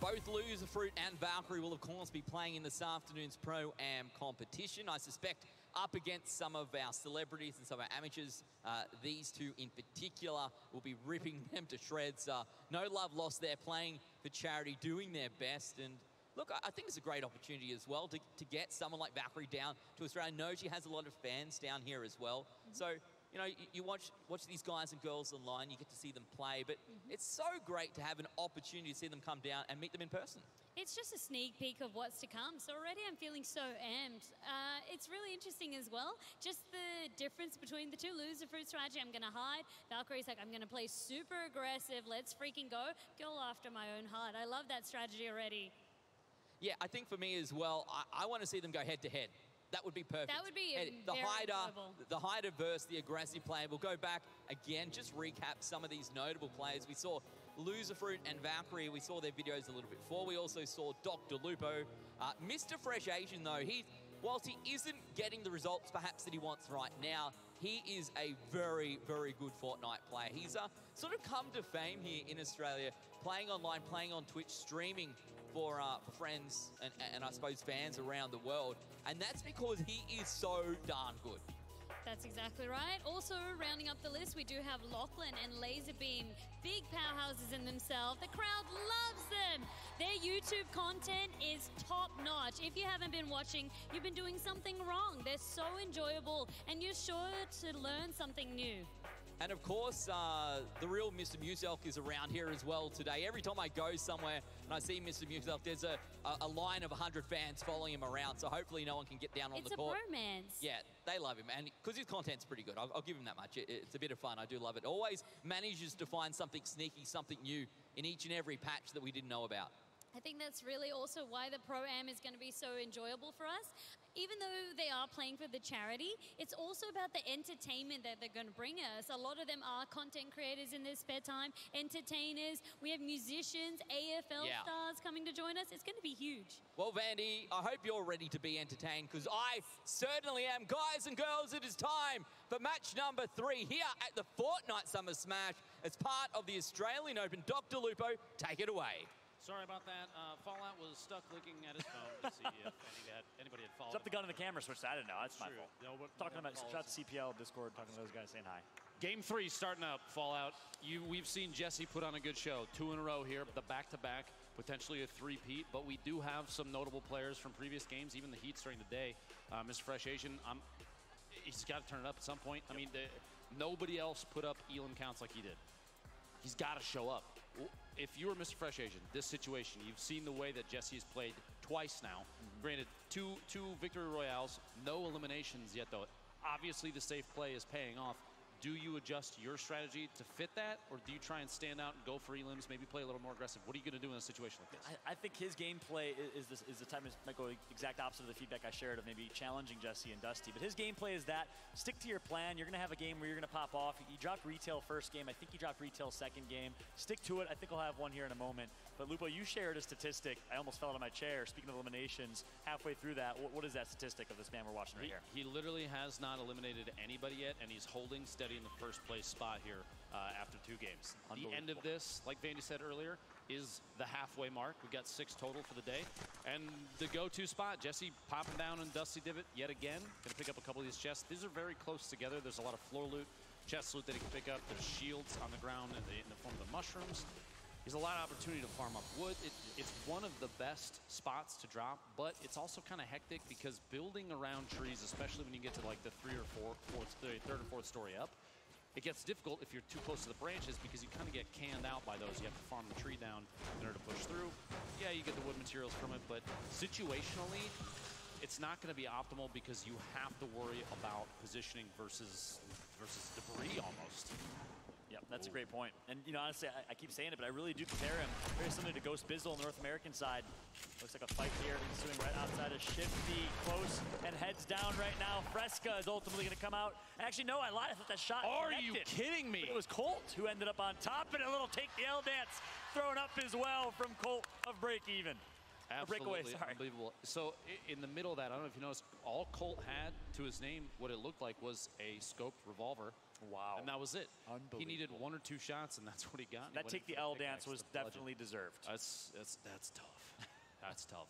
Both Loserfruit and Valkyrie will, of course, be playing in this afternoon's Pro-Am competition. I suspect up against some of our celebrities and some of our amateurs. These two in particular will be ripping them to shreds. No love lost there, playing for charity, doing their best. And look, I think it's a great opportunity as well to get someone like Valkyrie down to Australia. I know she has a lot of fans down here as well. So, you know, you watch these guys and girls online, you get to see them play, but it's so great to have an opportunity to see them come down and meet them in person. It's just a sneak peek of what's to come. So already I'm feeling so amped. It's really interesting as well, just the difference between the two. Loserfruit strategy, I'm going to hide. Valkyrie's like, I'm going to play super aggressive. Let's freaking go after my own heart. I love that strategy already. Yeah, I think for me as well, I want to see them go head to head. That would be perfect. That would be the very hider versus the aggressive player. We'll go back again, just recap some of these notable players. We saw Loserfruit and Valkyrie. We saw their videos a little bit before. We also saw Dr. Lupo. Mr. Fresh Asian, though, whilst he isn't getting the results perhaps that he wants right now, he is a very, very good Fortnite player. He's sort of come to fame here in Australia, playing online, playing on Twitch, streaming for friends and I suppose fans around the world. And that's because he is so darn good. That's exactly right. Also, rounding up the list, we do have Lachlan and Laserbeam, big powerhouses in themselves. The crowd loves them. Their YouTube content is top-notch. If you haven't been watching, you've been doing something wrong. They're so enjoyable, and you're sure to learn something new. And of course, the real Mr. Muselk is around here as well today. Every time I go somewhere and I see Mr. Muselk, there's a line of 100 fans following him around, so hopefully no one can get down on the court. It's a bromance. Yeah, they love him, and because his content's pretty good, I'll give him that much. It's a bit of fun. I do love it. Always manages to find something sneaky, something new in each and every patch that we didn't know about. I think that's really also why the Pro-Am is going to be so enjoyable for us. Even though they are playing for the charity, it's also about the entertainment that they're going to bring us. A lot of them are content creators in their spare time, entertainers. We have musicians, AFL stars coming to join us. It's going to be huge. Well, Vandy, I hope you're ready to be entertained, because I certainly am. Guys and girls, it is time for match number 3 here at the Fortnite Summer Smash as part of the Australian Open. Dr. Lupo, take it away. Sorry about that. Fallout was stuck looking at his phone to see if anybody had followed. Drop the gun on the camera switch. I didn't know. That's my True. fault. No, Talking about shout to CPL Discord, talking to those guys saying hi. Game 3 starting up. Fallout. We've seen Jesse put on a good show. 2 in a row here. The back-to-back, potentially a 3-peat. But we do have some notable players from previous games, even the Heats during the day. Mr. Fresh Asian, he's got to turn it up at some point. I mean, nobody else put up Elam counts like he did. He's got to show up. If you were Mr. Fresh Asian, this situation, you've seen the way that Jesse has played twice now. Granted, two victory royales, no eliminations yet, though. Obviously, the safe play is paying off. Do you adjust your strategy to fit that, or do you try and stand out and go for elims, maybe play a little more aggressive? What are you going to do in a situation like this? I think his gameplay is the time might go exact opposite of the feedback I shared of maybe challenging Jesse and Dusty. But his gameplay is that stick to your plan. You're going to have a game where you're going to pop off. He dropped retail first game. I think he dropped retail second game. Stick to it. I think we'll have one here in a moment. But Lupo, you shared a statistic. I almost fell out of my chair. Speaking of eliminations, halfway through that, what is that statistic of this man we're watching right here? He literally has not eliminated anybody yet, and he's holding steady in the first place spot here after 2 games. The end of this, like Vandy said earlier, is the halfway mark. We've got 6 total for the day. And the go-to spot, Jesse popping down on Dusty Divot yet again. Gonna pick up a couple of these chests. These are very close together. There's a lot of floor loot, chest loot that he can pick up. There's shields on the ground in the form of the mushrooms. There's a lot of opportunity to farm up wood. It's one of the best spots to drop, but it's also kind of hectic because building around trees, especially when you get to like the third or fourth story up, it gets difficult if you're too close to the branches because you kind of get canned out by those. You have to farm the tree down in order to push through. Yeah, you get the wood materials from it, but situationally, it's not going to be optimal because you have to worry about positioning versus debris almost. Yep, that's a great point. And, you know, honestly, I keep saying it, but I really do compare him very similar to Ghost Bizzle on the North American side. Looks like a fight here ensuing right outside of Shifty. Close and heads down right now. Fresca is ultimately going to come out. Actually, no, I lied. I thought that shot Are connected. you kidding me? But it was Colt who ended up on top, and a little take the L dance thrown up as well from Colt of Break Even. Absolutely breakaway, sorry. Unbelievable. So in the middle of that, I don't know if you noticed, all Colt had to his name, what it looked like was a scoped revolver. Wow. And that was it. Unbelievable. He needed 1 or 2 shots, and that's what he got. That take the L dance was definitely deserved. That's tough. That's tough.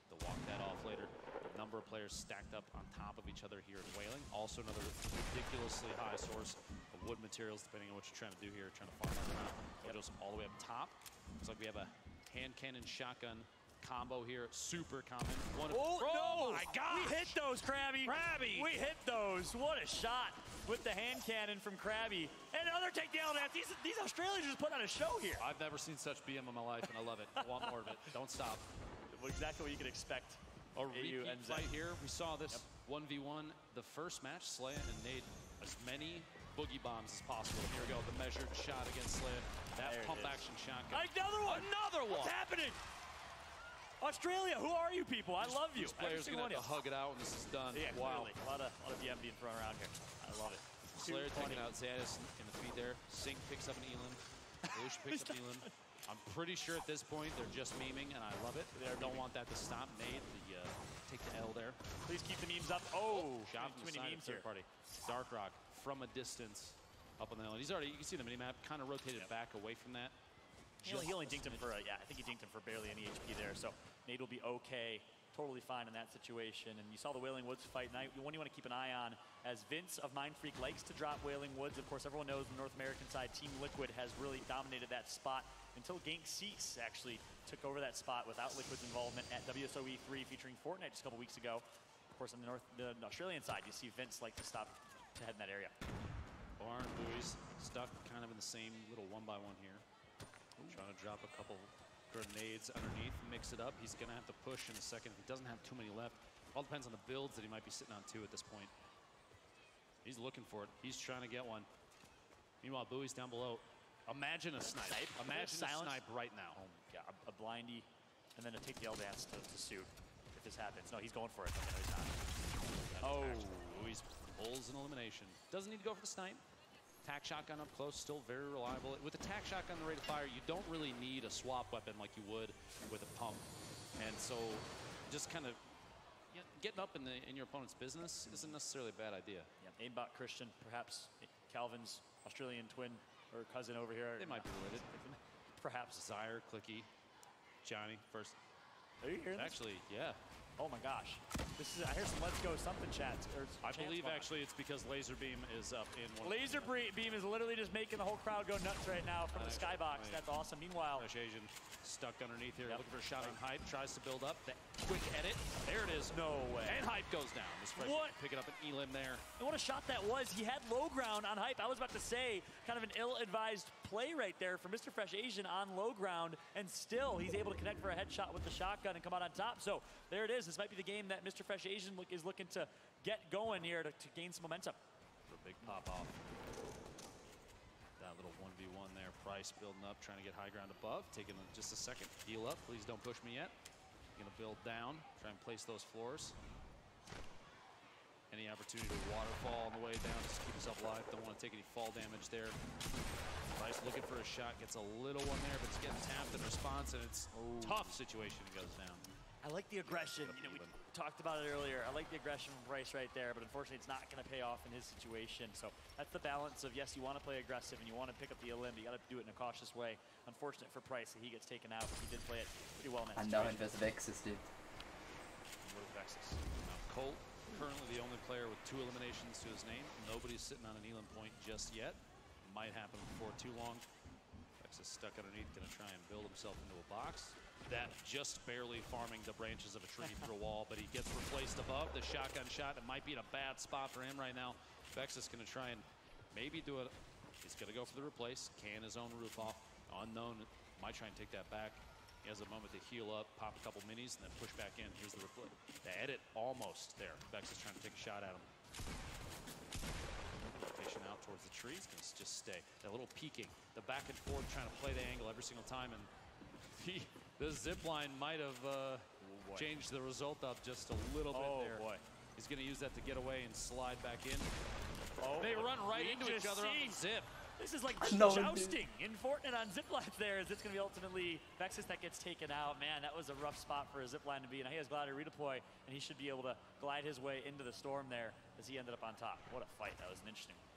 To walk that off later. A number of players stacked up on top of each other here in Whaling. Also another ridiculously high source of wood materials, depending on what you're trying to do here, trying to farm that around. Goes all the way up top. Looks like we have a hand cannon shotgun combo here, super common. No! My God! We hit those, Krabby! We hit those! What a shot with the hand cannon from Krabby. And another take the L dance. These Australians just put on a show here. I've never seen such BM in my life, and I love it. I want more of it. Don't stop. Exactly what you could expect. A repeat fight here. We saw this 1v1 the first match. Slaya and Nade as many boogie bombs as possible. Here we go, the measured shot against Slaya. That pump action shotgun. Another one! Another one! What's happening? Australia, who are you people? I love you. These players are going to hug it out when this is done. Yeah, wow. Clearly. A lot of BM being thrown around here. I love it. Slayer taking out Zadis in the feed there. Sink picks up an Elam. Lucian picks up an Elam. I'm pretty sure at this point they're just memeing, and I love it. They don't want that to stop. Nade, take the L there. But Please keep the memes up. Oh, shot too from the many side memes of third here. party. Dark Rock from a distance up on the island. He's already, you can see the minimap, kind of rotated back away from that. He only dinked him for, yeah, I think he dinked him for barely any HP there. So Nate will be okay, totally fine in that situation. And you saw the Wailing Woods fight. Now, one you want to keep an eye on, as Vince of Mind Freak likes to drop Wailing Woods. Of course, everyone knows the North American side, Team Liquid has really dominated that spot until Gank Seeks actually took over that spot without Liquid's involvement at WSOE 3 featuring Fortnite just a couple weeks ago. Of course, on the Australian side, you see Vince like to stop to head in that area. Barn Buoys stuck kind of in the same little one-by-one here. Trying to drop a couple grenades underneath, mix it up. He's going to have to push in a second. He doesn't have too many left. All depends on the builds that he might be sitting on too at this point. He's looking for it. He's trying to get one. Meanwhile, Buoy's down below. Imagine a snipe. Imagine a snipe right now. Oh my God, a blindy, and then a take the L dance to suit if this happens. No, he's going for it. Okay, no, he's not. Oh, Buoy's pulls an elimination. Doesn't need to go for the snipe. Tac shotgun up close, still very reliable. With the tac shotgun, the rate of fire, you don't really need a swap weapon like you would with a pump. And so just kind of getting up in your opponent's business isn't necessarily a bad idea. Yeah, aimbot Christian, perhaps Calvin's Australian twin or cousin over here. They might be related. Perhaps. Zyre, Clicky, Johnny, first. Are you hearing Actually, yeah. Oh my gosh. This is, I hear some Let's Go something chats. I believe actually it's because Laserbeam is up in one. Laserbeam is literally just making the whole crowd go nuts right now from the skybox. That's awesome. Meanwhile, Fresh Asian stuck underneath here, looking for a shot on Hype, tries to build up. The quick edit. There it is. No way. And Hype goes down. What? Pick it up an Elim there. And what a shot that was. He had low ground on Hype. I was about to say, kind of an ill-advised play right there for Mr. Fresh Asian on low ground, and still he's able to connect for a headshot with the shotgun and come out on top. So there it is. This might be the game that Mr. Fresh Asian is looking to get going here to gain some momentum. For a big pop-off. That little 1v1 there. Price building up, trying to get high ground above. Taking just a second. Heal up. Please don't push me yet. Going to build down. Try and place those floors. Any opportunity to waterfall on the way down. Just keep himself alive. Don't want to take any fall damage there. Price looking for a shot. Gets a little one there, but it's getting tapped in response, and it's a tough situation. He goes down. I like the aggression. You know, we talked about it earlier. I like the aggression from Price right there, but unfortunately it's not going to pay off in his situation. So that's the balance of, yes, you want to play aggressive and you want to pick up the elim, but you got to do it in a cautious way. Unfortunate for Price that he gets taken out, but he did play it pretty well in that situation. situation. Invisivexus, dude. Now, Colt, currently the only player with 2 eliminations to his name. Nobody's sitting on an elim point just yet. Might happen before too long. Vexus stuck underneath, going to try and build himself into a box. That just barely farming the branches of a tree through a wall, but he gets replaced above. The shotgun shot, it might be in a bad spot for him right now. Vexus going to try and maybe do it. He's going to go for the replace. Can his own roof off. Unknown might try and take that back. He has a moment to heal up, pop a couple minis, and then push back in. Here's the replay. The edit almost there. Vexus trying to take a shot at him. Rotation out towards the tree. He's going to just stay. That little peeking, the back and forth, trying to play the angle every single time, and the zip line might have changed the result up just a little bit there. Boy. He's going to use that to get away and slide back in. Oh, they run right into each other on the zip. This is like jousting in Fortnite on zip lines there. Is it's going to be ultimately Vexus that gets taken out. Man, that was a rough spot for a zip line to be in. He has Glider redeploy, and he should be able to glide his way into the storm there as he ended up on top. What a fight. That was an interesting one.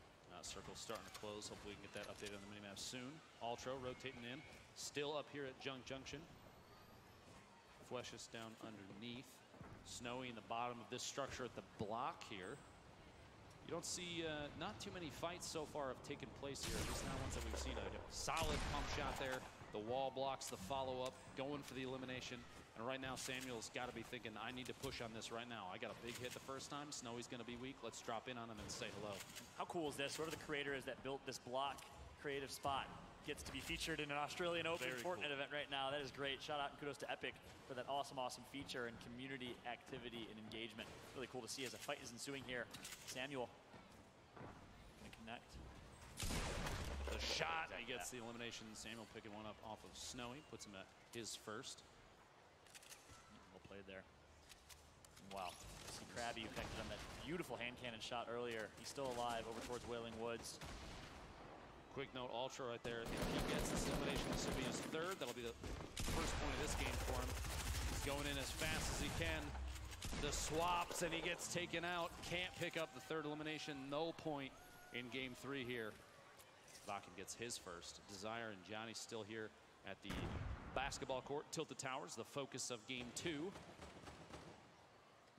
Circle's starting to close. Hopefully we can get that updated on the minimap soon. Ultra rotating in. Still up here at Junk Junction. Flesh is down underneath. Snowy in the bottom of this structure at the block here. You don't see, not too many fights so far have taken place here. At least not ones that we've seen. A solid pump shot there. The wall blocks the follow-up, going for the elimination. And right now, Samuel's got to be thinking, I need to push on this right now. I got a big hit the first time. Snowy's going to be weak. Let's drop in on him and say hello. How cool is this? Whoever the creator is that built this block creative spot gets to be featured in an Australian Open Fortnite event right now. That is great. Shout out and kudos to Epic for that awesome feature and community activity and engagement. Really cool to see as a fight is ensuing here. Samuel gonna connect. The shot, he gets the elimination. Samuel picking one up off of Snowy, puts him at his first. Well played there. Wow. See Krabby who connected on that beautiful hand cannon shot earlier. He's still alive over towards Wailing Woods. Quick note, Ultra right there. If he gets this elimination, this will be his third. That'll be the first point of this game for him. He's going in as fast as he can. the swaps, and he gets taken out. Can't pick up the third elimination. No point in game 3 here. Vakken gets his first. Desire and Johnny still here at the basketball court. Tilted Towers, the focus of game 2.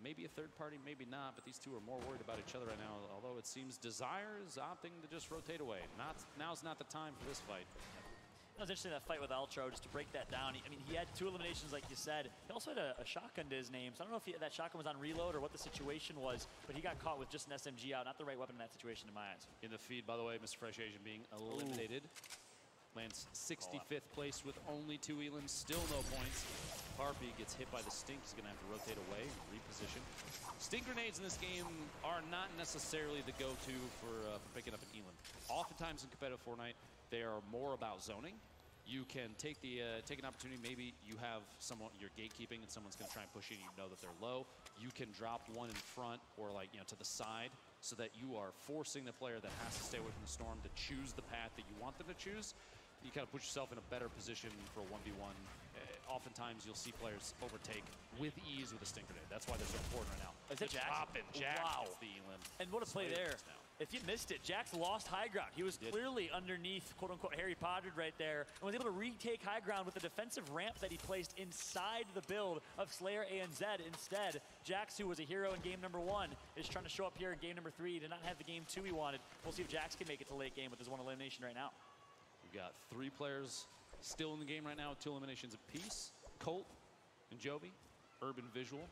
Maybe a third party, maybe not, but these two are more worried about each other right now, although it seems Desire is opting to just rotate away. Now's not the time for this fight. That was interesting, that fight with Altro, just to break that down. I mean, he had 2 eliminations, like you said. He also had a shotgun to his name, so I don't know if that shotgun was on reload or what the situation was, but he got caught with just an SMG out. Not the right weapon in that situation in my eyes. In the feed, by the way, Mr. Fresh Asian being eliminated. Ooh. Lands 65th place with only 2 elims, still no points. Harpy gets hit by the stink. He's going to have to rotate away and reposition. Stink grenades in this game are not necessarily the go-to for picking up an elim. Oftentimes in competitive Fortnite, they are more about zoning. You can take an opportunity. Maybe you have someone you're gatekeeping and someone's going to try and push you, and you know that they're low. You can drop one in front or to the side, so that you are forcing the player that has to stay away from the storm to choose the path that you want them to choose. You kind of put yourself in a better position for a 1v1. Oftentimes you'll see players overtake with ease with a stink grenade. That's why they're so important right now. Is it Jax? Jax wow. gets the elim. And what a play there. If you missed it, Jax lost high ground. He was clearly underneath, quote-unquote, Harry Pottered right there, and was able to retake high ground with the defensive ramp that he placed inside the build of Slayer ANZ. Instead, Jax, who was a hero in game number 1, is trying to show up here in game number 3. He did not have the game 2 he wanted. We'll see if Jax can make it to late game with his 1 elimination right now. We've got 3 players still in the game right now with 2 eliminations apiece. Colt and Jovi, Urban Visual.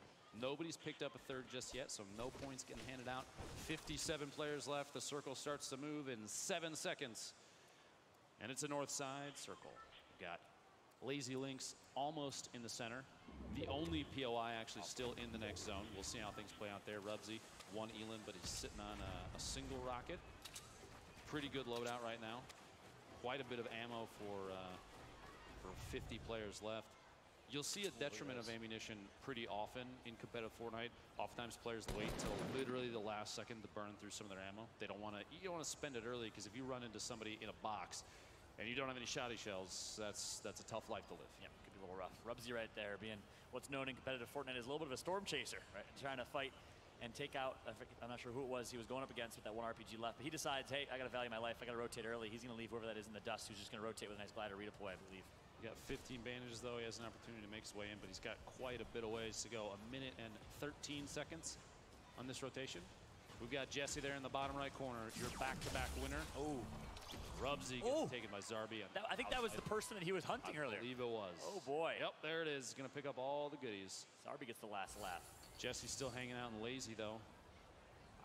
Nobody's picked up a third just yet, so no points getting handed out. 57 players left. The circle starts to move in 7 seconds. And it's a north side circle. We've got Lazy Lynx almost in the center. The only POI actually still in the next zone. We'll see how things play out there. Rubsy, 1 elim, but he's sitting on a single rocket. Pretty good loadout right now. Quite a bit of ammo for 50 players left. You'll see a detriment of ammunition pretty often in competitive Fortnite. Oftentimes players wait till literally the last second to burn through some of their ammo. You don't want to spend it early, because if you run into somebody in a box and you don't have any shotty shells, that's a tough life to live. Yeah, could be a little rough. Rubsy right there, being what's known in competitive Fortnite as a little bit of a storm chaser, right? Trying to fight and take out, I'm not sure who it was he was going up against with that 1 RPG left, but he decides, hey, I got to value my life. I got to rotate early. He's going to leave whoever that is in the dust, who's just going to rotate with a nice glider redeploy, I believe. He got 15 bandages, though. He has an opportunity to make his way in, but he's got quite a bit of ways to go. 1 minute and 13 seconds on this rotation. We've got Jesse there in the bottom right corner, your back-to-back winner. Oh, Rubsy gets taken by Zarbi. I think that was the person that he was hunting earlier. I believe it was. Oh, boy. Yep, there it is. Going to pick up all the goodies. Zarbi gets the last laugh. Jesse's still hanging out in Lazy, though.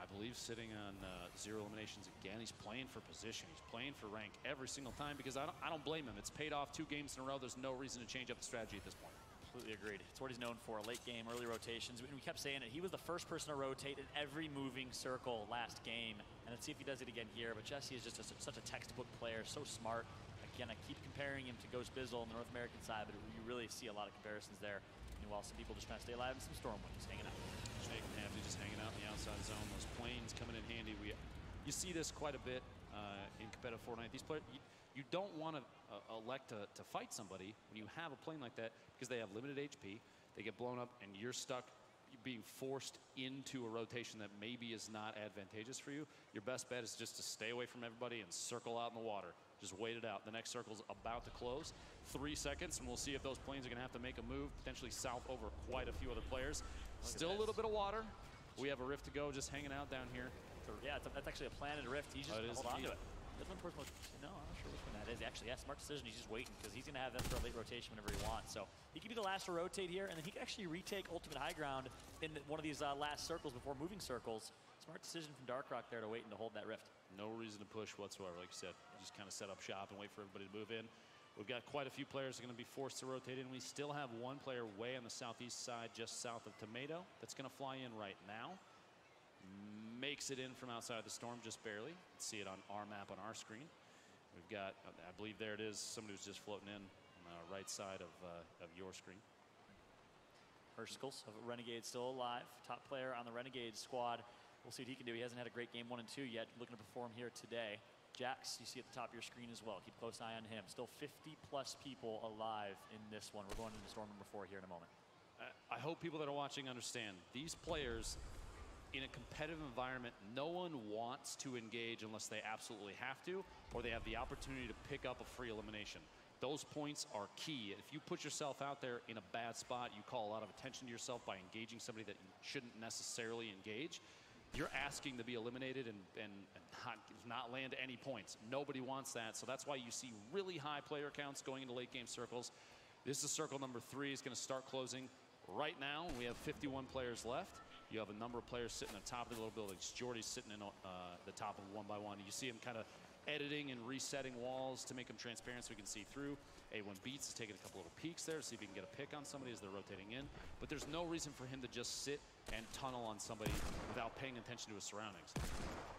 I believe sitting on 0 eliminations again. He's playing for position. He's playing for rank every single time, because I don't blame him. It's paid off 2 games in a row. There's no reason to change up the strategy at this point. Completely agreed. It's what he's known for, late game, early rotations. And we kept saying it. He was the first person to rotate in every moving circle last game. And let's see if he does it again here. But Jesse is just such a textbook player, so smart. Again, I keep comparing him to Ghost Bizzle on the North American side, but you really see a lot of comparisons there. While some people just trying to stay alive and some Stormwings hanging out. Jake and Hadley just hanging out in the outside zone. Those planes coming in handy. You see this quite a bit in competitive Fortnite. These players, you don't want to elect to fight somebody when you have a plane like that, because they have limited HP. They get blown up, and you're stuck being forced into a rotation that maybe is not advantageous for you. Your best bet is just to stay away from everybody and circle out in the water. Just wait it out. The next circle's about to close. 3 seconds, and we'll see if those planes are going to have to make a move, potentially south over quite a few other players. Still a little bit of water. We have a rift to go, just hanging out down here. Yeah, that's actually a planted rift. He's just hold on to it. No, I'm not sure which one that is. Actually, yeah, smart decision. He's just waiting, because he's going to have that for a late rotation whenever he wants. So he can be the last to rotate here, and then he can actually retake ultimate high ground in one of these last circles before moving circles. Smart decision from Darkrock there to wait and to hold that rift. No reason to push whatsoever, like you said. Just kind of set up shop and wait for everybody to move in. We've got quite a few players that are going to be forced to rotate in. We still have 1 player way on the southeast side, just south of Tomato, that's going to fly in right now. Makes it in from outside the storm, just barely. Let's see it on our map on our screen. We've got, I believe there it is, somebody who's just floating in on the right side of your screen. Hershkels of Renegade still alive. Top player on the Renegade squad. We'll see what he can do. He hasn't had a great game 1 and 2 yet. Looking to perform here today. Jax, you see at the top of your screen as well. Keep a close eye on him. Still 50+ people alive in this one. We're going into storm number 4 here in a moment. I hope people that are watching understand these players in a competitive environment, no one wants to engage unless they absolutely have to, or they have the opportunity to pick up a free elimination. Those points are key. If you put yourself out there in a bad spot, you call a lot of attention to yourself by engaging somebody that you shouldn't necessarily engage, you're asking to be eliminated and not land any points. Nobody wants that, so that's why you see really high player counts going into late game circles. This is circle number 3. It's going to start closing right now. We have 51 players left. You have a number of players sitting at the top of the little buildings. Jordy's sitting in the top of one by one. You see him kind of editing and resetting walls to make them transparent so we can see through. A1 Beats is taking a couple little peeks there, see if he can get a pick on somebody as they're rotating in. But there's no reason for him to just sit and tunnel on somebody without paying attention to his surroundings.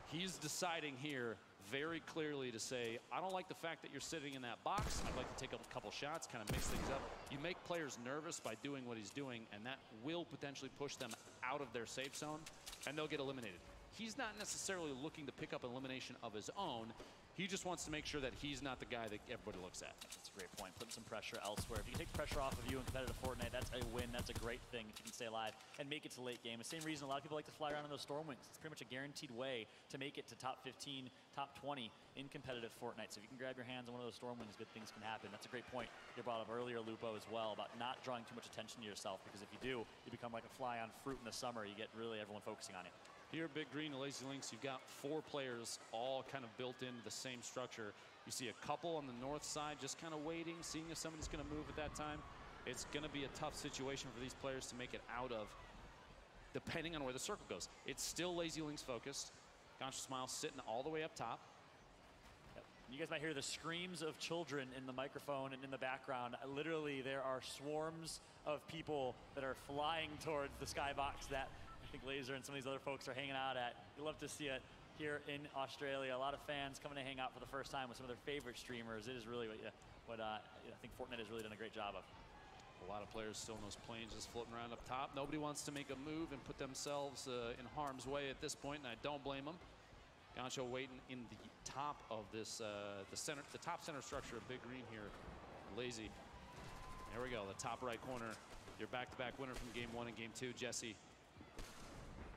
He's deciding here very clearly to say, I don't like the fact that you're sitting in that box. I'd like to take a couple shots, kind of mix things up. You make players nervous by doing what he's doing, and that will potentially push them out of their safe zone, and they'll get eliminated. He's not necessarily looking to pick up an elimination of his own. He just wants to make sure that he's not the guy that everybody looks at. That's a great point. Put some pressure elsewhere. If you can take pressure off of you in competitive Fortnite, that's a win. That's a great thing if you can stay alive and make it to late game. The same reason a lot of people like to fly around in those Stormwings. It's pretty much a guaranteed way to make it to top 15, top 20 in competitive Fortnite. So if you can grab your hands on one of those Stormwings, good things can happen. That's a great point you brought up earlier, Lupo, as well, about not drawing too much attention to yourself, because if you do, you become like a fly on fruit in the summer. You get really everyone focusing on it. Here, Big Green and Lazy Links, you've got 4 players all kind of built into the same structure. You see a couple on the north side just kind of waiting, seeing if somebody's going to move at that time. It's going to be a tough situation for these players to make it out of, depending on where the circle goes. It's still Lazy Links focused. Conscious Smile sitting all the way up top. Yep. You guys might hear the screams of children in the microphone and in the background. Literally, there are swarms of people that are flying towards the skybox that I think Laser and some of these other folks are hanging out at. You love to see it here in Australia. A lot of fans coming to hang out for the first time with some of their favorite streamers. It is really what I think Fortnite has really done a great job of. A lot of players still in those planes just floating around up top. Nobody wants to make a move and put themselves in harm's way at this point, and I don't blame them. Gancho waiting in the top of this, the top center structure of Big Green here. Lazy. There we go, the top right corner. Your back-to-back winner from game 1 and game 2, Jesse.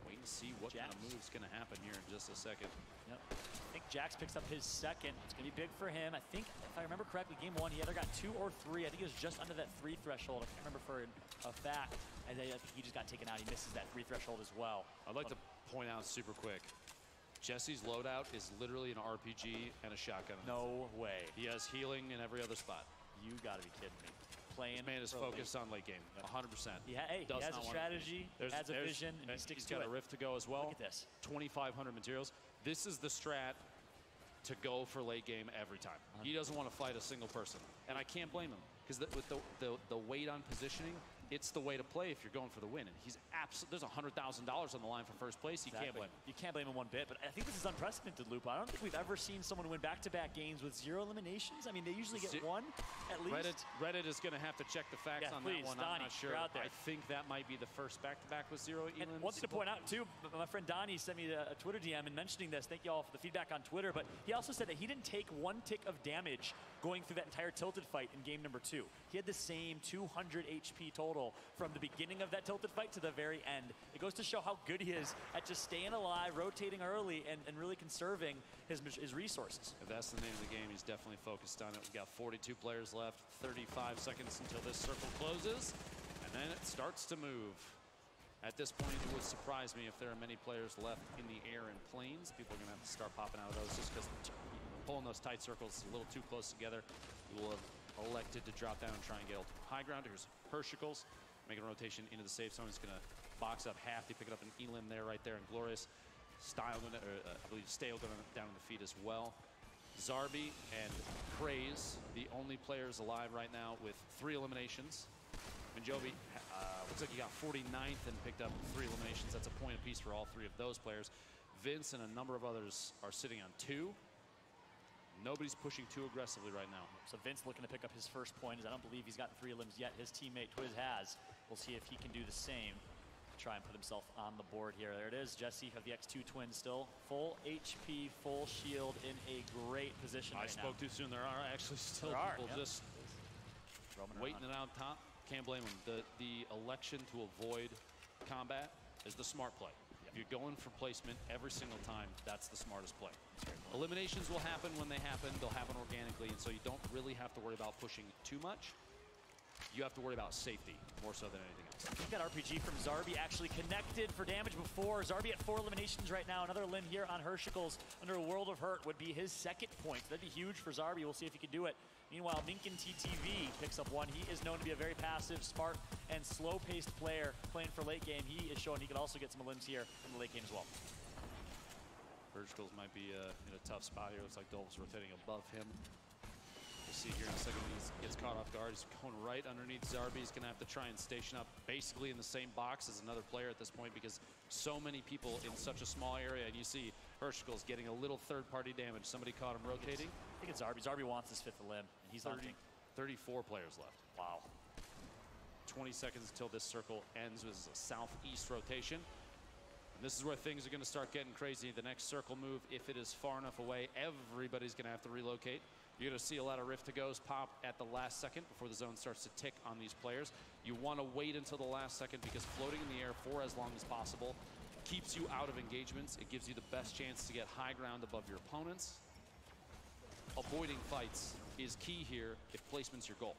Waiting to see what kind of move's going to happen here in just a second. Yep. I think Jax picks up his second. It's going to be big for him. I think, if I remember correctly, game 1, he either got 2 or 3. I think he was just under that 3 threshold. I can't remember for a fact. And I think he just got taken out. He misses that 3 threshold as well. I'd like to point out super quick. Jesse's loadout is literally an RPG and a shotgun. No way. He has healing in every other spot. You got to be kidding me. This man is focused on late game, 100%. He has a strategy, has a vision, and he sticks to it. He's got a rift to go as well. Look at this. 2,500 materials. This is the strat to go for late game every time. He doesn't want to fight a single person, and I can't blame him, because with the weight on positioning, it's the way to play if you're going for the win. And he's there's $100,000 on the line for first place. You can't blame him. You can't blame him one bit, but I think this is unprecedented, Lupo. I don't think we've ever seen someone win back-to-back games with 0 eliminations. I mean, they usually get 1 at least. Reddit is going to have to check the facts on that one. Donnie, I'm not sure. Out there. I think that might be the first back-to-back with 0 eliminations. And one thing to point out, too, my friend Donnie sent me a Twitter DM and mentioning this. Thank you all for the feedback on Twitter, but he also said that he didn't take 1 tick of damage going through that entire tilted fight in game number 2. He had the same 200 HP total from the beginning of that tilted fight to the very end. It goes to show how good he is at just staying alive, rotating early, and really conserving his resources. If that's the name of the game, he's definitely focused on it. We've got 42 players left, 35 seconds until this circle closes, and then it starts to move. At this point, it would surprise me if there are many players left in the air and planes. People are going to have to start popping out of those just because pulling those tight circles is a little too close together. We will have elected to drop down and try and get high ground. Here's Hershicles making a rotation into the safe zone. He's going to box up half. He pick it up an Elim there, right there, and Glorious. Style, I believe Stale going down on the feet as well. Zarbi and Craze, the only players alive right now with 3 eliminations. Minjobi looks like he got 49th and picked up 3 eliminations. That's a point apiece for all 3 of those players. Vince and a number of others are sitting on 2. Nobody's pushing too aggressively right now. So Vince looking to pick up his first point. I don't believe he's gotten 3 limbs yet. His teammate Twiz has. We'll see if he can do the same to try and put himself on the board here. There it is. Jesse of the X2 twins still full HP, full shield, in a great position right now. I spoke too soon. There are actually still people just waiting it out top. Can't blame him. The election to avoid combat is the smart play. If you're going for placement every single time, that's the smartest play. Eliminations will happen when they happen. They'll happen organically, and so you don't really have to worry about pushing too much. You have to worry about safety more so than anything else. I think that RPG from Zarbi actually connected for damage before. Zarbi at 4 eliminations right now. Another limb here on Hershicles under a World of Hurt would be his second point. That'd be huge for Zarbi. We'll see if he can do it. Meanwhile, Minkin TTV picks up one. He is known to be a very passive, smart, and slow-paced player playing for late game. He is showing he can also get some limbs here in the late game as well. Hershicles might be in a tough spot here. Looks like Dolph's rotating above him. We'll see here in a second when he gets caught off guard. He's going right underneath Zarbi. He's going to have to try and station up basically in the same box as another player at this point because so many people in such a small area. And you see Hershicles getting a little third-party damage. Somebody caught him rotating. I think it's Zarbi. Zarbi wants his 5th limb, and he's 34 players left. Wow. 20 seconds until this circle ends with a southeast rotation. And this is where things are going to start getting crazy. The next circle move, if it is far enough away, everybody's going to have to relocate. You're going to see a lot of rift to goes pop at the last second before the zone starts to tick on these players. You want to wait until the last second because floating in the air for as long as possible keeps you out of engagements. It gives you the best chance to get high ground above your opponents. Avoiding fights is key here if placement's your goal.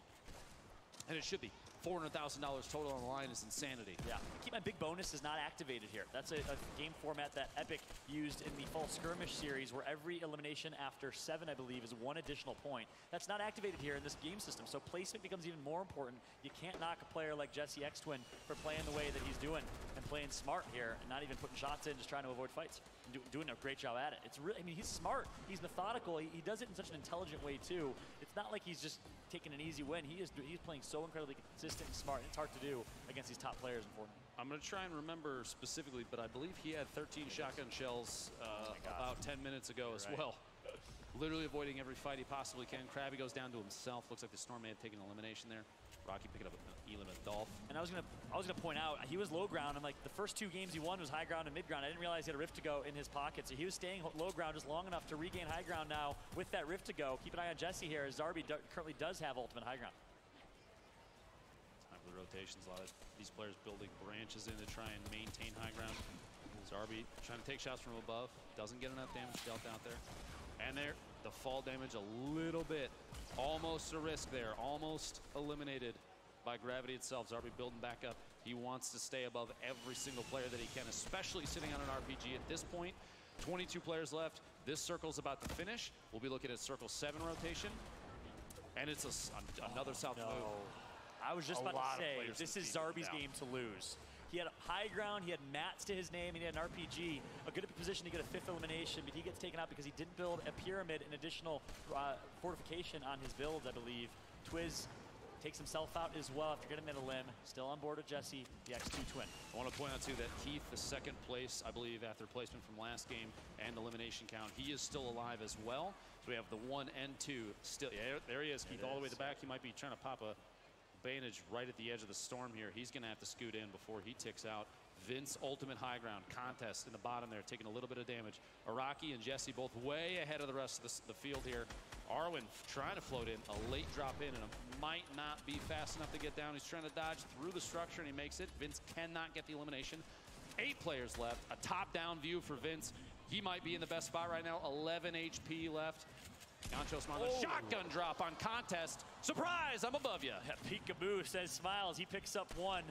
And it should be. $400,000 total on the line is insanity. Yeah, Keep My Big Bonus is not activated here. That's a game format that Epic used in the Fall Skirmish series where every elimination after 7, I believe, is 1 additional point. That's not activated here in this game system, so placement becomes even more important. You can't knock a player like Jesse X-Twin for playing the way that he's doing and playing smart here and not even putting shots in, just trying to avoid fights. And doing a great job at it. It's really, I mean, he's smart. He's methodical. He does it in such an intelligent way, too. It's not like he's just taking an easy win. He's playing so incredibly consistent and smart. It's hard to do against these top players in Fortnite. I'm going to try and remember specifically, but I believe he had 13 shotgun shells about 10 minutes ago as well. Literally avoiding every fight he possibly can. Krabby goes down to himself. Looks like the Storm may have taken an elimination there. Rocky picking up an Elim and Dolph. And I was gonna point out, he was low ground, and like the first 2 games he won was high ground and mid ground. I didn't realize he had a rift to go in his pocket, so he was staying low ground just long enough to regain high ground now with that rift to go. Keep an eye on Jesse here, as Zarbi currently does have ultimate high ground. Time for the rotations. A lot of these players building branches in to try and maintain high ground. Zarbi trying to take shots from above. Doesn't get enough damage dealt out there. And there, the fall damage a little bit. Almost a risk there. Almost eliminated by gravity itself. Zarbi building back up. He wants to stay above every single player that he can, especially sitting on an RPG at this point. 22 players left. This circle's about to finish. We'll be looking at circle 7 rotation. And it's another south move. I was just about to say, this is Zarbi's game to lose. He had high ground, he had mats to his name, and he had an RPG. A good position to get a 5th elimination, but he gets taken out because he didn't build a pyramid and additional fortification on his builds, I believe. Twiz takes himself out as well after getting that a limb. Still on board with Jesse, the X2 twin. I want to point out, too, that Keith, the 2nd place, I believe, after placement from last game and elimination count, he is still alive as well. So we have the 1 and 2 still. Yeah, there he is, Keith, all the way to the back. He might be trying to pop a bandage right at the edge of the storm here. He's going to have to scoot in before he ticks out. Vince, ultimate high ground. Contest in the bottom there, taking a little bit of damage. Araki and Jesse both way ahead of the rest of the field here. Arwen trying to float in, a late drop in, and it might not be fast enough to get down. He's trying to dodge through the structure, and he makes it. Vince cannot get the elimination. 8 players left. A top-down view for Vince. He might be in the best spot right now. 11 HP left. Gancho Smiles, shotgun drop on Contest. Surprise, I'm above you. Yeah, peekaboo, says Smiles. He picks up 1.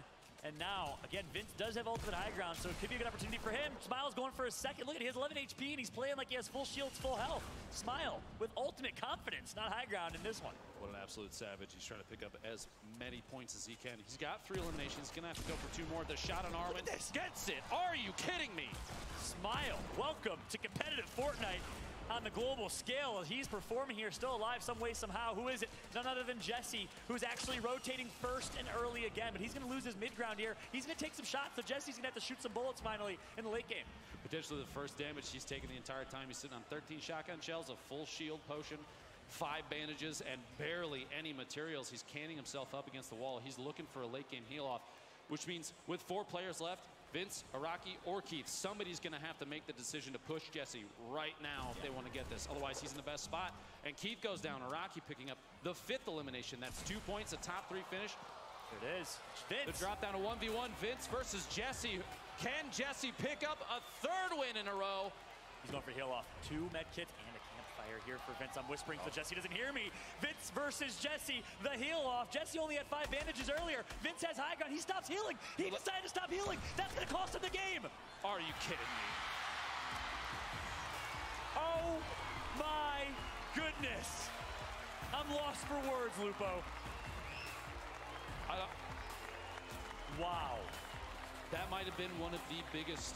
And now, again, Vince does have ultimate high ground, so it could be a good opportunity for him. Smiles going for a second. Look at it, he has 11 HP, and he's playing like he has full shields, full health. Smile with ultimate confidence, not high ground in this one. What an absolute savage. He's trying to pick up as many points as he can. He's got 3 eliminations. He's going to have to go for 2 more. The shot on Arwen gets it. Are you kidding me? Smile, welcome to competitive Fortnite on the global scale as he's performing here, still alive some way, somehow. Who is it? None other than Jesse, who's actually rotating first and early again, but he's going to lose his mid-ground here. He's going to take some shots, so Jesse's going to have to shoot some bullets finally in the late game. Potentially the first damage he's taken the entire time. He's sitting on 13 shotgun shells, a full shield potion, 5 bandages, and barely any materials. He's canning himself up against the wall. He's looking for a late game heal-off, which means with 4 players left, Vince, Araki, or Keith, somebody's going to have to make the decision to push Jesse right now if they want to get this. Otherwise, he's in the best spot. And Keith goes down. Araki picking up the 5th elimination. That's 2 points, a top 3 finish. There it is. Vince. The drop down to 1v1. Vince versus Jesse. Can Jesse pick up a third win in a row? He's going for heal off. 2 med kits and a campfire here for Vince. I'm whispering so Jesse doesn't hear me. Vince versus Jesse. The heal off. Jesse only had 5 bandages earlier. Vince has high ground. He stops healing. He decided to stop healing. That's going to cost him the game. Are you kidding me? Oh my goodness. I'm lost for words, Lupo. Wow. That might have been one of the biggest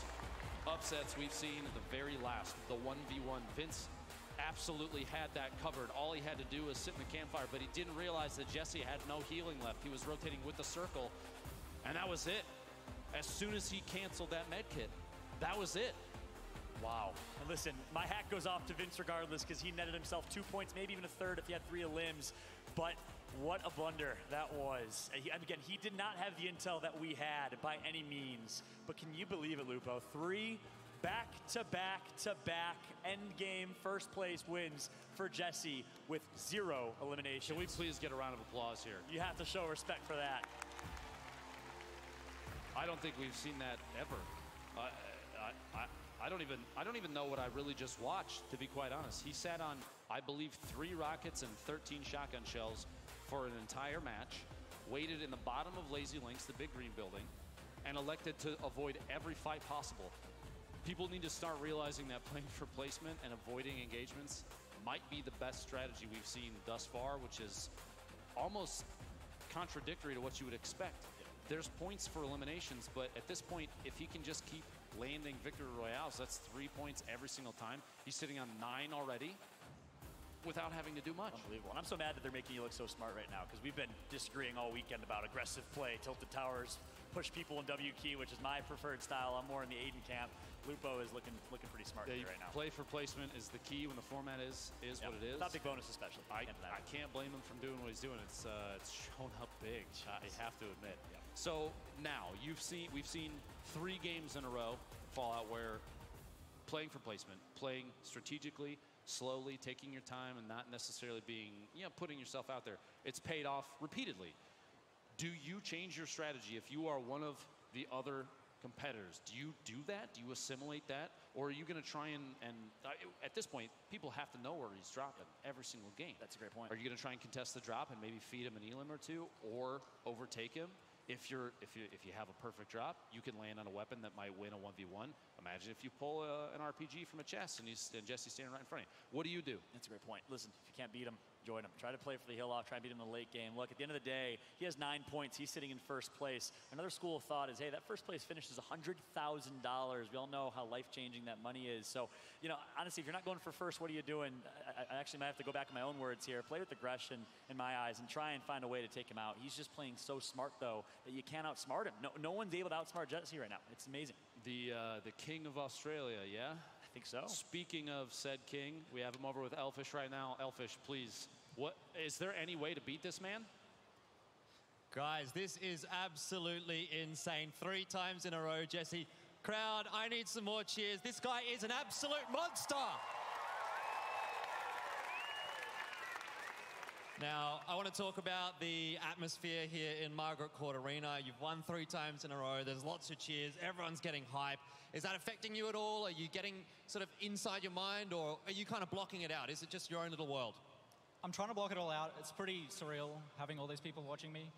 upsets we've seen at the very last, the 1v1. Vince absolutely had that covered. All he had to do was sit in the campfire, but he didn't realize that Jesse had no healing left. He was rotating with the circle, and that was it. As soon as he canceled that med kit, that was it. Wow. And listen, my hat goes off to Vince regardless because he netted himself 2 points, maybe even a third if he had 3 limbs. But what a blunder that was. Again, he did not have the intel that we had by any means. But can you believe it, Lupo? 3 back-to-back-to-back endgame first place wins for Jesse with 0 eliminations. Can we please get a round of applause here? You have to show respect for that. I don't think we've seen that ever. I don't even know what I really just watched, to be quite honest. He sat on, I believe, 3 rockets and 13 shotgun shells for an entire match, waited in the bottom of Lazy Links, the big green building, and elected to avoid every fight possible. People need to start realizing that playing for placement and avoiding engagements might be the best strategy we've seen thus far, which is almost contradictory to what you would expect. There's points for eliminations, but at this point, if he can just keep landing victory royales, that's 3 points every single time. He's sitting on 9 already without having to do much. Unbelievable. And I'm so mad that they're making you look so smart right now because we've been disagreeing all weekend about aggressive play, tilted towers, push people in W key, which is my preferred style. I'm more in the Aiden camp. Lupo is looking pretty smart right now. Play for placement is the key when the format is what it is. Without big bonus especially. I can't blame him from doing what he's doing. It's shown up big. I have to admit. Yeah. So now we've seen 3 games in a row, Fallout, where playing for placement, playing strategically, slowly, taking your time, and not necessarily being, putting yourself out there. It's paid off repeatedly. Do you change your strategy if you are one of the other competitors? Do you do that? Do you assimilate that? Or are you going to try and at this point, people have to know where he's dropping every single game. That's a great point. Are you going to try and contest the drop and maybe feed him an elim or 2 or overtake him? If you have a perfect drop, you can land on a weapon that might win a 1v1. Imagine if you pull an RPG from a chest and Jesse's standing right in front of you. What do you do? That's a great point. Listen, if you can't beat him, join him. Try to play for the hill off, try and beat him in the late game. Look, at the end of the day, he has 9 points. He's sitting in first place. Another school of thought is, hey, that first place finish is $100,000. We all know how life-changing that money is. So, honestly, if you're not going for first, what are you doing? I actually might have to go back to my own words here. Play with aggression in my eyes and try and find a way to take him out. He's just playing so smart, though, that you can't outsmart him. No one's able to outsmart Jesse right now. It's amazing. The king of Australia, yeah? I think so. Speaking of said king, we have him over with Elfish right now. Elfish, please. Is there any way to beat this man? Guys, this is absolutely insane. 3 times in a row, Jesse. Crowd, I need some more cheers. This guy is an absolute monster. Now, I want to talk about the atmosphere here in Margaret Court Arena. You've won 3 times in a row. There's lots of cheers. Everyone's getting hype. Is that affecting you at all? Are you getting sort of inside your mind, or are you kind of blocking it out? Is it just your own little world? I'm trying to block it all out. It's pretty surreal having all these people watching me.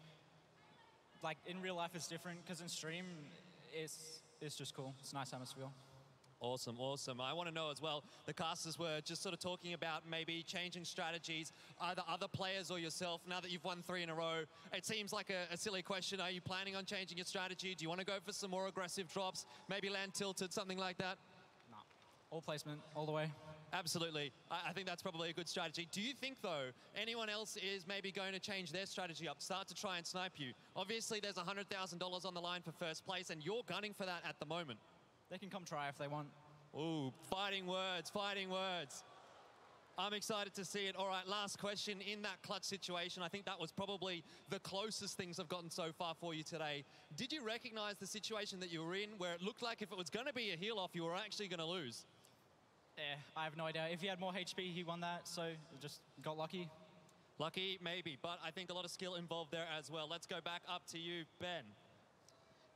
Like, in real life, it's different, because in stream, it's just cool. It's a nice atmosphere. Awesome, awesome. I want to know as well, the casters were just sort of talking about maybe changing strategies, either other players or yourself, now that you've won 3 in a row. It seems like a silly question. Are you planning on changing your strategy? Do you want to go for some more aggressive drops, maybe land tilted, something like that? No, all placement, all the way. Absolutely. I think that's probably a good strategy. Do you think, though, anyone else is maybe going to change their strategy up, start to try and snipe you? Obviously, there's $100,000 on the line for first place, and you're gunning for that at the moment. They can come try if they want. Ooh, fighting words, fighting words. I'm excited to see it. All right, last question. In that clutch situation, I think that was probably the closest things I've gotten so far for you today. Did you recognize the situation that you were in, where it looked like if it was going to be a heal-off, you were actually going to lose? Yeah, I have no idea. If he had more HP, he won that, so just got lucky. Lucky, maybe, but I think a lot of skill involved there as well. Let's go back up to you, Ben.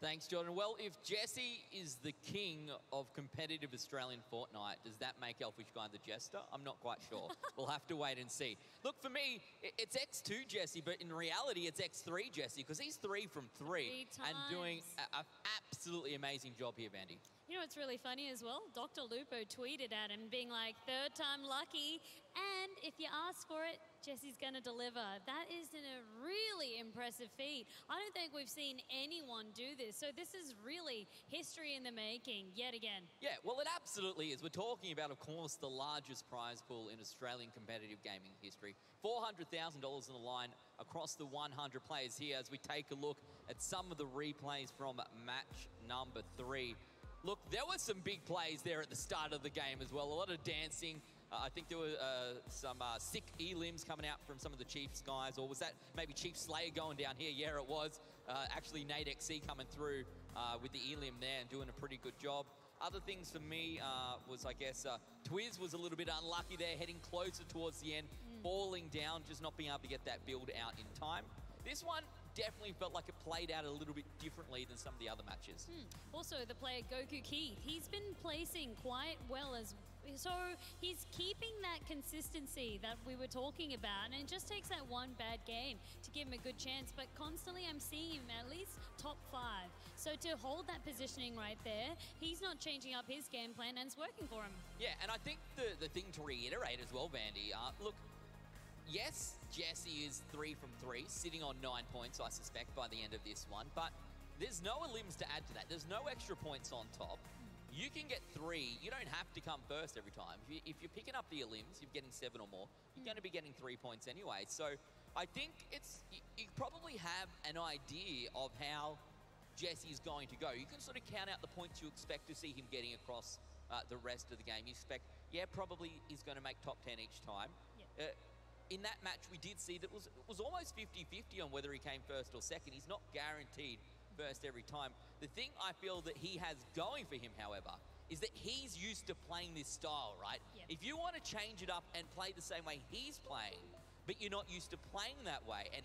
Thanks, Jordan. Well, if Jesse is the king of competitive Australian Fortnite, does that make Elfish Guy the jester? I'm not quite sure. We'll have to wait and see. Look, for me, it's X2 Jesse, but in reality, it's X3 Jesse, because he's 3 from 3 and doing an absolutely amazing job here, Vandy. You know what's really funny as well? Dr. Lupo tweeted at him being like, third time lucky, and if you ask for it, Jesse's going to deliver. That is a really impressive feat. I don't think we've seen anyone do this, so this is really history in the making, yet again. Yeah, well, it absolutely is. We're talking about, of course, the largest prize pool in Australian competitive gaming history. $400,000 on the line across the 100 players here as we take a look at some of the replays from match number 3. Look, there were some big plays there at the start of the game as well. A lot of dancing. I think there were some sick E-limbs coming out from some of the Chiefs guys. Or was that maybe Chief Slayer going down here? Yeah, it was. Actually, Nate XC coming through with the E-limb there and doing a pretty good job. Other things for me was, I guess, Twiz was a little bit unlucky there, heading closer towards the end, falling down, just not being able to get that build out in time. This one definitely felt like it played out a little bit differently than some of the other matches. Also, the player Goku Keith, he's been placing quite well as so he's keeping that consistency that we were talking about, and it just takes that one bad game to give him a good chance, but constantly I'm seeing him at least top 5. So to hold that positioning right there, he's not changing up his game plan and it's working for him. Yeah, and I think the thing to reiterate as well, Vandy, look, yes, Jesse is 3 from 3, sitting on 9 points, I suspect, by the end of this one, but there's no limbs to add to that. There's no extra points on top. You can get 3. You don't have to come first every time. If you're picking up the limbs, you're getting 7 or more, you're going to be getting 3 points anyway. So I think you probably have an idea of how Jesse is going to go. You can sort of count out the points you expect to see him getting across the rest of the game. You expect, yeah, probably he's going to make top 10 each time. Yeah. In that match, we did see that it was almost 50-50 on whether he came first or second. He's not guaranteed first every time. The thing I feel that he has going for him, however, is that he's used to playing this style, right? Yep. If you want to change it up and play the same way he's playing, but you're not used to playing that way, and